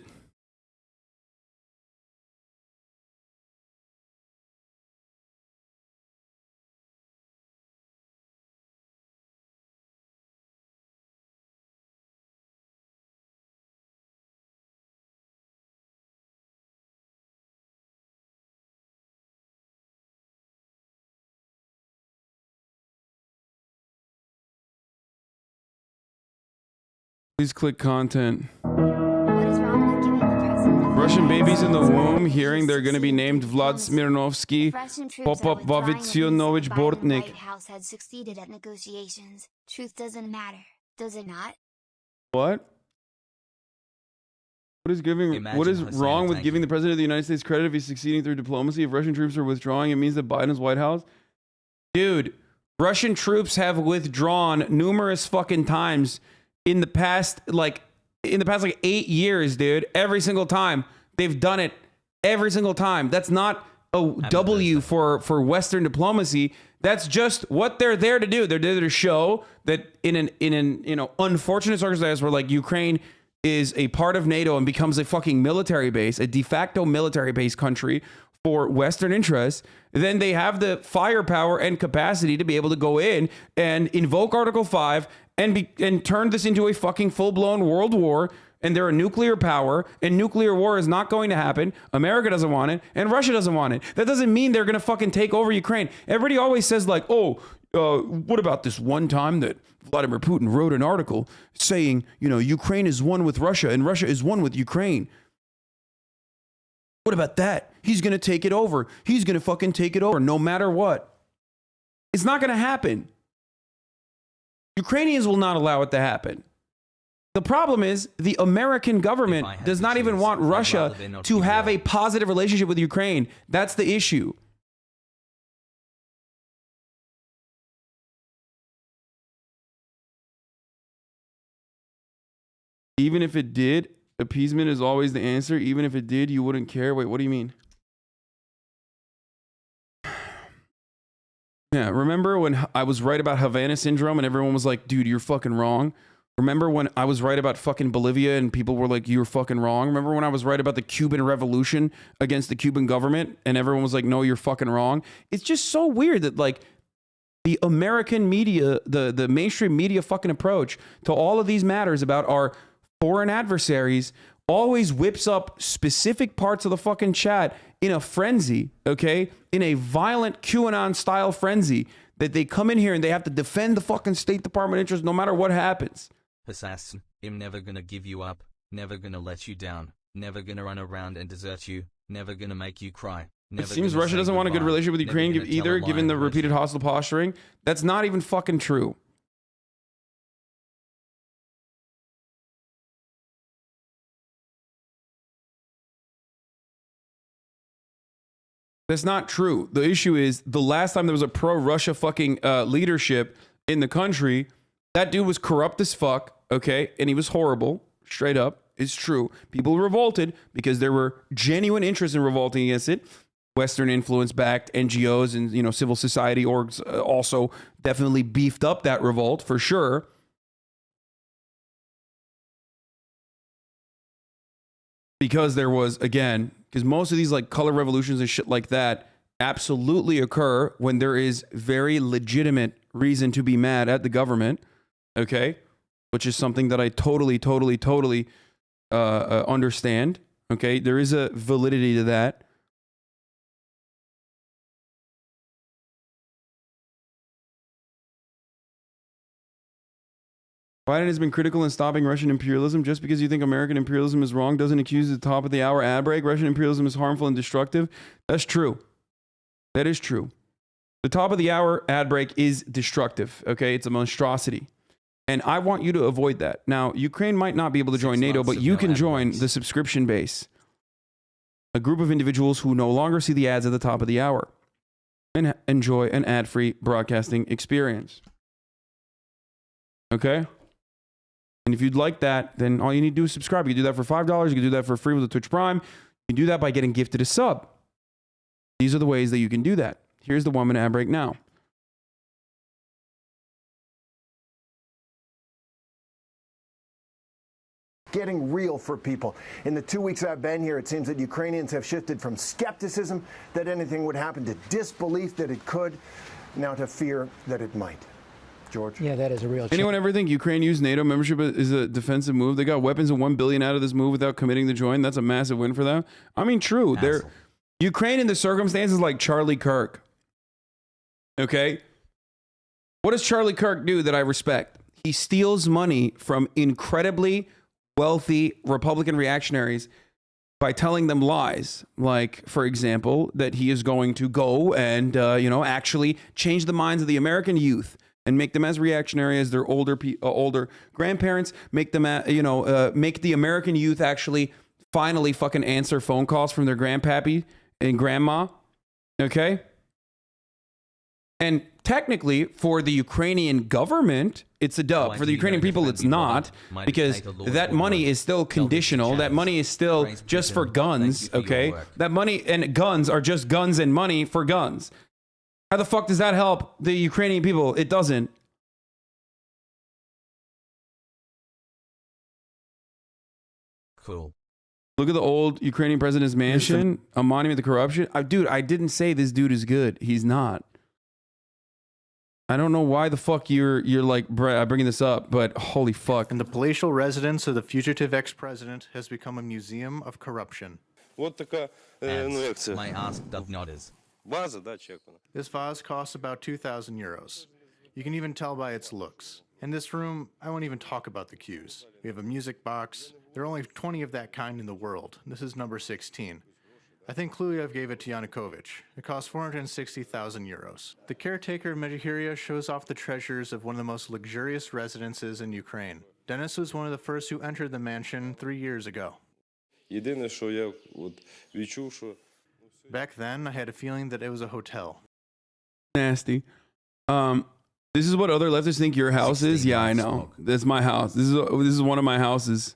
[SPEAKER 3] Please click content. Russian babies in the womb hearing they're going to be named Vlad Smirnovsky, Popop Vavitsionovich Bortnik.
[SPEAKER 2] White House had succeeded at negotiations. Truth doesn't matter, does it not?
[SPEAKER 3] What? What is wrong with giving the president of the United States credit if he's succeeding through diplomacy? If Russian troops are withdrawing, it means that Biden's White House. Dude, Russian troops have withdrawn numerous fucking times in the past, like 8 years, dude. Every single time they've done it, every single time. That's not a W for Western diplomacy. That's just what they're there to do. They're there to show that in an unfortunate circumstance where like Ukraine is a part of NATO and becomes a fucking military base, a de facto military base country for Western interests, then they have the firepower and capacity to be able to go in and invoke Article 5 and turn this into a fucking full-blown world war. And they're a nuclear power, and nuclear war is not going to happen. America doesn't want it, and Russia doesn't want it. That doesn't mean they're going to fucking take over Ukraine. Everybody always says like, what about this one time that Vladimir Putin wrote an article saying, Ukraine is one with Russia and Russia is one with Ukraine. What about that? He's going to take it over. He's going to fucking take it over no matter what. It's not going to happen. Ukrainians will not allow it to happen. The problem is the American government does not even want Russia to have a positive relationship with Ukraine. That's the issue. Even if it did, appeasement is always the answer. Even if it did, you wouldn't care. Wait, what do you mean? Yeah, remember when I was right about Havana syndrome and everyone was like, dude, you're fucking wrong? Remember when I was right about fucking Bolivia and people were like, you're fucking wrong? Remember when I was right about the Cuban Revolution against the Cuban government and everyone was like, no, you're fucking wrong? It's just so weird that like the American media, the mainstream media fucking approach to all of these matters about our foreign adversaries always whips up specific parts of the fucking chat in a frenzy, okay? In a violent QAnon style frenzy that they come in here and they have to defend the fucking State Department interest no matter what happens.
[SPEAKER 1] Assassin, I'm never gonna give you up, never gonna let you down, never gonna run around and desert you, never gonna make you cry.
[SPEAKER 3] It seems Russia doesn't want a good relationship with Ukraine either, given the repeated hostile posturing. That's not even fucking true. That's not true. The issue is the last time there was a pro-Russia fucking leadership in the country, that dude was corrupt as fuck, okay? And he was horrible, straight up. It's true. People revolted because there were genuine interests in revolting against it. Western influence-backed NGOs and, civil society orgs also definitely beefed up that revolt for sure. Because there was, again, because most of these like color revolutions and shit like that absolutely occur when there is very legitimate reason to be mad at the government, okay? Which is something that I totally understand, okay? There is a validity to that. Biden has been critical in stopping Russian imperialism. Just because you think American imperialism is wrong doesn't accuse the top of the hour ad break. Russian imperialism is harmful and destructive. That's true. That is true. The top of the hour ad break is destructive. Okay, it's a monstrosity. And I want you to avoid that. Now, Ukraine might not be able to join NATO, but you can join the subscription base. A group of individuals who no longer see the ads at the top of the hour and enjoy an ad-free broadcasting experience. Okay? And if you'd like that, then all you need to do is subscribe. You can do that for $5. You can do that for free with a Twitch Prime. You can do that by getting gifted a sub. These are the ways that you can do that. Here's the 1 minute ad break now.
[SPEAKER 10] Getting real for people. In the 2 weeks I've been here, it seems that Ukrainians have shifted from skepticism that anything would happen to disbelief that it could, now to fear that it might. George?
[SPEAKER 9] Yeah, that is a real
[SPEAKER 3] Anyone ever think Ukraine used NATO membership is a defensive move? They got weapons and $1 billion out of this move without committing to join. That's a massive win for them. I mean, true. They're Ukraine in the circumstances like Charlie Kirk. Okay? What does Charlie Kirk do that I respect? He steals money from incredibly wealthy Republican reactionaries by telling them lies. Like, for example, that he is going to go and, actually change the minds of the American youth and make them as reactionary as their older grandparents, make them, make the American youth actually finally fucking answer phone calls from their grandpappy and grandma. Okay? And technically, for the Ukrainian government, it's a dub. For the Ukrainian people, it's not, because that money is still conditional. That money is still just for guns, okay? That money and guns are just guns and money for guns. How the fuck does that help the Ukrainian people? It doesn't.
[SPEAKER 1] Cool.
[SPEAKER 3] Look at the old Ukrainian president's mansion, a monument to corruption. Dude, I didn't say this dude is good. He's not. I don't know why the fuck you're like bringing this up, but holy fuck.
[SPEAKER 13] And the palatial residence of the fugitive ex-president has become a museum of corruption.
[SPEAKER 1] My ask does not is.
[SPEAKER 13] This vase costs about 2,000 euros. You can even tell by its looks. In this room, I won't even talk about the cues. We have a music box. There are only 20 of that kind in the world. This is number 16. I think Kluyev gave it to Yanukovych. It cost 460,000 euros. The caretaker of Medjugorje shows off the treasures of one of the most luxurious residences in Ukraine. Dennis was one of the first who entered the mansion 3 years ago. Back then, I had a feeling that it was a hotel.
[SPEAKER 3] Nasty. This is what other leftists think your house is? Yeah, I know. That's my house. This is one of my houses.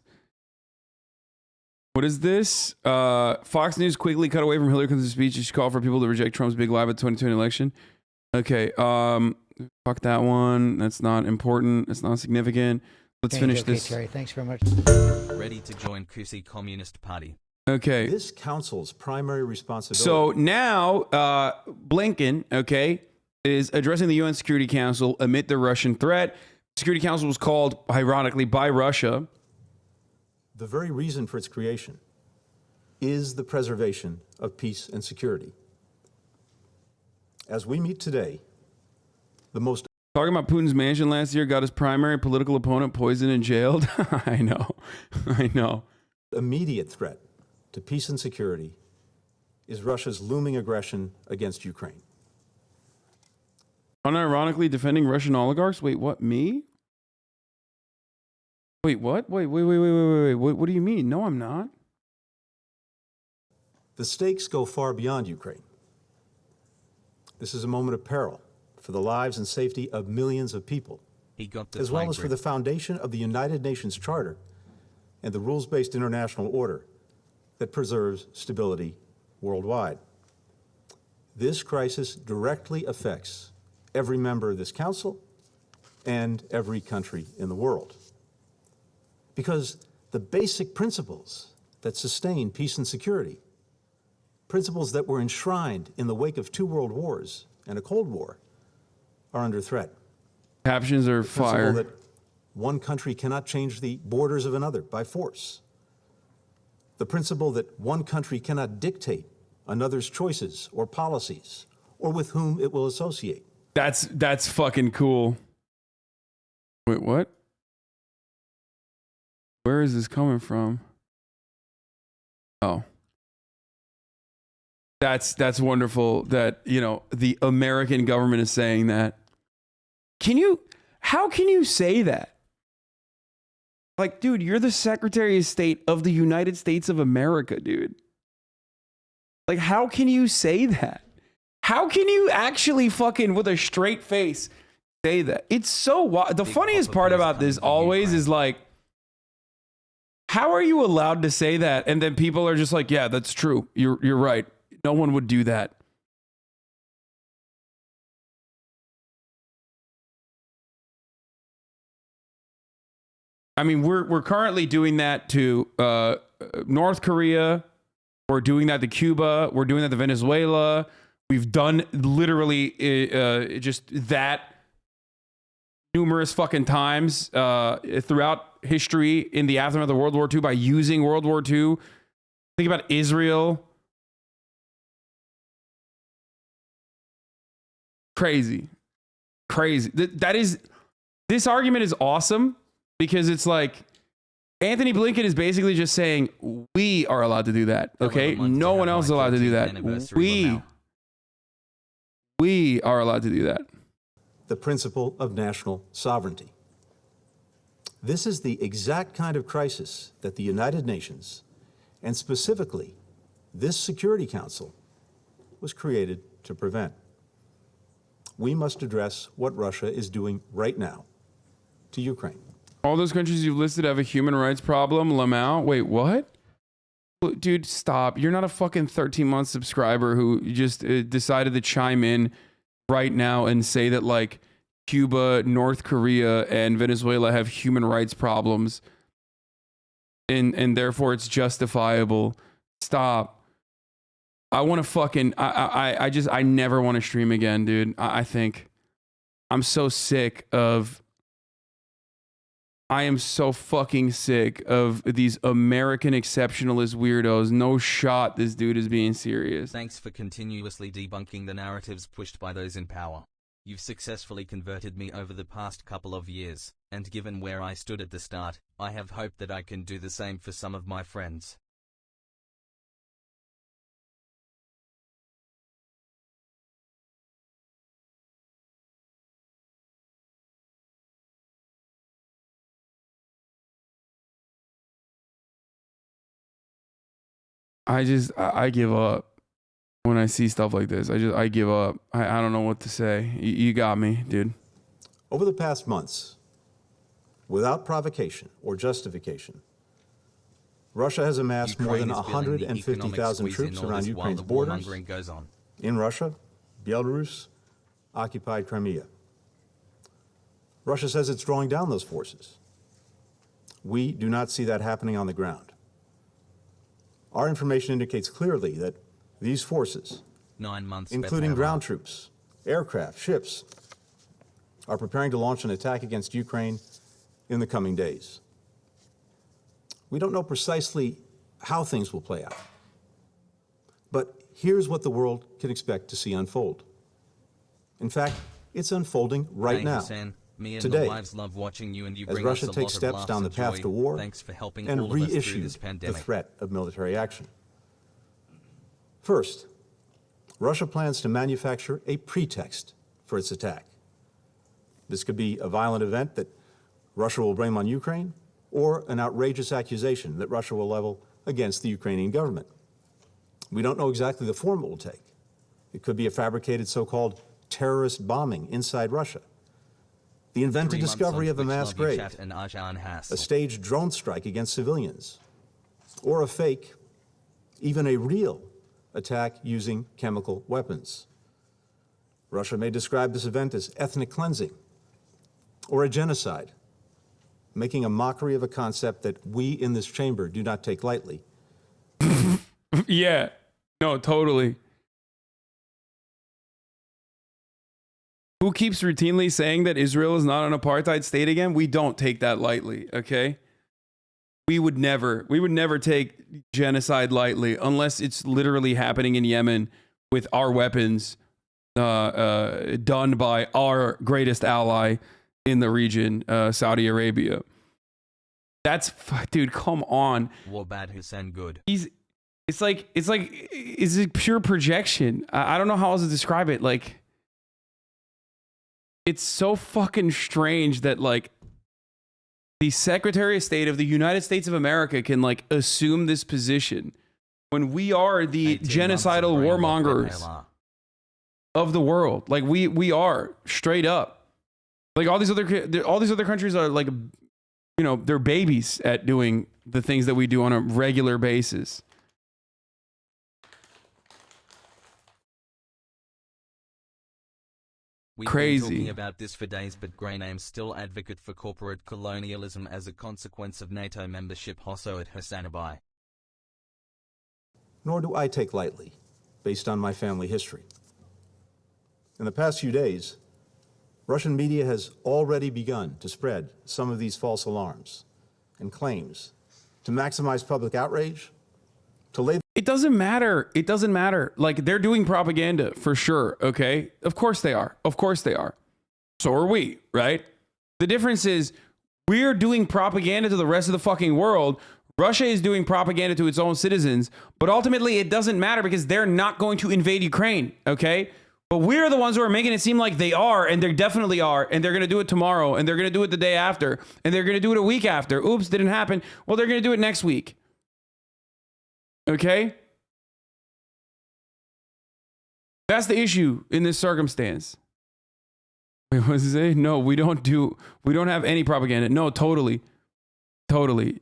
[SPEAKER 3] What is this? Fox News quickly cut away from Hillary Clinton's speech. She called for people to reject Trump's big lie about the 2020 election. Okay. Fuck that one. That's not important. It's not significant. Let's finish this.
[SPEAKER 9] Terry, thanks very much.
[SPEAKER 1] Ready to join Kusi Communist Party.
[SPEAKER 3] Okay.
[SPEAKER 14] This council's primary responsibility.
[SPEAKER 3] So now, Blinken, okay, is addressing the UN Security Council amid the Russian threat. Security Council was called, ironically, by Russia.
[SPEAKER 14] The very reason for its creation is the preservation of peace and security. As we meet today, the most...
[SPEAKER 3] Talking about Putin's mansion last year, got his primary political opponent poisoned and jailed. I know.
[SPEAKER 14] Immediate threat to peace and security is Russia's looming aggression against Ukraine.
[SPEAKER 3] Unironically defending Russian oligarchs? Wait, what, me? Wait, what? Wait. What do you mean? No, I'm not.
[SPEAKER 14] The stakes go far beyond Ukraine. This is a moment of peril for the lives and safety of millions of people, as well as for the foundation of the United Nations Charter and the rules-based international order that preserves stability worldwide. This crisis directly affects every member of this council and every country in the world. Because the basic principles that sustain peace and security, principles that were enshrined in the wake of 2 world wars and a Cold War, are under threat.
[SPEAKER 3] Captions are fire.
[SPEAKER 14] That one country cannot change the borders of another by force. The principle that one country cannot dictate another's choices or policies or with whom it will associate.
[SPEAKER 3] That's fucking cool. Wait, what? Where is this coming from? Oh. That's wonderful that, the American government is saying that. How can you say that? Like, dude, you're the Secretary of State of the United States of America, dude. Like, how can you say that? How can you actually fucking, with a straight face, say that? It's so wild. The funniest part about this always is like, how are you allowed to say that? And then people are just like, yeah, that's true. You're right. No one would do that. I mean, we're currently doing that to North Korea. We're doing that to Cuba. We're doing that to Venezuela. We've done literally just that numerous fucking times throughout history in the aftermath of World War II by using World War II. Think about Israel. Crazy. This argument is awesome because it's like Anthony Blinken is basically just saying we are allowed to do that. Okay, no one else is allowed to do that. We are allowed to do that.
[SPEAKER 14] The principle of national sovereignty. This is the exact kind of crisis that the United Nations, and specifically this Security Council, was created to prevent. We must address what Russia is doing right now to Ukraine.
[SPEAKER 3] All those countries you've listed have a human rights problem. Lamau, wait, what? Dude, stop. You're not a fucking 13-month subscriber who just decided to chime in right now and say that like Cuba, North Korea, and Venezuela have human rights problems and therefore it's justifiable. Stop. I want to fucking, I never want to stream again, dude. I think I'm so sick of, I am so fucking sick of these American exceptionalist weirdos. No shot this dude is being serious.
[SPEAKER 1] Thanks for continuously debunking the narratives pushed by those in power. You've successfully converted me over the past couple of years, and given where I stood at the start, I have hope that I can do the same for some of my friends.
[SPEAKER 3] I give up when I see stuff like this. I give up. I don't know what to say. You got me, dude.
[SPEAKER 14] Over the past months, without provocation or justification, Russia has amassed more than 150,000 troops around Ukraine's borders in Russia, Belarus, occupied Crimea. Russia says it's drawing down those forces. We do not see that happening on the ground. Our information indicates clearly that these forces,
[SPEAKER 1] 9 months,
[SPEAKER 14] including ground troops, aircraft, ships, are preparing to launch an attack against Ukraine in the coming days. We don't know precisely how things will play out, but here's what the world can expect to see unfold. In fact, it's unfolding right now.
[SPEAKER 1] Me and
[SPEAKER 14] today,
[SPEAKER 1] my wives love watching you, and you
[SPEAKER 14] as
[SPEAKER 1] bring
[SPEAKER 14] Russia
[SPEAKER 1] us a
[SPEAKER 14] takes
[SPEAKER 1] lot of
[SPEAKER 14] steps
[SPEAKER 1] laughs
[SPEAKER 14] down the
[SPEAKER 1] and
[SPEAKER 14] path
[SPEAKER 1] joy.
[SPEAKER 14] to war
[SPEAKER 1] Thanks for helping
[SPEAKER 14] and
[SPEAKER 1] all of us through
[SPEAKER 14] reissue
[SPEAKER 1] this
[SPEAKER 14] the
[SPEAKER 1] pandemic.
[SPEAKER 14] threat of military action. First, Russia plans to manufacture a pretext for its attack. This could be a violent event that Russia will blame on Ukraine, or an outrageous accusation that Russia will level against the Ukrainian government. We don't know exactly the form it will take. It could be a fabricated so-called terrorist bombing inside Russia, the invented discovery of a mass grave, a staged drone strike against civilians, or a fake, even a real, attack using chemical weapons. Russia may describe this event as ethnic cleansing or a genocide, making a mockery of a concept that we in this chamber do not take lightly.
[SPEAKER 3] Yeah, no, totally. Who keeps routinely saying that Israel is not an apartheid state again? We don't take that lightly, okay? We would never take genocide lightly unless it's literally happening in Yemen with our weapons done by our greatest ally in the region, Saudi Arabia. That's, dude, come on.
[SPEAKER 1] War bad, Hussein good.
[SPEAKER 3] It's like it's a pure projection. I don't know how else to describe it. Like, it's so fucking strange that like the Secretary of State of the United States of America can like assume this position when we are the genocidal warmongers of the world. Like we are straight up. Like all these other countries are like, you know, they're babies at doing the things that we do on a regular basis.
[SPEAKER 1] We've been talking about this for days, but Grey names still advocate for corporate colonialism as a consequence of NATO membership. Also at Hasanabi.
[SPEAKER 14] Nor do I take lightly, based on my family history. In the past few days, Russian media has already begun to spread some of these false alarms and claims to maximize public outrage, to lay...
[SPEAKER 3] It doesn't matter. It doesn't matter. Like, they're doing propaganda for sure, okay? Of course they are. Of course they are. So are we, right? The difference is we're doing propaganda to the rest of the fucking world. Russia is doing propaganda to its own citizens, but ultimately it doesn't matter because they're not going to invade Ukraine, okay? But we're the ones who are making it seem like they are, and they definitely are, and they're going to do it tomorrow, and they're going to do it the day after, and they're going to do it a week after. Oops, didn't happen. Well, they're going to do it next week. Okay? That's the issue in this circumstance. Wait, what does it say? No, we don't have any propaganda. No, totally.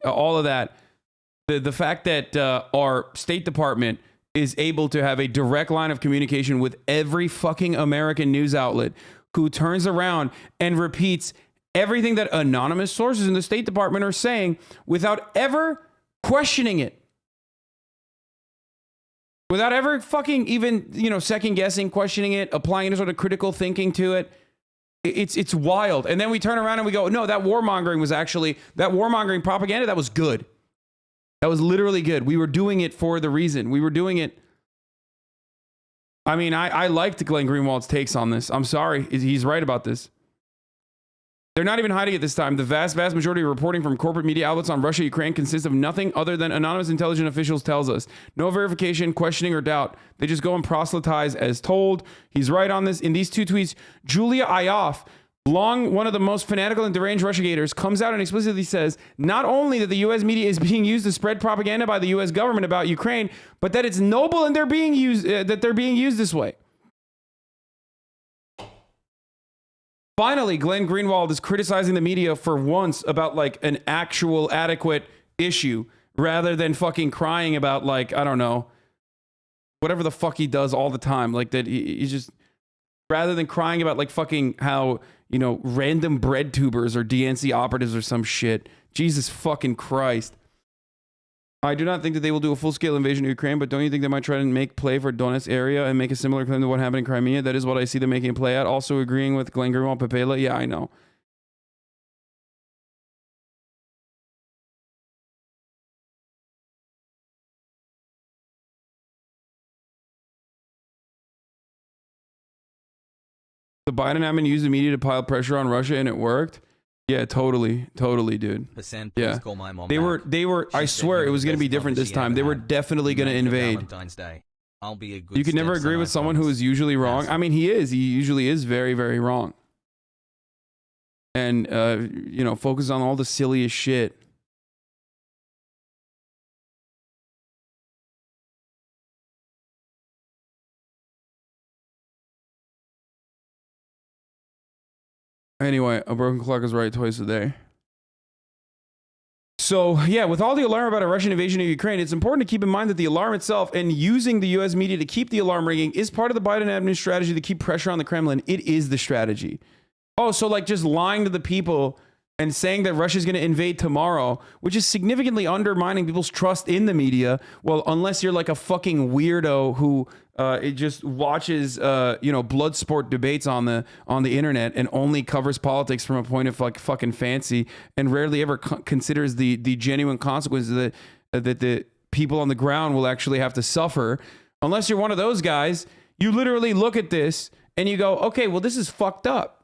[SPEAKER 3] All of that. The fact that our State Department is able to have a direct line of communication with every fucking American news outlet who turns around and repeats everything that anonymous sources in the State Department are saying without ever questioning it. Without ever fucking even, second guessing, questioning it, applying any sort of critical thinking to it. It's wild. And then we turn around and we go, no, that warmongering propaganda, that was good. That was literally good. We were doing it for the reason. We were doing it. I mean, I liked Glenn Greenwald's takes on this. I'm sorry. He's right about this. They're not even hiding it this time. The vast majority of reporting from corporate media outlets on Russia, Ukraine consists of nothing other than anonymous intelligence officials tells us. No verification, questioning, or doubt. They just go and proselytize as told. He's right on this. In these two tweets, Julia Ayoff, one of the most fanatical and deranged Russiagators, comes out and explicitly says not only that the U.S. media is being used to spread propaganda by the U.S. government about Ukraine, but that it's noble and they're being used this way. Finally, Glenn Greenwald is criticizing the media for once about like an actual adequate issue rather than fucking crying about like, I don't know, whatever the fuck he does all the time. Like that he just, rather than crying about like fucking how, random bread tubers or DNC operatives or some shit. Jesus fucking Christ. I do not think that they will do a full-scale invasion of Ukraine, but don't you think they might try to make play for Donetsk area and make a similar claim to what happened in Crimea? That is what I see them making a play at. Also agreeing with Glenn Greenwald, Pepela. Yeah, I know. The Biden admin used the media to pile pressure on Russia and it worked. Yeah, totally, dude.
[SPEAKER 1] Hassan,
[SPEAKER 3] yeah,
[SPEAKER 1] call my mom
[SPEAKER 3] they were. I swear it was going to be different this time. They were definitely going to invade.
[SPEAKER 1] I'll be a good
[SPEAKER 3] you can never agree with someone who is usually wrong. I mean, he is. He usually is very, very wrong. And focus on all the silliest shit. Anyway, a broken clock is right twice a day. So, yeah, with all the alarm about a Russian invasion of Ukraine, it's important to keep in mind that the alarm itself and using the U.S. media to keep the alarm ringing is part of the Biden administration's strategy to keep pressure on the Kremlin. It is the strategy. Oh, so like just lying to the people and saying that Russia's going to invade tomorrow, which is significantly undermining people's trust in the media. Well, unless you're like a fucking weirdo who it just watches blood sport debates on the internet and only covers politics from a point of like fucking fancy and rarely ever considers the genuine consequences that the people on the ground will actually have to suffer. Unless you're one of those guys, you literally look at this and you go, okay, well, this is fucked up.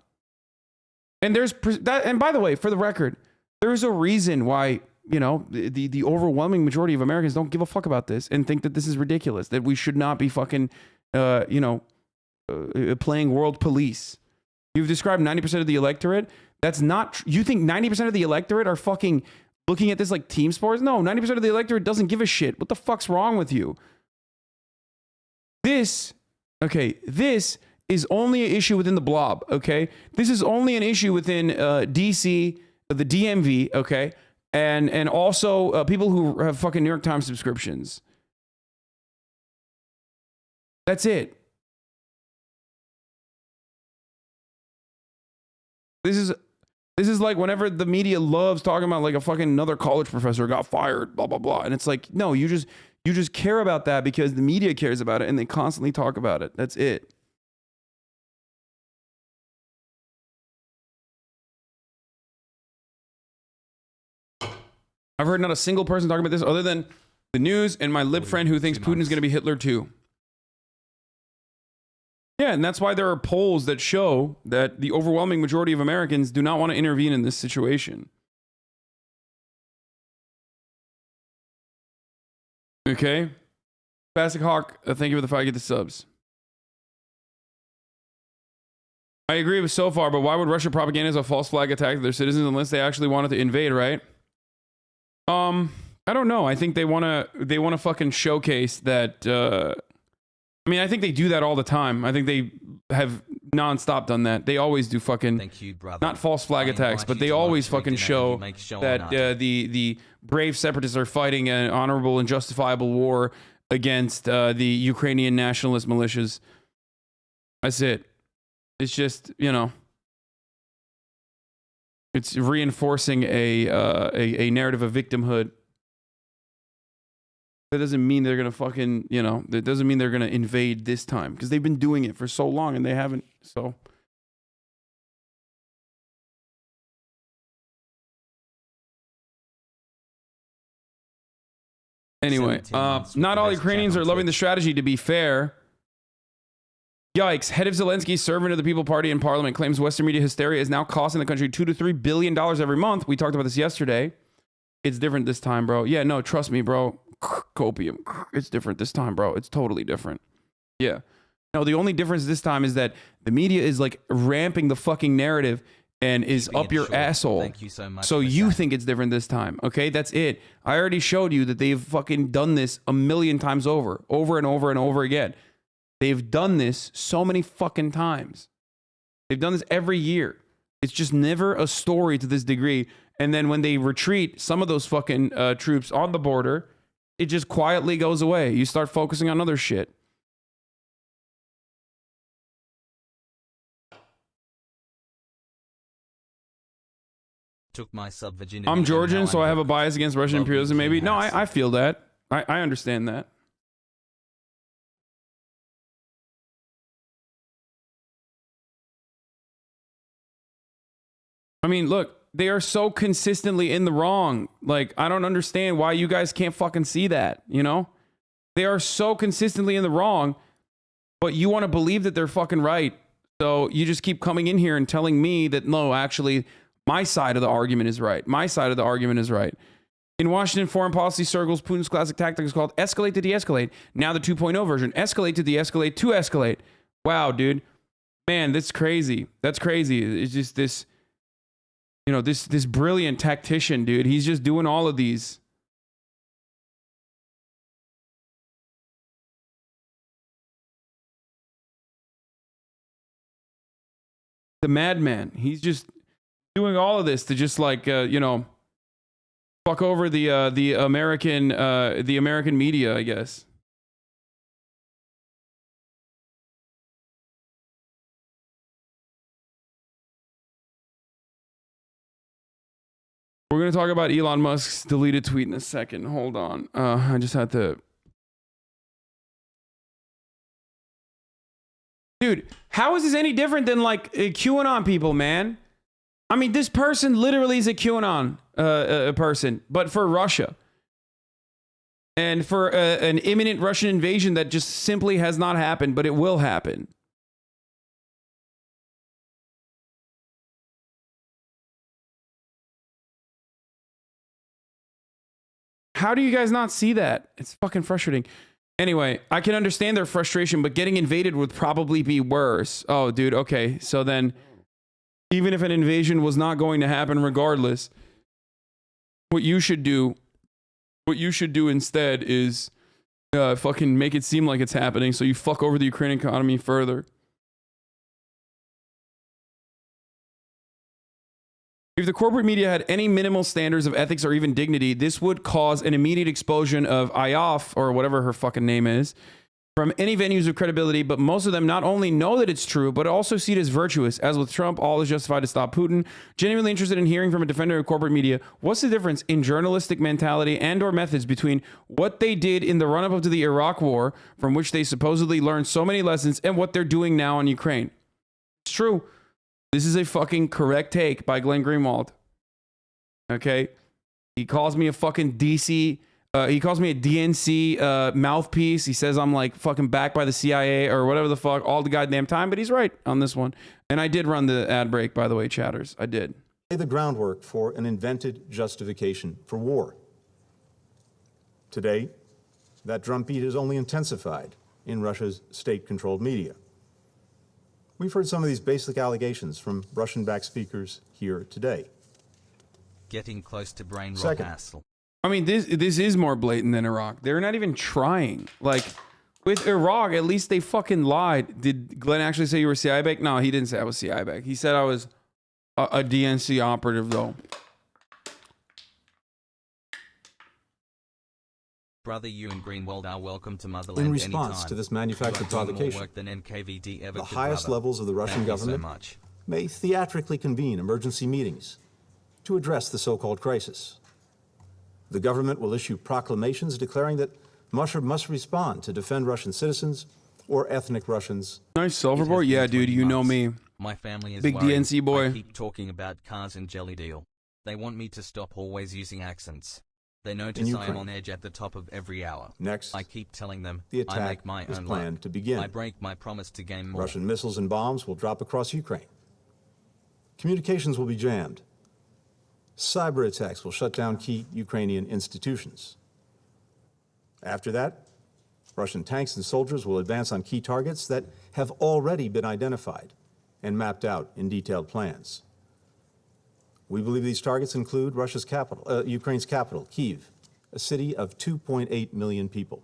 [SPEAKER 3] And and by the way, for the record, there's a reason why, the overwhelming majority of Americans don't give a fuck about this and think that this is ridiculous, that we should not be fucking, playing world police. You've described 90% of the electorate. That's not, you think 90% of the electorate are fucking looking at this like team sports? No, 90% of the electorate doesn't give a shit. What the fuck's wrong with you? This is only an issue within the blob, okay? This is only an issue within DC, the DMV, okay? And also people who have fucking New York Times subscriptions. That's it. This is like whenever the media loves talking about like a fucking another college professor got fired, blah blah blah, and it's like, no, you just care about that because the media cares about it and they constantly talk about it. That's it. I've heard not a single person talking about this other than the news and my lib friend who thinks Putin is going to be Hitler too. Yeah, and that's why there are polls that show that the overwhelming majority of Americans do not want to intervene in this situation. Okay? Classic Hawk, thank you for the 5 get the subs. I agree with so far, but why would Russia propaganda as a false flag attack their citizens unless they actually wanted to invade, right? I don't know. I think they want to fucking showcase that I mean, I think they do that all the time. I think they have nonstop done that. They always do fucking not false flag attacks, but they always fucking show that the brave separatists are fighting an honorable and justifiable war against the Ukrainian nationalist militias. That's it. It's just, you know, it's reinforcing a narrative of victimhood. That doesn't mean they're gonna fucking, you know, that doesn't mean they're gonna invade this time because they've been doing it for so long and they haven't. So anyway, not all Ukrainians are loving the strategy, to be fair. Yikes. Head of Zelensky, servant of the People Party in Parliament, claims Western media hysteria is now costing the country $2 to $3 billion every month. We talked about this yesterday. It's different this time, bro. Yeah, no, trust me, bro. Copium. It's different this time, bro. It's totally different. Yeah. No, the only difference this time is that the media is like ramping the fucking narrative and is up your asshole.
[SPEAKER 1] Thank you so much.
[SPEAKER 3] So you think it's different this time. Okay, that's it. I already showed you that they've fucking done this a million times over and over and over again. They've done this so many fucking times. They've done this every year. It's just never a story to this degree. And then when they retreat some of those fucking troops on the border, it just quietly goes away. You start focusing on other shit.
[SPEAKER 1] Took my sub virginity.
[SPEAKER 3] I'm Georgian, so I have a bias against Russian imperialism, maybe. No, I feel that. I understand that. I mean, look, they are so consistently in the wrong. Like, I don't understand why you guys can't fucking see that, you know? They are so consistently in the wrong, but you want to believe that they're fucking right. So you just keep coming in here and telling me that, no, actually, my side of the argument is right. My side of the argument is right. In Washington foreign policy circles, Putin's classic tactic is called escalate to de-escalate. Now the 2.0 version, escalate to de-escalate to escalate. Wow, dude. Man, that's crazy. That's crazy. It's just this... You know, this brilliant tactician, dude. He's just doing all of these. The madman. He's just doing all of this to just like, you know, fuck over the American media, I guess. We're going to talk about Elon Musk's deleted tweet in a second. Hold on. I just had to... Dude, how is this any different than like QAnon people, man? I mean, this person literally is a QAnon person, but for Russia. And for an imminent Russian invasion that just simply has not happened, but it will happen. How do you guys not see that? It's fucking frustrating. Anyway, I can understand their frustration, but getting invaded would probably be worse. Oh, dude, okay. So then, even if an invasion was not going to happen regardless, what you should do instead is fucking make it seem like it's happening so you fuck over the Ukrainian economy further. If the corporate media had any minimal standards of ethics or even dignity, this would cause an immediate explosion of IOF, or whatever her fucking name is, from any venues of credibility, but most of them not only know that it's true, but also see it as virtuous. As with Trump, all is justified to stop Putin. Genuinely interested in hearing from a defender of corporate media, what's the difference in journalistic mentality and or methods between what they did in the run-up to the Iraq war, from which they supposedly learned so many lessons, and what they're doing now in Ukraine? It's true. This is a fucking correct take by Glenn Greenwald. Okay? He calls me a fucking DC... he calls me a DNC mouthpiece. He says I'm like fucking backed by the CIA or whatever the fuck all the goddamn time, but he's right on this one. And I did run the ad break, by the way, chatters. I did.
[SPEAKER 14] Lay the groundwork for an invented justification for war. Today, that drumbeat is only intensified in Russia's state-controlled media. We've heard some of these basic allegations from Russian-backed speakers here today.
[SPEAKER 1] Getting close to brain rot
[SPEAKER 14] Second,
[SPEAKER 1] hassle.
[SPEAKER 3] I mean, this is more blatant than Iraq. They're not even trying. Like, with Iraq, at least they fucking lied. Did Glenn actually say you were CIA back? No, he didn't say I was CIA back. He said I was a DNC operative, though.
[SPEAKER 1] Brother, you and Greenwald are welcome to Motherland
[SPEAKER 14] in response
[SPEAKER 1] anytime.
[SPEAKER 14] to this manufactured provocation,
[SPEAKER 1] More work than NKVD ever
[SPEAKER 14] the
[SPEAKER 1] could,
[SPEAKER 14] highest
[SPEAKER 1] brother.
[SPEAKER 14] levels of the Russian
[SPEAKER 1] Thank you so
[SPEAKER 14] government
[SPEAKER 1] much.
[SPEAKER 14] may theatrically convene emergency meetings to address the so-called crisis. The government will issue proclamations declaring that Russia must respond to defend Russian citizens or ethnic Russians.
[SPEAKER 3] Nice self-report? Yeah, dude, you know me.
[SPEAKER 1] My family is
[SPEAKER 3] big
[SPEAKER 1] worried.
[SPEAKER 3] DNC boy.
[SPEAKER 1] I keep talking about cars and jelly deal. They want me to stop always using accents. They notice I am on edge at the top of every hour.
[SPEAKER 14] Next,
[SPEAKER 1] I keep telling them
[SPEAKER 14] the attack
[SPEAKER 1] I make my
[SPEAKER 14] is
[SPEAKER 1] own
[SPEAKER 14] planned
[SPEAKER 1] luck.
[SPEAKER 14] to begin.
[SPEAKER 1] I break my promise to gain more.
[SPEAKER 14] Russian missiles and bombs will drop across Ukraine. Communications will be jammed. Cyber attacks will shut down key Ukrainian institutions. After that, Russian tanks and soldiers will advance on key targets that have already been identified and mapped out in detailed plans. We believe these targets include Russia's capital, Ukraine's capital, Kyiv, a city of 2.8 million people.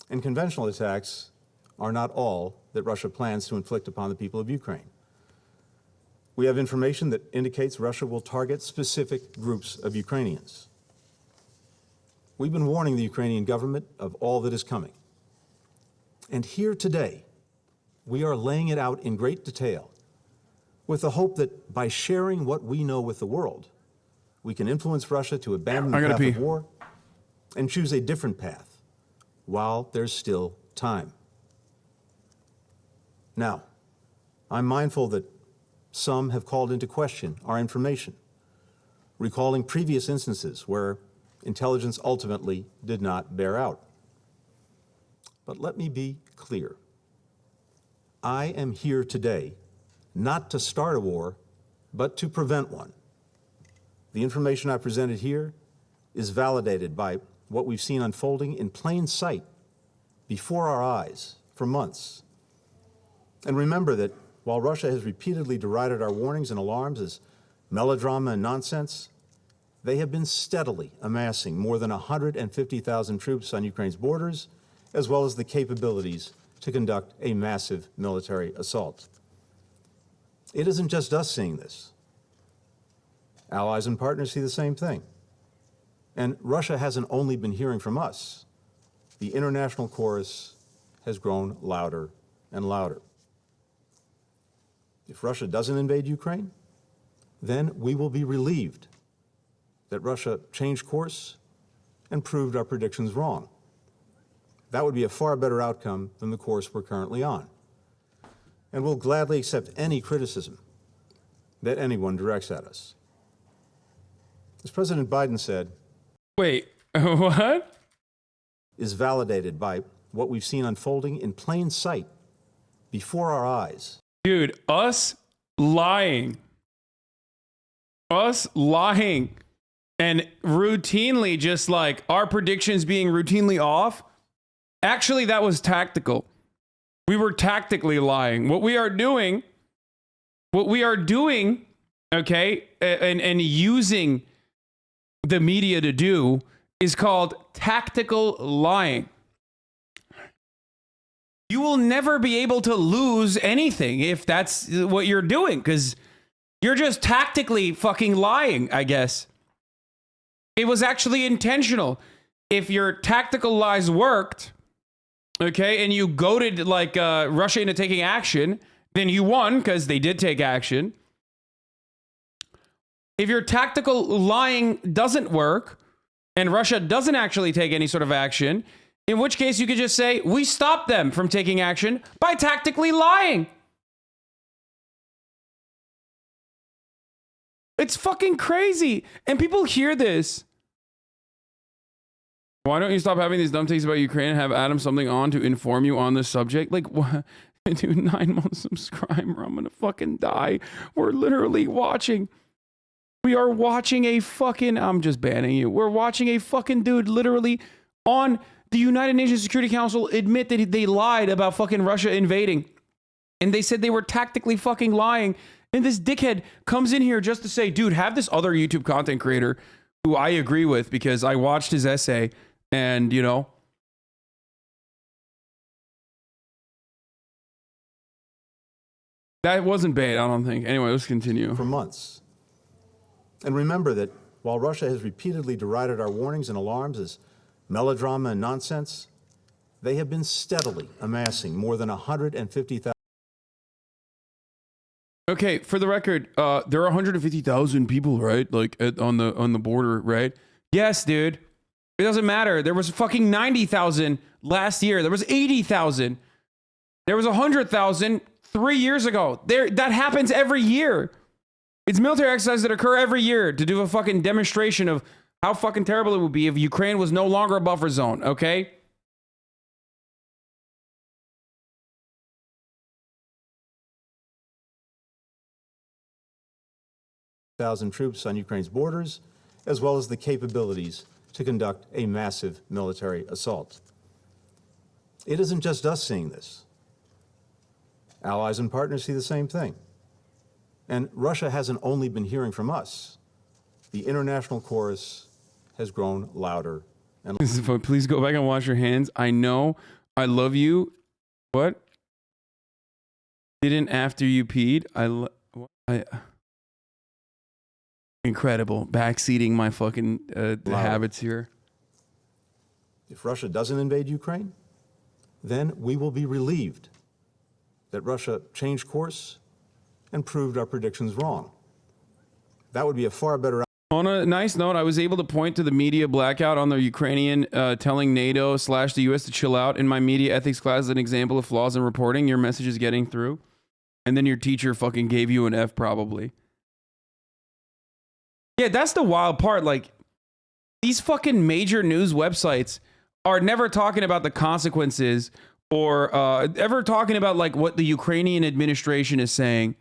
[SPEAKER 14] And conventional attacks are not all that Russia plans to inflict upon the people of Ukraine. We have information that indicates Russia will target specific groups of Ukrainians. We've been warning the Ukrainian government of all that is coming. And here today, we are laying it out in great detail with the hope that by sharing what we know with the world, we can influence Russia to abandon the path of war and choose a different path while there's still time. Now, I'm mindful that some have called into question our information, recalling previous instances where intelligence ultimately did not bear out. But let me be clear. I am here today not to start a war, but to prevent one. The information I presented here is validated by what we've seen unfolding in plain sight before our eyes for months. And remember that while Russia has repeatedly derided our warnings and alarms as melodrama and nonsense, they have been steadily amassing more than 150,000 troops on Ukraine's borders, as well as the capabilities to conduct a massive military assault. It isn't just us seeing this. Allies and partners see the same thing. And Russia hasn't only been hearing from us. The international chorus has grown louder and louder. If Russia doesn't invade Ukraine, then we will be relieved that Russia changed course and proved our predictions wrong. That would be a far better outcome than the course we're currently on. And we'll gladly accept any criticism that anyone directs at us. As President Biden said,
[SPEAKER 3] wait, what?
[SPEAKER 14] Is validated by what we've seen unfolding in plain sight before our eyes.
[SPEAKER 3] Dude, us lying and routinely just like our predictions being routinely off. Actually, that was tactical. We were tactically lying. What we are doing, okay, and using the media to do is called tactical lying. You will never be able to lose anything if that's what you're doing, because you're just tactically fucking lying, I guess. It was actually intentional. If your tactical lies worked, okay, and you goaded like Russia into taking action, then you won because they did take action. If your tactical lying doesn't work and Russia doesn't actually take any sort of action, in which case you could just say, we stopped them from taking action by tactically lying. It's fucking crazy. And people hear this. Why don't you stop having these dumb takes about Ukraine and have Adam something on to inform you on this subject? Like, what? Dude, 9 months subscriber, I'm gonna fucking die. We're literally watching. We are watching a fucking, I'm just banning you. We're watching a fucking dude literally on the United Nations Security Council admit that they lied about fucking Russia invading. And they said they were tactically fucking lying. And this dickhead comes in here just to say, dude, have this other YouTube content creator who I agree with because I watched his essay and, you know, that wasn't bait, I don't think. Anyway, let's continue.
[SPEAKER 14] For months. And remember that while Russia has repeatedly derided our warnings and alarms as melodrama and nonsense, they have been steadily amassing more than 150,000.
[SPEAKER 3] Okay, for the record, there are 150,000 people, right? Like on the border, right? Yes, dude. It doesn't matter. There was fucking 90,000 last year. There was 80,000. There was 100,000 3 years ago. That happens every year. It's military exercises that occur every year to do a fucking demonstration of how fucking terrible it would be if Ukraine was no longer a buffer zone, okay?
[SPEAKER 14] Thousand troops on Ukraine's borders, as well as the capabilities to conduct a massive military assault. It isn't just us seeing this. Allies and partners see the same thing. And Russia hasn't only been hearing from us. The international chorus has grown louder and louder.
[SPEAKER 3] Please go back and wash your hands. I know. I love you. What? Didn't after you peed? Incredible. Backseating my fucking habits here.
[SPEAKER 14] If Russia doesn't invade Ukraine, then we will be relieved that Russia changed course and proved our predictions wrong. That would be a far better.
[SPEAKER 3] On a nice note, I was able to point to the media blackout on the Ukrainian telling NATO / the US to chill out in my media ethics class as an example of flaws in reporting. Your message is getting through. And then your teacher fucking gave you an F probably. Yeah, that's the wild part. Like, these fucking major news websites are never talking about the consequences or ever talking about like what the Ukrainian administration is saying.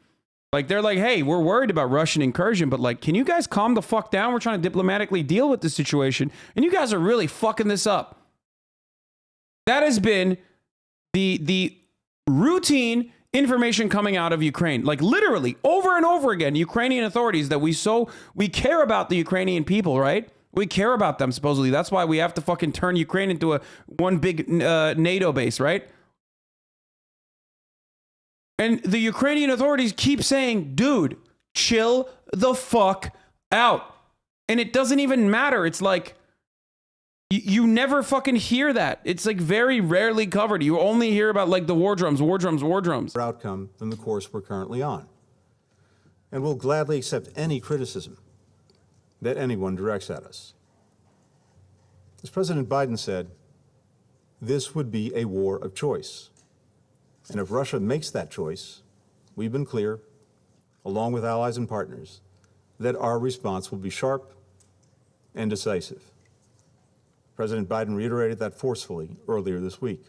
[SPEAKER 3] Like, they're like, hey, we're worried about Russian incursion, but like, can you guys calm the fuck down? We're trying to diplomatically deal with the situation, and you guys are really fucking this up. That has been the routine information coming out of Ukraine, like literally over and over again. Ukrainian authorities that we care about the Ukrainian people, right? We care about them, supposedly. That's why we have to fucking turn Ukraine into one big NATO base, right? And the Ukrainian authorities keep saying, dude, chill the fuck out. And it doesn't even matter. It's like, you never fucking hear that. It's like very rarely covered. You only hear about like the war drums.
[SPEAKER 14] Outcome than the course we're currently on. And we'll gladly accept any criticism that anyone directs at us. As President Biden said, this would be a war of choice. And if Russia makes that choice, we've been clear, along with allies and partners, that our response will be sharp and decisive. President Biden reiterated that forcefully earlier this week.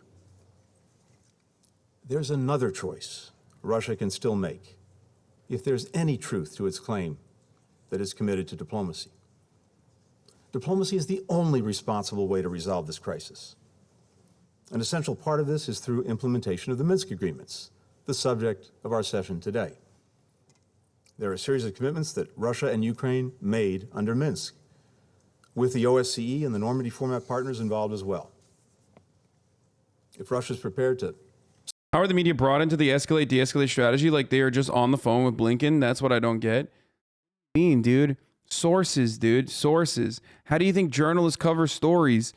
[SPEAKER 14] There's another choice Russia can still make if there's any truth to its claim that it's committed to diplomacy. Diplomacy is the only responsible way to resolve this crisis. An essential part of this is through implementation of the Minsk agreements, the subject of our session today. There are a series of commitments that Russia and Ukraine made under Minsk, with the OSCE and the Normandy format partners involved as well. If Russia's prepared to...
[SPEAKER 3] How are the media brought into the escalate-de-escalate strategy like they are just on the phone with Blinken? That's what I don't get. Dude. Sources, dude. Sources. How do you think journalists cover stories?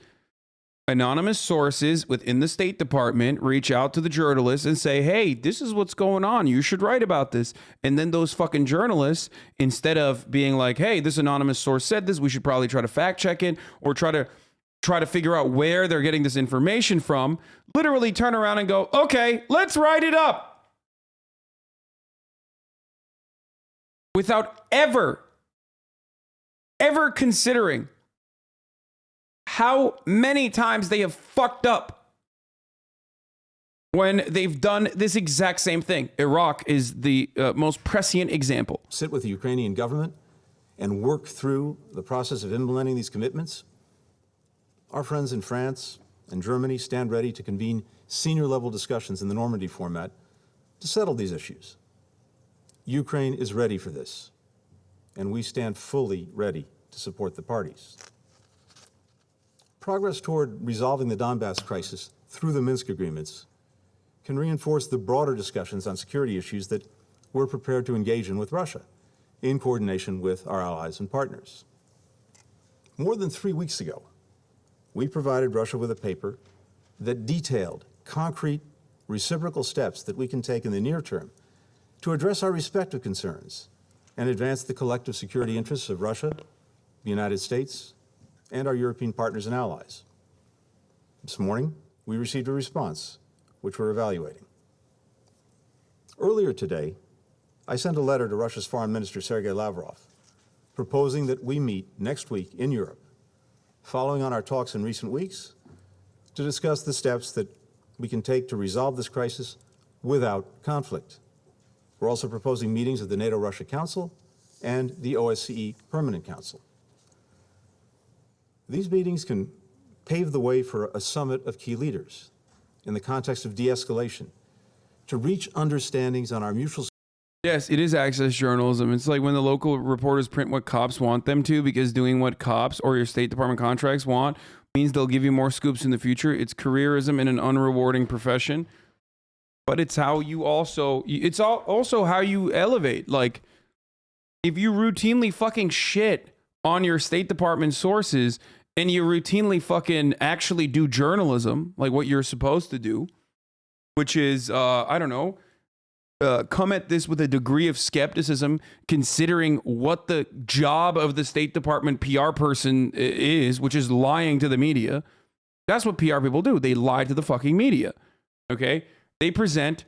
[SPEAKER 3] anonymous sources within the State Department reach out to the journalists and say, hey, this is what's going on. You should write about this. And then those fucking journalists, instead of being like, hey, this anonymous source said this, we should probably try to fact check it or try to figure out where they're getting this information from, literally turn around and go, okay, let's write it up. Without ever considering how many times they have fucked up when they've done this exact same thing. Iraq is the most prescient example.
[SPEAKER 14] Sit with the Ukrainian government and work through the process of implementing these commitments. Our friends in France and Germany stand ready to convene senior-level discussions in the Normandy format to settle these issues. Ukraine is ready for this, and we stand fully ready to support the parties. Progress toward resolving the Donbass crisis through the Minsk agreements can reinforce the broader discussions on security issues that we're prepared to engage in with Russia, in coordination with our allies and partners. More than 3 weeks ago, we provided Russia with a paper that detailed concrete reciprocal steps that we can take in the near term to address our respective concerns and advance the collective security interests of Russia, the United States, and our European partners and allies. This morning, we received a response, which we're evaluating. Earlier today, I sent a letter to Russia's Foreign Minister Sergei Lavrov, proposing that we meet next week in Europe, following on our talks in recent weeks, to discuss the steps that we can take to resolve this crisis without conflict. We're also proposing meetings of the NATO-Russia Council and the OSCE Permanent Council. These meetings can pave the way for a summit of key leaders in the context of de-escalation to reach understandings on our mutual.
[SPEAKER 3] Yes, it is access journalism. It's like when the local reporters print what cops want them to, because doing what cops or your State Department contracts want means they'll give you more scoops in the future. It's careerism in an unrewarding profession. But it's how you also, it's also how you elevate. Like, if you routinely fucking shit on your State Department sources and you routinely fucking actually do journalism, like what you're supposed to do, which is, I don't know, come at this with a degree of skepticism, considering what the job of the State Department PR person is, which is lying to the media. That's what PR people do. They lie to the fucking media. Okay? They present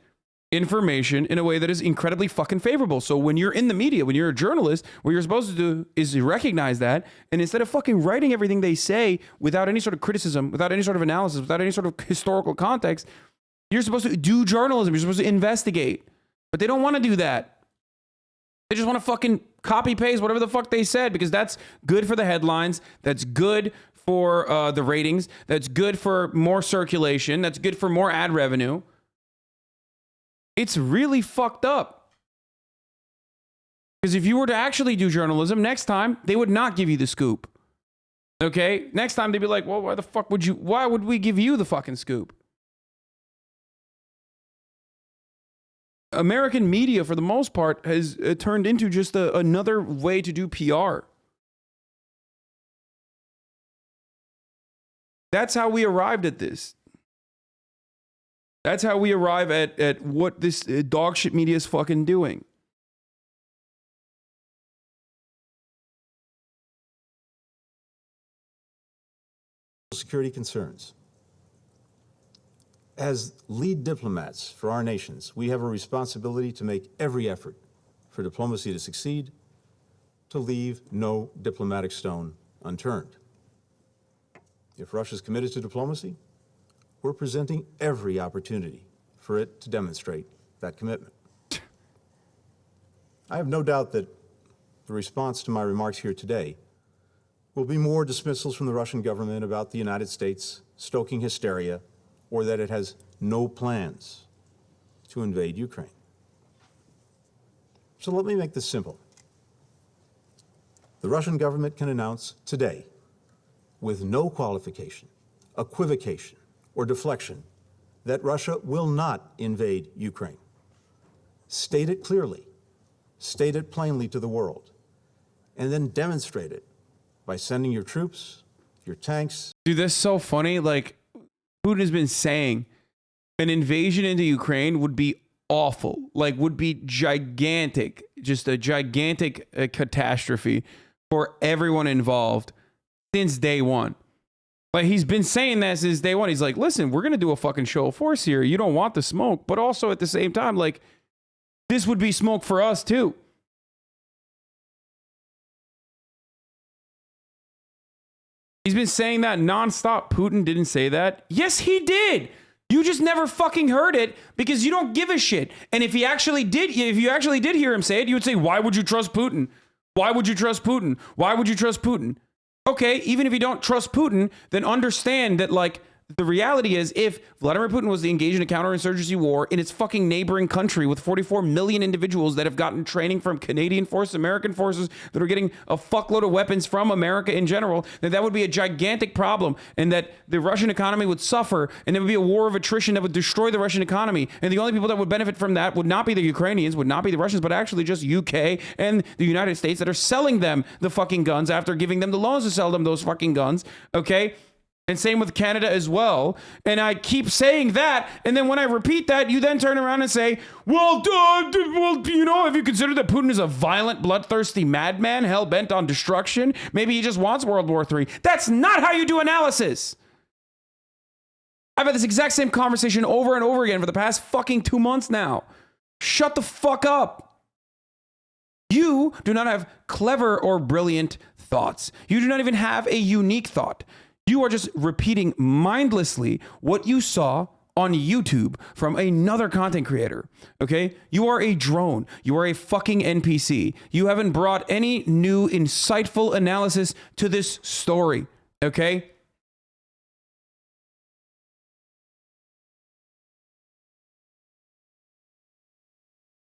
[SPEAKER 3] information in a way that is incredibly fucking favorable. So when you're in the media, when you're a journalist, what you're supposed to do is recognize that, and instead of fucking writing everything they say without any sort of criticism, without any sort of analysis, without any sort of historical context, you're supposed to do journalism. You're supposed to investigate. But they don't want to do that. They just want to fucking copy paste whatever the fuck they said, because that's good for the headlines. That's good for the ratings. That's good for more circulation. That's good for more ad revenue. It's really fucked up. Because if you were to actually do journalism, next time, they would not give you the scoop. Okay? Next time, they'd be like, well, why would we give you the fucking scoop? American media, for the most part, has turned into just another way to do PR. That's how we arrived at this. That's how we arrive at what this dog shit media is fucking doing.
[SPEAKER 14] Security concerns. As lead diplomats for our nations, we have a responsibility to make every effort for diplomacy to succeed, to leave no diplomatic stone unturned. If Russia is committed to diplomacy, we're presenting every opportunity for it to demonstrate that commitment. I have no doubt that the response to my remarks here today will be more dismissals from the Russian government about the United States stoking hysteria, or that it has no plans to invade Ukraine. So let me make this simple. The Russian government can announce today, with no qualification, equivocation, or deflection, that Russia will not invade Ukraine. State it clearly, state it plainly to the world, and then demonstrate it by sending your troops your tanks.
[SPEAKER 3] Dude, that's so funny. Like, Putin has been saying an invasion into Ukraine would be awful, like would be gigantic, just a gigantic catastrophe for everyone involved since day one. Like, he's been saying that since day one. He's like, listen, we're going to do a fucking show of force here. You don't want the smoke, but also at the same time, like, this would be smoke for us too. He's been saying that nonstop. Putin didn't say that. Yes, he did. You just never fucking heard it because you don't give a shit. And if you actually did hear him say it, you would say, why would you trust Putin? Why would you trust Putin? Why would you trust Putin? Okay, even if you don't trust Putin, then understand that, like, the reality is, if Vladimir Putin was engaged in a counterinsurgency war in its fucking neighboring country with 44 million individuals that have gotten training from Canadian forces, American forces, that are getting a fuckload of weapons from America in general, then that would be a gigantic problem, and that the Russian economy would suffer, and there would be a war of attrition that would destroy the Russian economy. And the only people that would benefit from that would not be the Ukrainians, would not be the Russians, but actually just UK and the United States that are selling them the fucking guns after giving them the loans to sell them those fucking guns. Okay? And same with Canada as well. And I keep saying that. And then when I repeat that, you then turn around and say, well, you know, have you considered that Putin is a violent, bloodthirsty madman hell-bent on destruction? Maybe he just wants World War III. That's not how you do analysis. I've had this exact same conversation over and over again for the past fucking 2 months now. Shut the fuck up. You do not have clever or brilliant thoughts. You do not even have a unique thought. You are just repeating mindlessly what you saw on YouTube from another content creator, okay? You are a drone. You are a fucking NPC. You haven't brought any new, insightful analysis to this story, okay?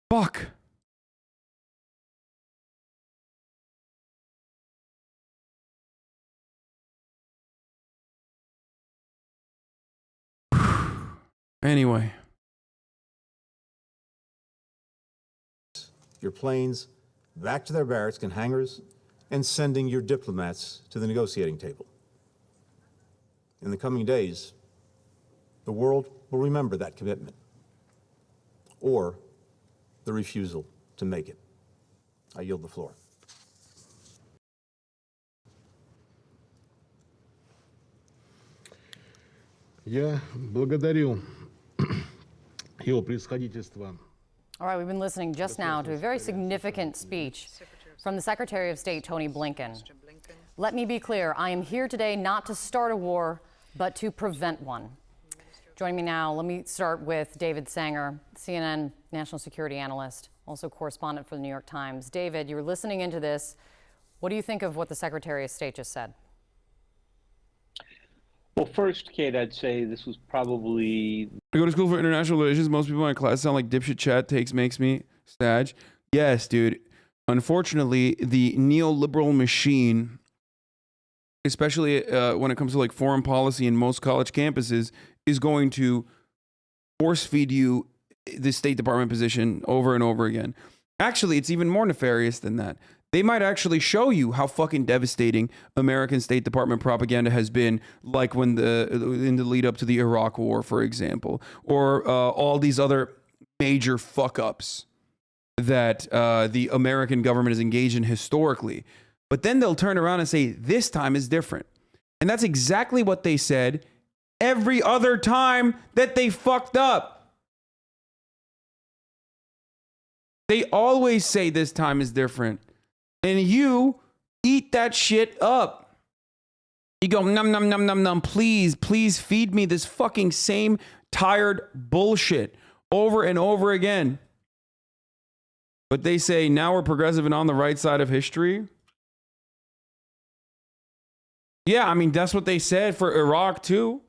[SPEAKER 3] Fuck. Anyway.
[SPEAKER 14] Your planes back to their barracks and hangars, and sending your diplomats to the negotiating table. In the coming days, the world will remember that commitment, or the refusal to make it. I yield the floor.
[SPEAKER 15] Я благодарю его превосходительство.
[SPEAKER 16] All right, we've been listening just now to a very significant speech from the Secretary of State, Tony Blinken. Let me be clear, I am here today not to start a war, but to prevent one. Joining me now, let me start with David Sanger, CNN national security analyst, also correspondent for the New York Times. David, you were listening into this. What do you think of what the Secretary of State just said?
[SPEAKER 17] Well, first, Kate, I'd say this was probably...
[SPEAKER 3] I go to school for international relations. Most people in my class sound like dipshit chat makes me sad. Yes, dude. Unfortunately, the neoliberal machine, especially when it comes to like foreign policy in most college campuses, is going to force feed you the State Department position over and over again. Actually, it's even more nefarious than that. They might actually show you how fucking devastating American State Department propaganda has been, like when in the lead up to the Iraq War, for example, or all these other major fuck ups that the American government is engaged in historically. But then they'll turn around and say, this time is different. And that's exactly what they said every other time that they fucked up. They always say this time is different. And you eat that shit up. You go, num, num, num, num, num. Please, please feed me this fucking same tired bullshit over and over again. But they say, now we're progressive and on the right side of history. Yeah, I mean, that's what they said for Iraq too.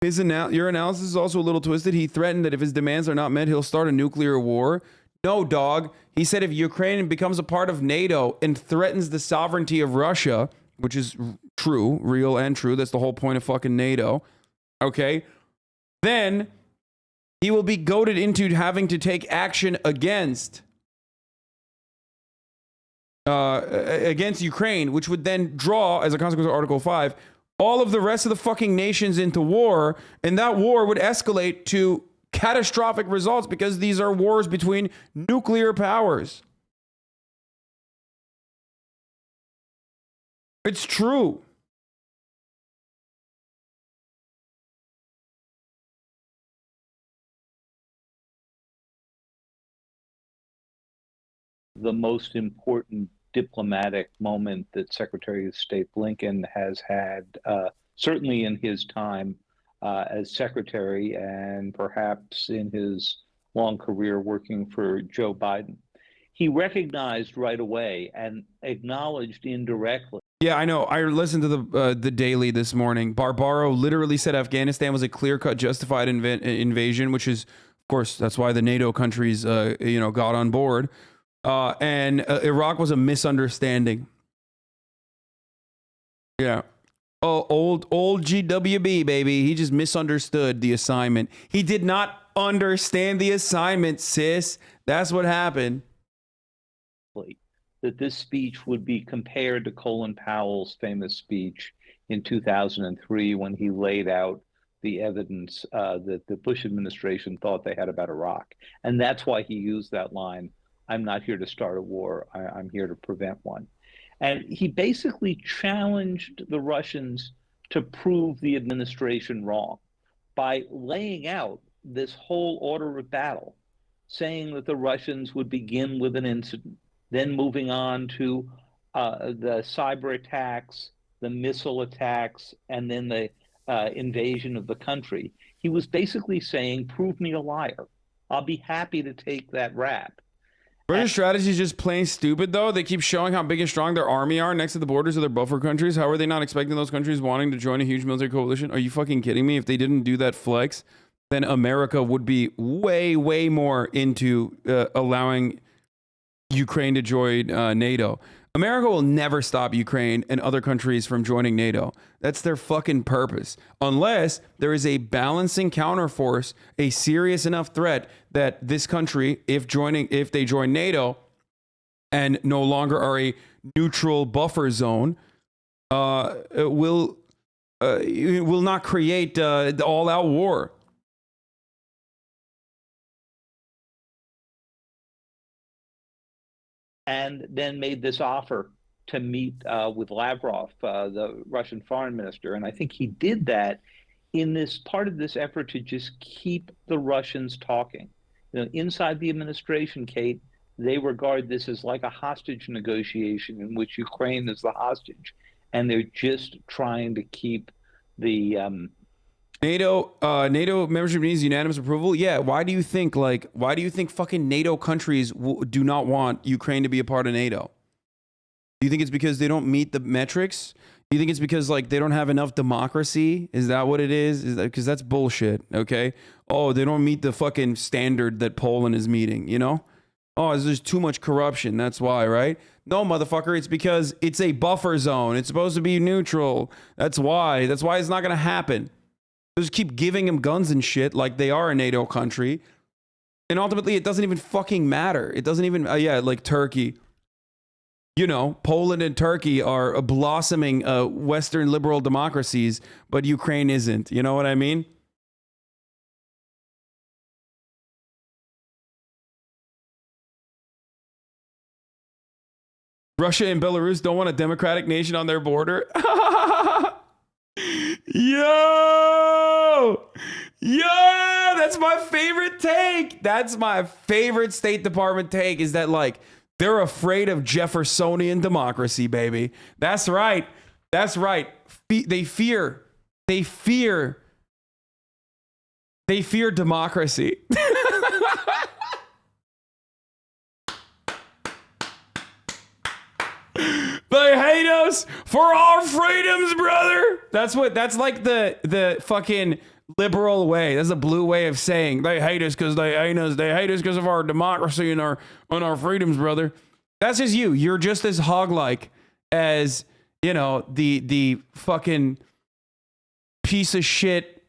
[SPEAKER 3] Your analysis is also a little twisted. He threatened that if his demands are not met, he'll start a nuclear war. No, dog. He said if Ukraine becomes a part of NATO and threatens the sovereignty of Russia, which is true, real and true, that's the whole point of fucking NATO, okay, then he will be goaded into having to take action against Ukraine, which would then draw, as a consequence of Article 5, all of the rest of the fucking nations into war, and that war would escalate to catastrophic results because these are wars between nuclear powers. It's true.
[SPEAKER 17] The most important diplomatic moment that Secretary of State Blinken has had, certainly in his time as secretary and perhaps in his long career working for Joe Biden. He recognized right away and acknowledged indirectly.
[SPEAKER 3] Yeah, I know. I listened to the Daily this morning. Barbaro literally said Afghanistan was a clear-cut justified invasion, which is, of course, that's why the NATO countries, got on board. And Iraq was a misunderstanding. Yeah. Oh, old GWB, baby. He just misunderstood the assignment. He did not understand the assignment, sis. That's what happened.
[SPEAKER 17] That this speech would be compared to Colin Powell's famous speech in 2003 when he laid out the evidence that the Bush administration thought they had about Iraq. And that's why he used that line, "I'm not here to start a war, I'm here to prevent one." And he basically challenged the Russians to prove the administration wrong by laying out this whole order of battle, saying that the Russians would begin with an incident, then moving on to the cyber attacks, the missile attacks, and then the invasion of the country. He was basically saying, prove me a liar. I'll be happy to take that rap.
[SPEAKER 3] British strategy is just plain stupid, though. They keep showing how big and strong their army are next to the borders of their buffer countries. How are they not expecting those countries wanting to join a huge military coalition? Are you fucking kidding me? If they didn't do that flex, then America would be way, way more into allowing Ukraine to join NATO. America will never stop Ukraine and other countries from joining NATO. That's their fucking purpose. Unless there is a balancing counterforce, a serious enough threat that this country, if they join NATO and no longer are a neutral buffer zone, will not create the all-out war.
[SPEAKER 17] And then made this offer to meet with Lavrov, the Russian foreign minister. And I think he did that in this part of this effort to just keep the Russians talking. Inside the administration, Kate, they regard this as like a hostage negotiation in which Ukraine is the hostage. And they're just trying to keep the
[SPEAKER 3] NATO membership needs unanimous approval. Yeah, why do you think fucking NATO countries do not want Ukraine to be a part of NATO? Do you think it's because they don't meet the metrics? Do you think it's because they don't have enough democracy? Is that what it is? Is that because that's bullshit? Okay. Oh, they don't meet the fucking standard that Poland is meeting. Oh, there's too much corruption. That's why, right? No, motherfucker. It's because it's a buffer zone. It's supposed to be neutral. That's why. That's why it's not gonna happen. Just keep giving them guns and shit like they are a NATO country. And ultimately, it doesn't even fucking matter. It doesn't even, like Turkey. Poland and Turkey are blossoming Western liberal democracies, but Ukraine isn't. You know what I mean? Russia and Belarus don't want a democratic nation on their border. Yo, that's my favorite take. That's my favorite State Department take, is that they're afraid of Jeffersonian democracy, baby. That's right. They fear democracy. They hate us for our freedoms, brother. That's like the fucking liberal way. That's a blue way of saying they hate us because they hate us. They hate us because of our democracy and our freedoms, brother. That's just you. You're just as hog-like as, you know, the fucking piece of shit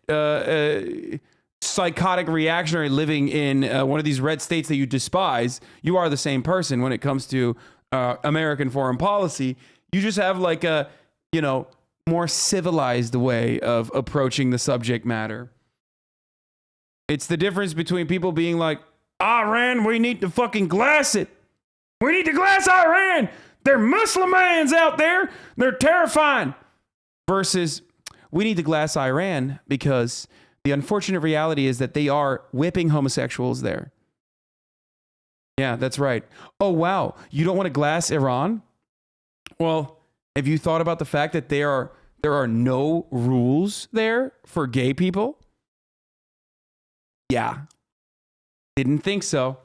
[SPEAKER 3] psychotic reactionary living in one of these red states that you despise. You are the same person when it comes to American foreign policy. You just have like a, you know, more civilized way of approaching the subject matter. It's the difference between people being like, Iran, we need to fucking glass it. We need to glass Iran. They're Muslimans out there. They're terrifying. Versus, we need to glass Iran because the unfortunate reality is that they are whipping homosexuals there. Yeah, that's right. Oh, wow. You don't want to glass Iran? Well, have you thought about the fact that there are no rules there for gay people? Yeah. Didn't think so.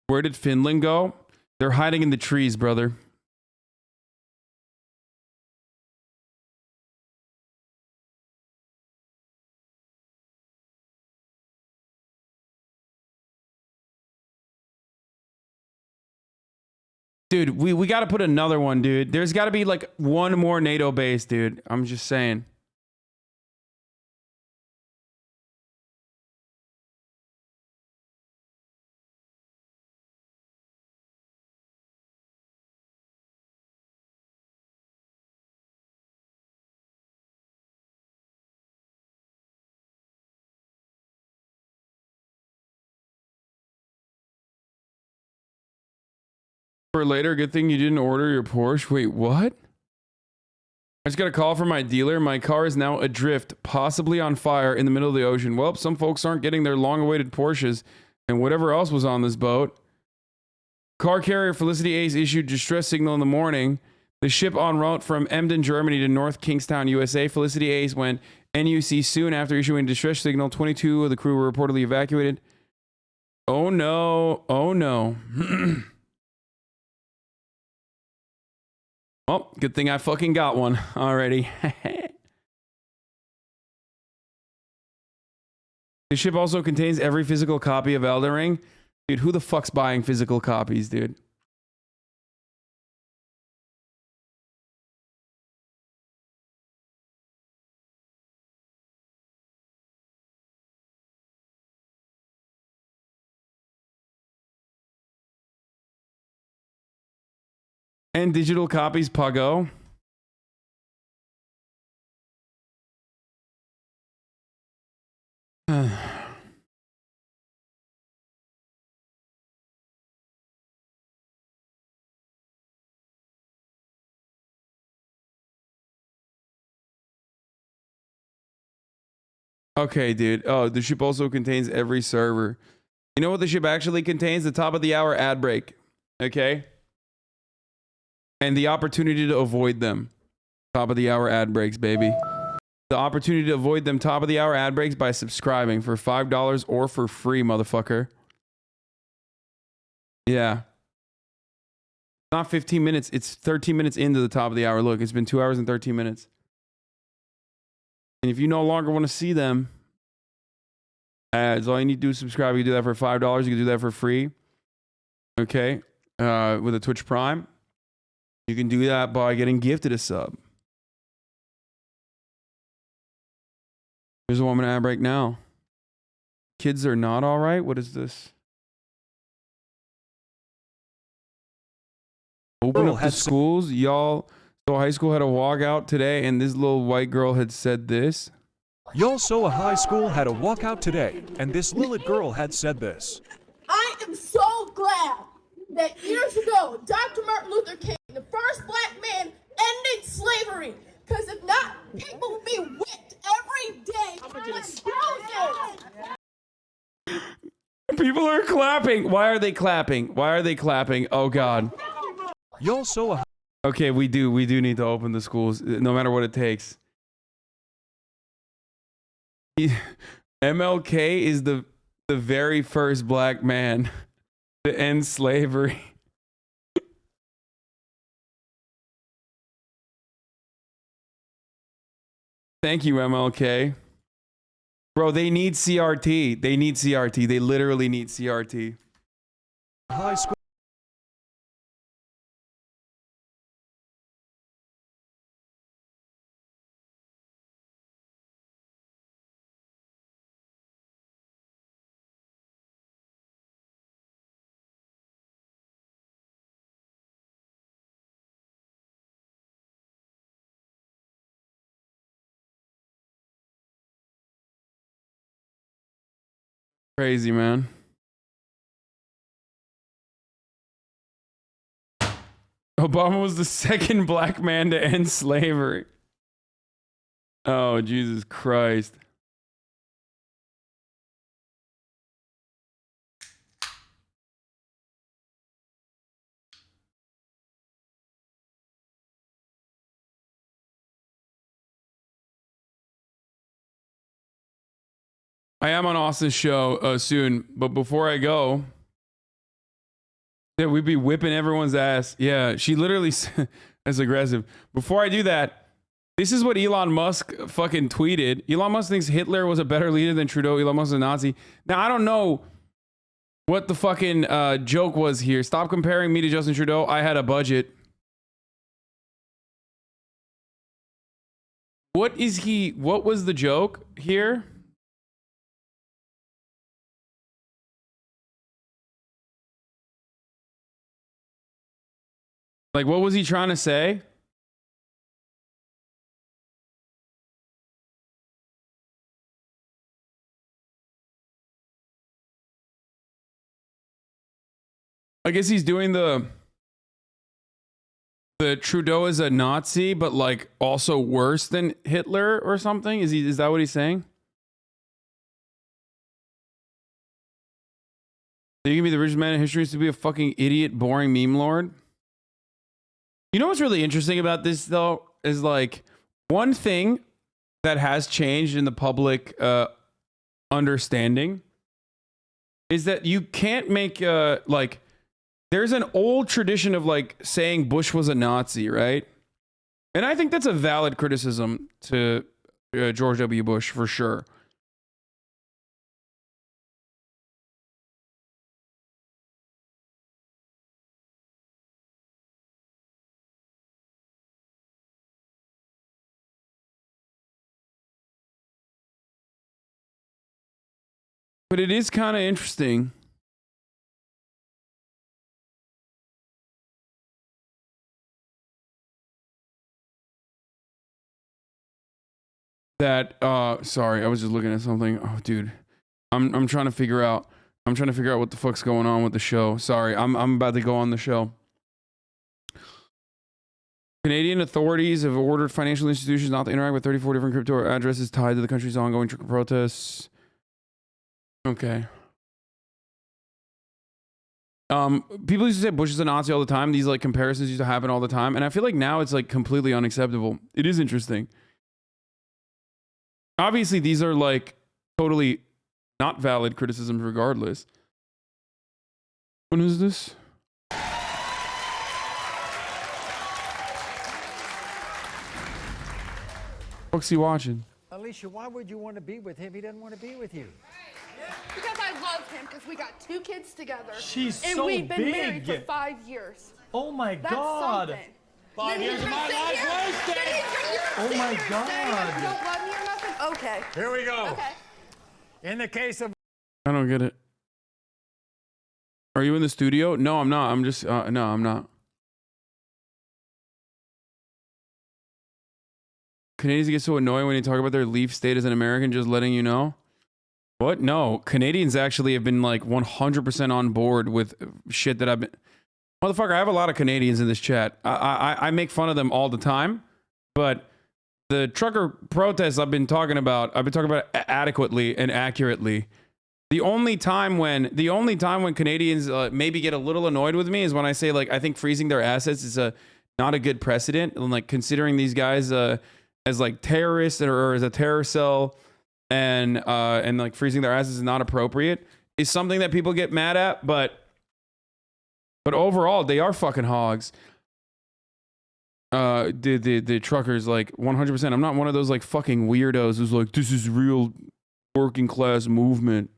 [SPEAKER 3] Where did Finland go? They're hiding in the trees, brother. Dude, we got to put another one, dude. There's got to be like one more NATO base, dude. I'm just saying. For later, good thing you didn't order your Porsche. Wait, what? I just got a call from my dealer. My car is now adrift, possibly on fire in the middle of the ocean. Well, some folks aren't getting their long-awaited Porsches and whatever else was on this boat. Car carrier Felicity Ace issued distress signal in the morning. The ship en route from Emden, Germany to North Kingstown, USA. Felicity Ace went NUC soon after issuing distress signal. 22 of the crew were reportedly evacuated. Oh no. Oh no. Oh, good thing I fucking got one already. The ship also contains every physical copy of Elden Ring. Dude, who the fuck's buying physical copies, dude? And digital copies, Pago. Okay, dude. Oh, the ship also contains every server. You know what the ship actually contains? The top of the hour ad break. Okay? And the opportunity to avoid them. Top of the hour ad breaks, baby. The opportunity to avoid them top of the hour ad breaks by subscribing for $5 or for free, motherfucker. Yeah. Not 15 minutes. It's 13 minutes into the top of the hour. Look, it's been 2 hours and 13 minutes. And if you no longer want to see them, ads, all you need to do is subscribe. You can do that for $5. You can do that for free. Okay. With a Twitch Prime. You can do that by getting gifted a sub. There's a woman ad break now. Kids are not all right. What is this? Open up the schools. Y'all, so high school had a walkout today, and this little white girl had said this.
[SPEAKER 18] Y'all saw a high school had a walkout today, and this little girl had said this.
[SPEAKER 8] I am so glad that years ago, Dr. Martin Luther King, the first black man, ended slavery. Because if not, people would be whipped every day for thousands.
[SPEAKER 3] People are clapping. Why are they clapping? Why are they clapping? Oh, God.
[SPEAKER 18] Y'all saw a...
[SPEAKER 3] Okay, we do need to open the schools, no matter what it takes. MLK is the very first black man to end slavery. Thank you, MLK. Bro, they need CRT. They need CRT. They literally need CRT.
[SPEAKER 18] High school.
[SPEAKER 3] Crazy, man. Obama was the second black man to end slavery. Oh, Jesus Christ. I am on Austin's show soon, but before I go, yeah, we'd be whipping everyone's ass. Yeah, she literally that's aggressive. Before I do that, this is what Elon Musk fucking tweeted. Elon Musk thinks Hitler was a better leader than Trudeau. Elon Musk is a Nazi. Now, I don't know what the fucking joke was here. Stop comparing me to Justin Trudeau. I had a budget. What was the joke here? Like, what was he trying to say? I guess he's doing the Trudeau is a Nazi, but like also worse than Hitler or something. Is that what he's saying? So you can be the richest man in history to be a fucking idiot, boring meme lord. You know what's really interesting about this though is like one thing that has changed in the public understanding is that you can't make like there's an old tradition of like saying Bush was a Nazi, right? And I think that's a valid criticism to George W. Bush for sure. But it is kind of interesting that sorry, I was just looking at something. Oh dude. I'm trying to figure out what the fuck's going on with the show. Sorry, I'm about to go on the show. Canadian authorities have ordered financial institutions not to interact with 34 different crypto addresses tied to the country's ongoing protests. Okay. People used to say Bush is a Nazi all the time. These like comparisons used to happen all the time, and I feel like now it's like completely unacceptable. It is interesting. Obviously, these are like totally not valid criticisms regardless. When is this? What's he watching?
[SPEAKER 19] Alicia, why would you want to be with him? He doesn't want to be with you.
[SPEAKER 8] Because I love him, because we got 2 kids together.
[SPEAKER 19] She's
[SPEAKER 8] and
[SPEAKER 19] so
[SPEAKER 8] we've been
[SPEAKER 19] big.
[SPEAKER 8] married for 5 years.
[SPEAKER 19] Oh my
[SPEAKER 8] That's
[SPEAKER 19] God.
[SPEAKER 8] something.
[SPEAKER 19] 5 years of my life wasted. Oh my God.
[SPEAKER 8] You don't love me or nothing? Okay.
[SPEAKER 19] Here we go.
[SPEAKER 8] Okay.
[SPEAKER 19] In the case of...
[SPEAKER 3] I don't get it. Are you in the studio? No, I'm not. I'm just, no, I'm not. Canadians get so annoying when you talk about their leaf state as an American, just letting you know. What? No, Canadians actually have been like 100% on board with shit that I've been... Motherfucker, I have a lot of Canadians in this chat. I make fun of them all the time, but the trucker protests I've been talking about adequately and accurately. The only time when Canadians maybe get a little annoyed with me is when I say like I think freezing their assets is not a good precedent, and like considering these guys as like terrorists or as a terror cell, and like freezing their assets is not appropriate is something that people get mad at, but overall they are fucking hogs. the truckers, like 100%. I'm not one of those like fucking weirdos who's like, this is real working class movement.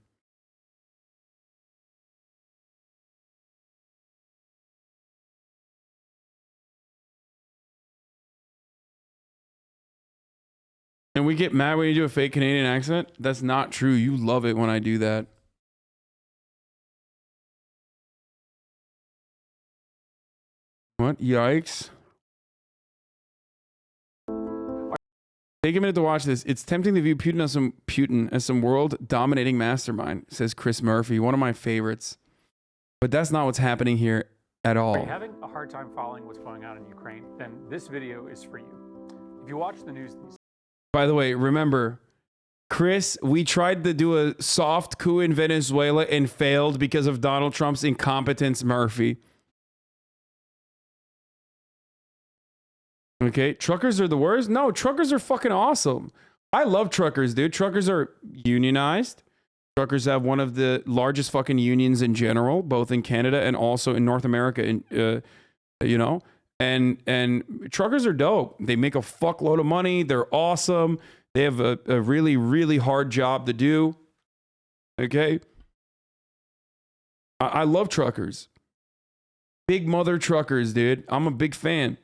[SPEAKER 3] And we get mad when you do a fake Canadian accent? That's not true. You love it when I do that. What? Yikes. Take a minute to watch this. It's tempting to view Putin as some world-dominating mastermind, says Chris Murphy, one of my favorites. But that's not what's happening here at all.
[SPEAKER 20] Are you having a hard time following what's going on in Ukraine? Then this video is for you. If you watch the news these
[SPEAKER 3] By the way, remember, Chris, we tried to do a soft coup in Venezuela and failed because of Donald Trump's incompetence, Murphy. Okay, truckers are the worst? No, truckers are fucking awesome. I love truckers, dude. Truckers are unionized. Truckers have one of the largest fucking unions in general, both in Canada and also in North America, you know? And truckers are dope. They make a fuckload of money. They're awesome. They have a really, really hard job to do. Okay? I love truckers. Big mother truckers, dude. I'm a big fan.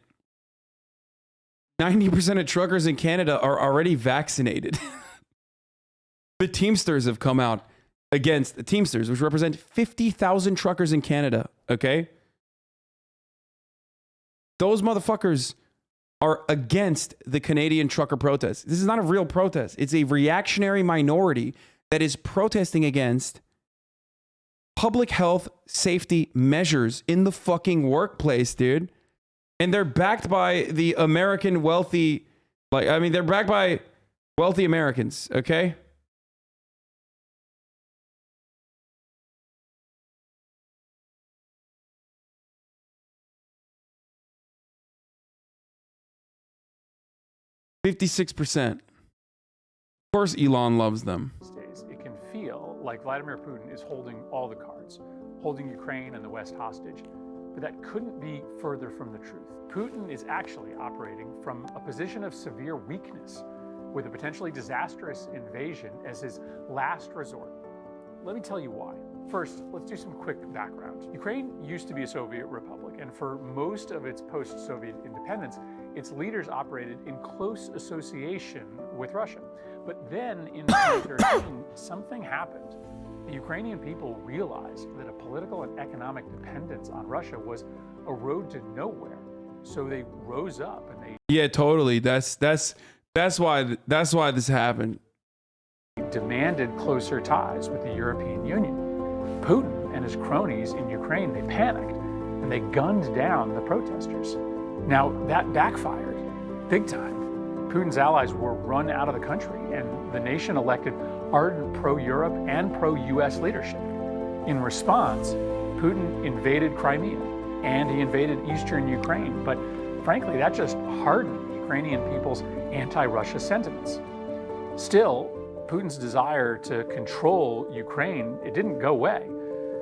[SPEAKER 3] 90% of truckers in Canada are already vaccinated. The Teamsters have come out against the Teamsters, which represent 50,000 truckers in Canada. Okay? Those motherfuckers are against the Canadian trucker protest. This is not a real protest. It's a reactionary minority that is protesting against public health safety measures in the fucking workplace, dude. And they're backed by the American wealthy, they're backed by wealthy Americans, okay? %. Of course, Elon loves them.
[SPEAKER 20] days, it can feel like Vladimir Putin is holding all the cards, holding Ukraine and the West hostage. But that couldn't be further from the truth. Putin is actually operating from a position of severe weakness, with a potentially disastrous invasion as his last resort. Let me tell you why. First, let's do some quick background. Ukraine used to be a Soviet republic, and for most of its post-Soviet independence, its leaders operated in close association with Russia. But then in 2013, something happened. The Ukrainian people realized that a political and economic dependence on Russia was a road to nowhere. So they rose up and they
[SPEAKER 3] Yeah, totally. That's why this happened.
[SPEAKER 20] demanded closer ties with the European Union. Putin and his cronies in Ukraine, they panicked and they gunned down the protesters. Now that backfired big time. Putin's allies were run out of the country and the nation elected ardent pro-Europe and pro-US leadership. In response, Putin invaded Crimea and he invaded eastern Ukraine, but frankly, that just hardened Ukrainian people's anti-Russia sentiments. Still, Putin's desire to control Ukraine, it didn't go away.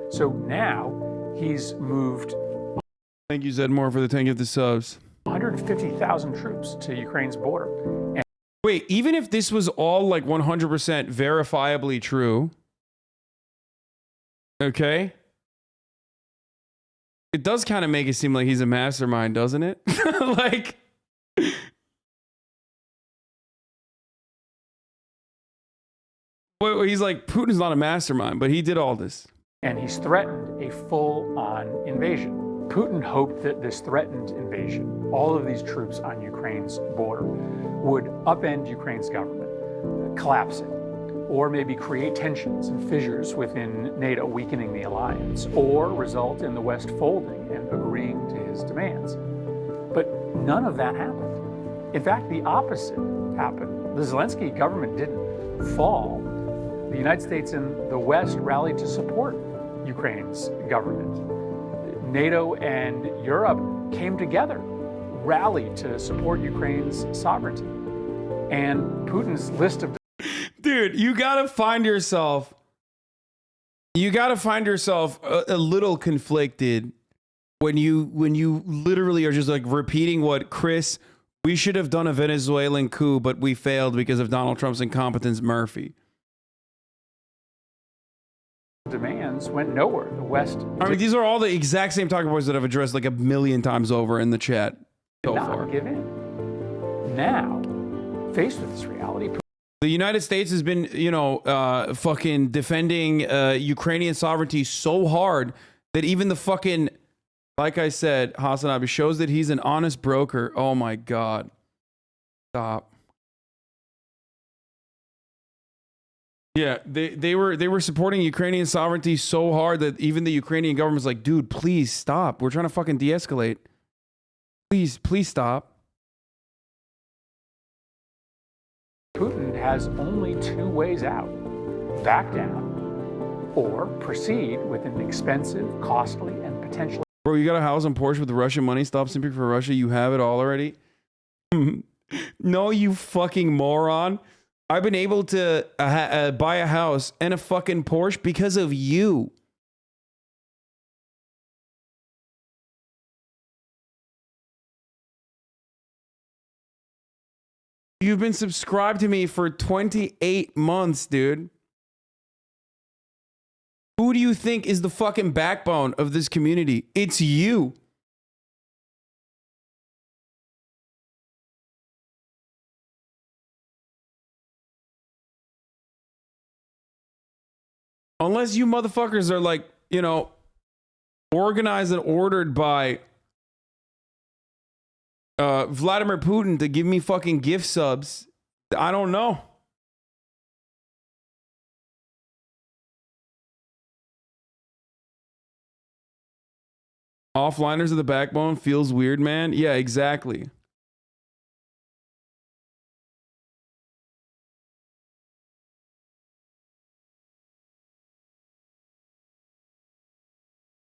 [SPEAKER 20] So now he's moved.
[SPEAKER 3] Thank you, Zedmore, for the 10 gifted subs.
[SPEAKER 20] 150,000 troops to Ukraine's border. And
[SPEAKER 3] wait, even if this was all like 100% verifiably true, okay, it does kind of make it seem like he's a mastermind, doesn't it? Like, well, he's like, Putin's not a mastermind, but he did all this.
[SPEAKER 20] And he's threatened a full-on invasion. Putin hoped that this threatened invasion, all of these troops on Ukraine's border, would upend Ukraine's government, collapse it, or maybe create tensions and fissures within NATO, weakening the alliance, or result in the West folding and agreeing to his demands. But none of that happened. In fact, the opposite happened. The Zelensky government didn't fall. The United States and the West rallied to support Ukraine's government. NATO and Europe came together, rallied to support Ukraine's sovereignty. And Putin's list of...
[SPEAKER 3] Dude, you gotta find yourself a little conflicted when you literally are just like repeating what Chris, we should have done a Venezuelan coup, but we failed because of Donald Trump's incompetence, Murphy.
[SPEAKER 20] Demands went nowhere. The West.
[SPEAKER 3] I mean, these are all the exact same talking points that I've addressed like a million times over in the chat so
[SPEAKER 20] did
[SPEAKER 3] far.
[SPEAKER 20] not give in. Now, faced with this reality,
[SPEAKER 3] The United States has been, fucking defending Ukrainian sovereignty so hard that even the fucking, like I said, Hasanabi shows that he's an honest broker. Oh my God. Stop. Yeah, they were supporting Ukrainian sovereignty so hard that even the Ukrainian government's like, dude, please stop. We're trying to fucking de-escalate. Please stop.
[SPEAKER 20] Putin has only two ways out: back down or proceed with an expensive, costly, and potentially...
[SPEAKER 3] Bro, you got a house and Porsche with Russian money. Stop simping for Russia. You have it all already. No, you fucking moron. I've been able to buy a house and a fucking Porsche because of you. You've been subscribed to me for 28 months, dude. Who do you think is the fucking backbone of this community? It's you. Unless you motherfuckers are like, organized and ordered by Vladimir Putin to give me fucking gift subs. I don't know. Offliners of the backbone feels weird, man. Yeah, exactly.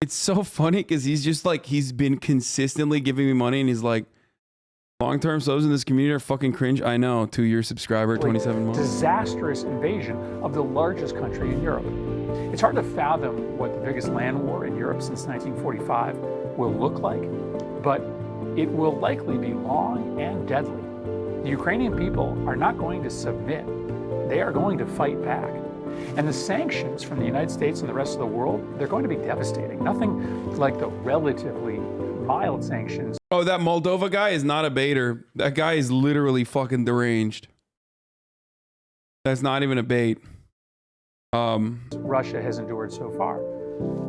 [SPEAKER 3] It's so funny because he's just like, he's been consistently giving me money and he's like, long-term subs in this community are fucking cringe. I know. 2-year subscriber, 27 months.
[SPEAKER 20] Disastrous invasion of the largest country in Europe. It's hard to fathom what the biggest land war in Europe since 1945 will look like, but it will likely be long and deadly. The Ukrainian people are not going to submit. They are going to fight back. And the sanctions from the United States and the rest of the world, they're going to be devastating. Nothing like the relatively mild sanctions.
[SPEAKER 3] Oh, that Moldova guy is not a baiter. That guy is literally fucking deranged. That's not even a bait.
[SPEAKER 20] Russia has endured so far.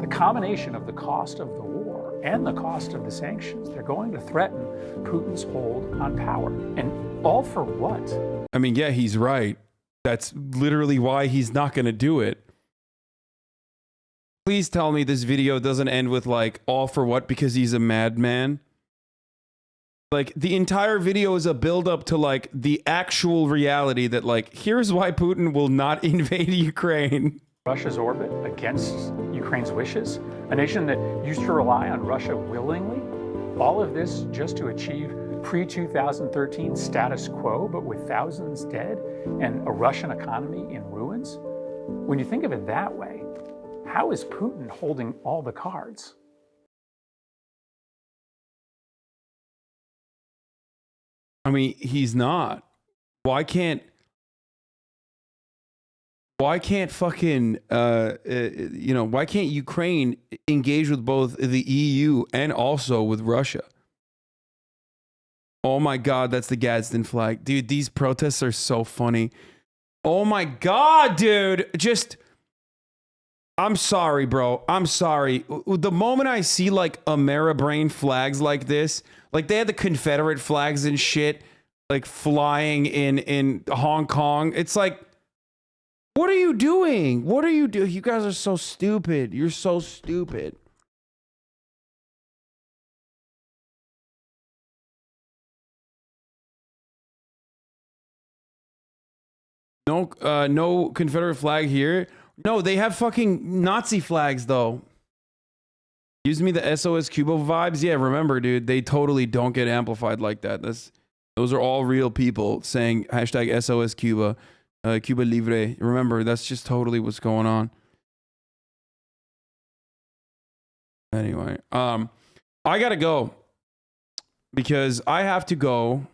[SPEAKER 20] The combination of the cost of the war and the cost of the sanctions, they're going to threaten Putin's hold on power. And all for what?
[SPEAKER 3] I mean, yeah, he's right. That's literally why he's not going to do it. Please tell me this video doesn't end with like, all for what? Because he's a madman. Like, the entire video is a build-up to like the actual reality that like, here's why Putin will not invade Ukraine.
[SPEAKER 20] Russia's orbit against Ukraine's wishes, a nation that used to rely on Russia willingly. All of this just to achieve pre-2013 status quo, but with thousands dead and a Russian economy in ruins. When you think of it that way, how is Putin holding all the cards?
[SPEAKER 3] I mean, he's not. Why can't fucking, why can't Ukraine engage with both the EU and also with Russia? Oh my God, that's the Gadsden flag. Dude, these protests are so funny. Oh my God, dude. I'm sorry, bro. I'm sorry. The moment I see like Ameribrain flags like this, like they had the Confederate flags and shit, like flying in Hong Kong. It's like, what are you doing? What are you doing? You guys are so stupid. You're so stupid. No Confederate flag here. No, they have fucking Nazi flags though. Gives me the SOS Cuba vibes. Yeah, remember, dude, they totally don't get amplified like that. Those are all real people saying hashtag SOS Cuba, Cuba Libre. Remember, that's just totally what's going on. Anyway, I gotta go because I have to go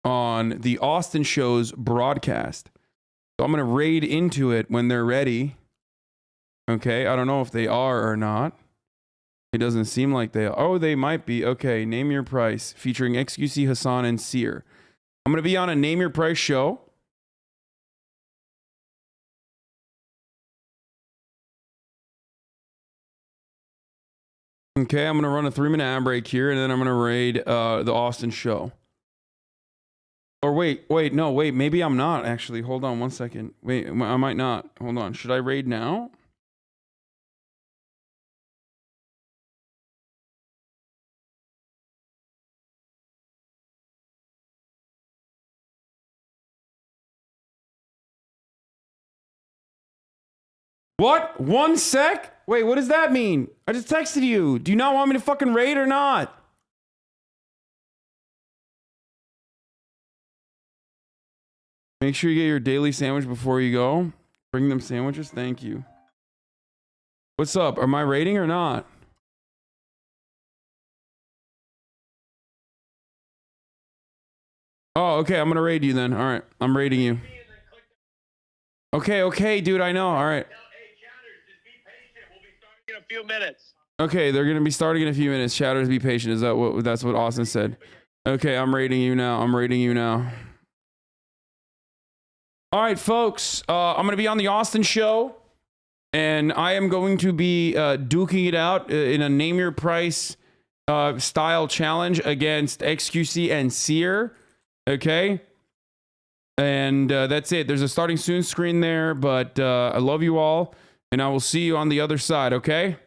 [SPEAKER 3] on the Austin show's broadcast. So I'm gonna raid into it when they're ready. Okay, I don't know if they are or not. It doesn't seem like they are. Oh, they might be. Okay, Name Your Price featuring XQC, Hassan, and Seer. I'm gonna be on a Name Your Price show. Okay, I'm going to run a 3-minute ad break here, and then I'm going to raid the Austin show. Or wait, maybe I'm not, actually. Hold on 1 second. Wait, I might not. Hold on. Should I raid now? What? 1 sec? Wait, what does that mean? I just texted you. Do you not want me to fucking raid or not? Make sure you get your daily sandwich before you go. Bring them sandwiches. Thank you. What's up? Am I raiding or not? Oh, okay. I'm going to raid you then. All right. I'm raiding you. Okay, dude. I know. All right.
[SPEAKER 19] In a few minutes.
[SPEAKER 3] Okay, they're going to be starting in a few minutes. Chatters, be patient. Is that what? That's what Austin said. Okay, I'm raiding you now. All right, folks. I'm going to be on the Austin show, and I am going to be duking it out in a Name Your Price style challenge against XQC and Seer. Okay? And that's it. There's a starting soon screen there, but I love you all, and I will see you on the other side, okay?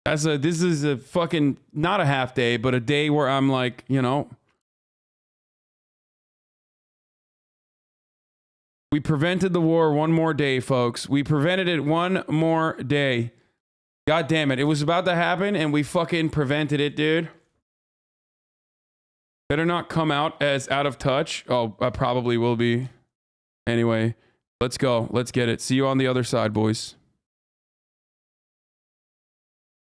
[SPEAKER 3] This is a fucking, not a half day, but a day where I'm like, you know, we prevented the war one more day, folks. We prevented it one more day. God damn it. It was about to happen and we fucking prevented it, dude. Better not come out as out of touch. Oh, I probably will be. Anyway, let's go. Let's get it. See you on the other side, boys.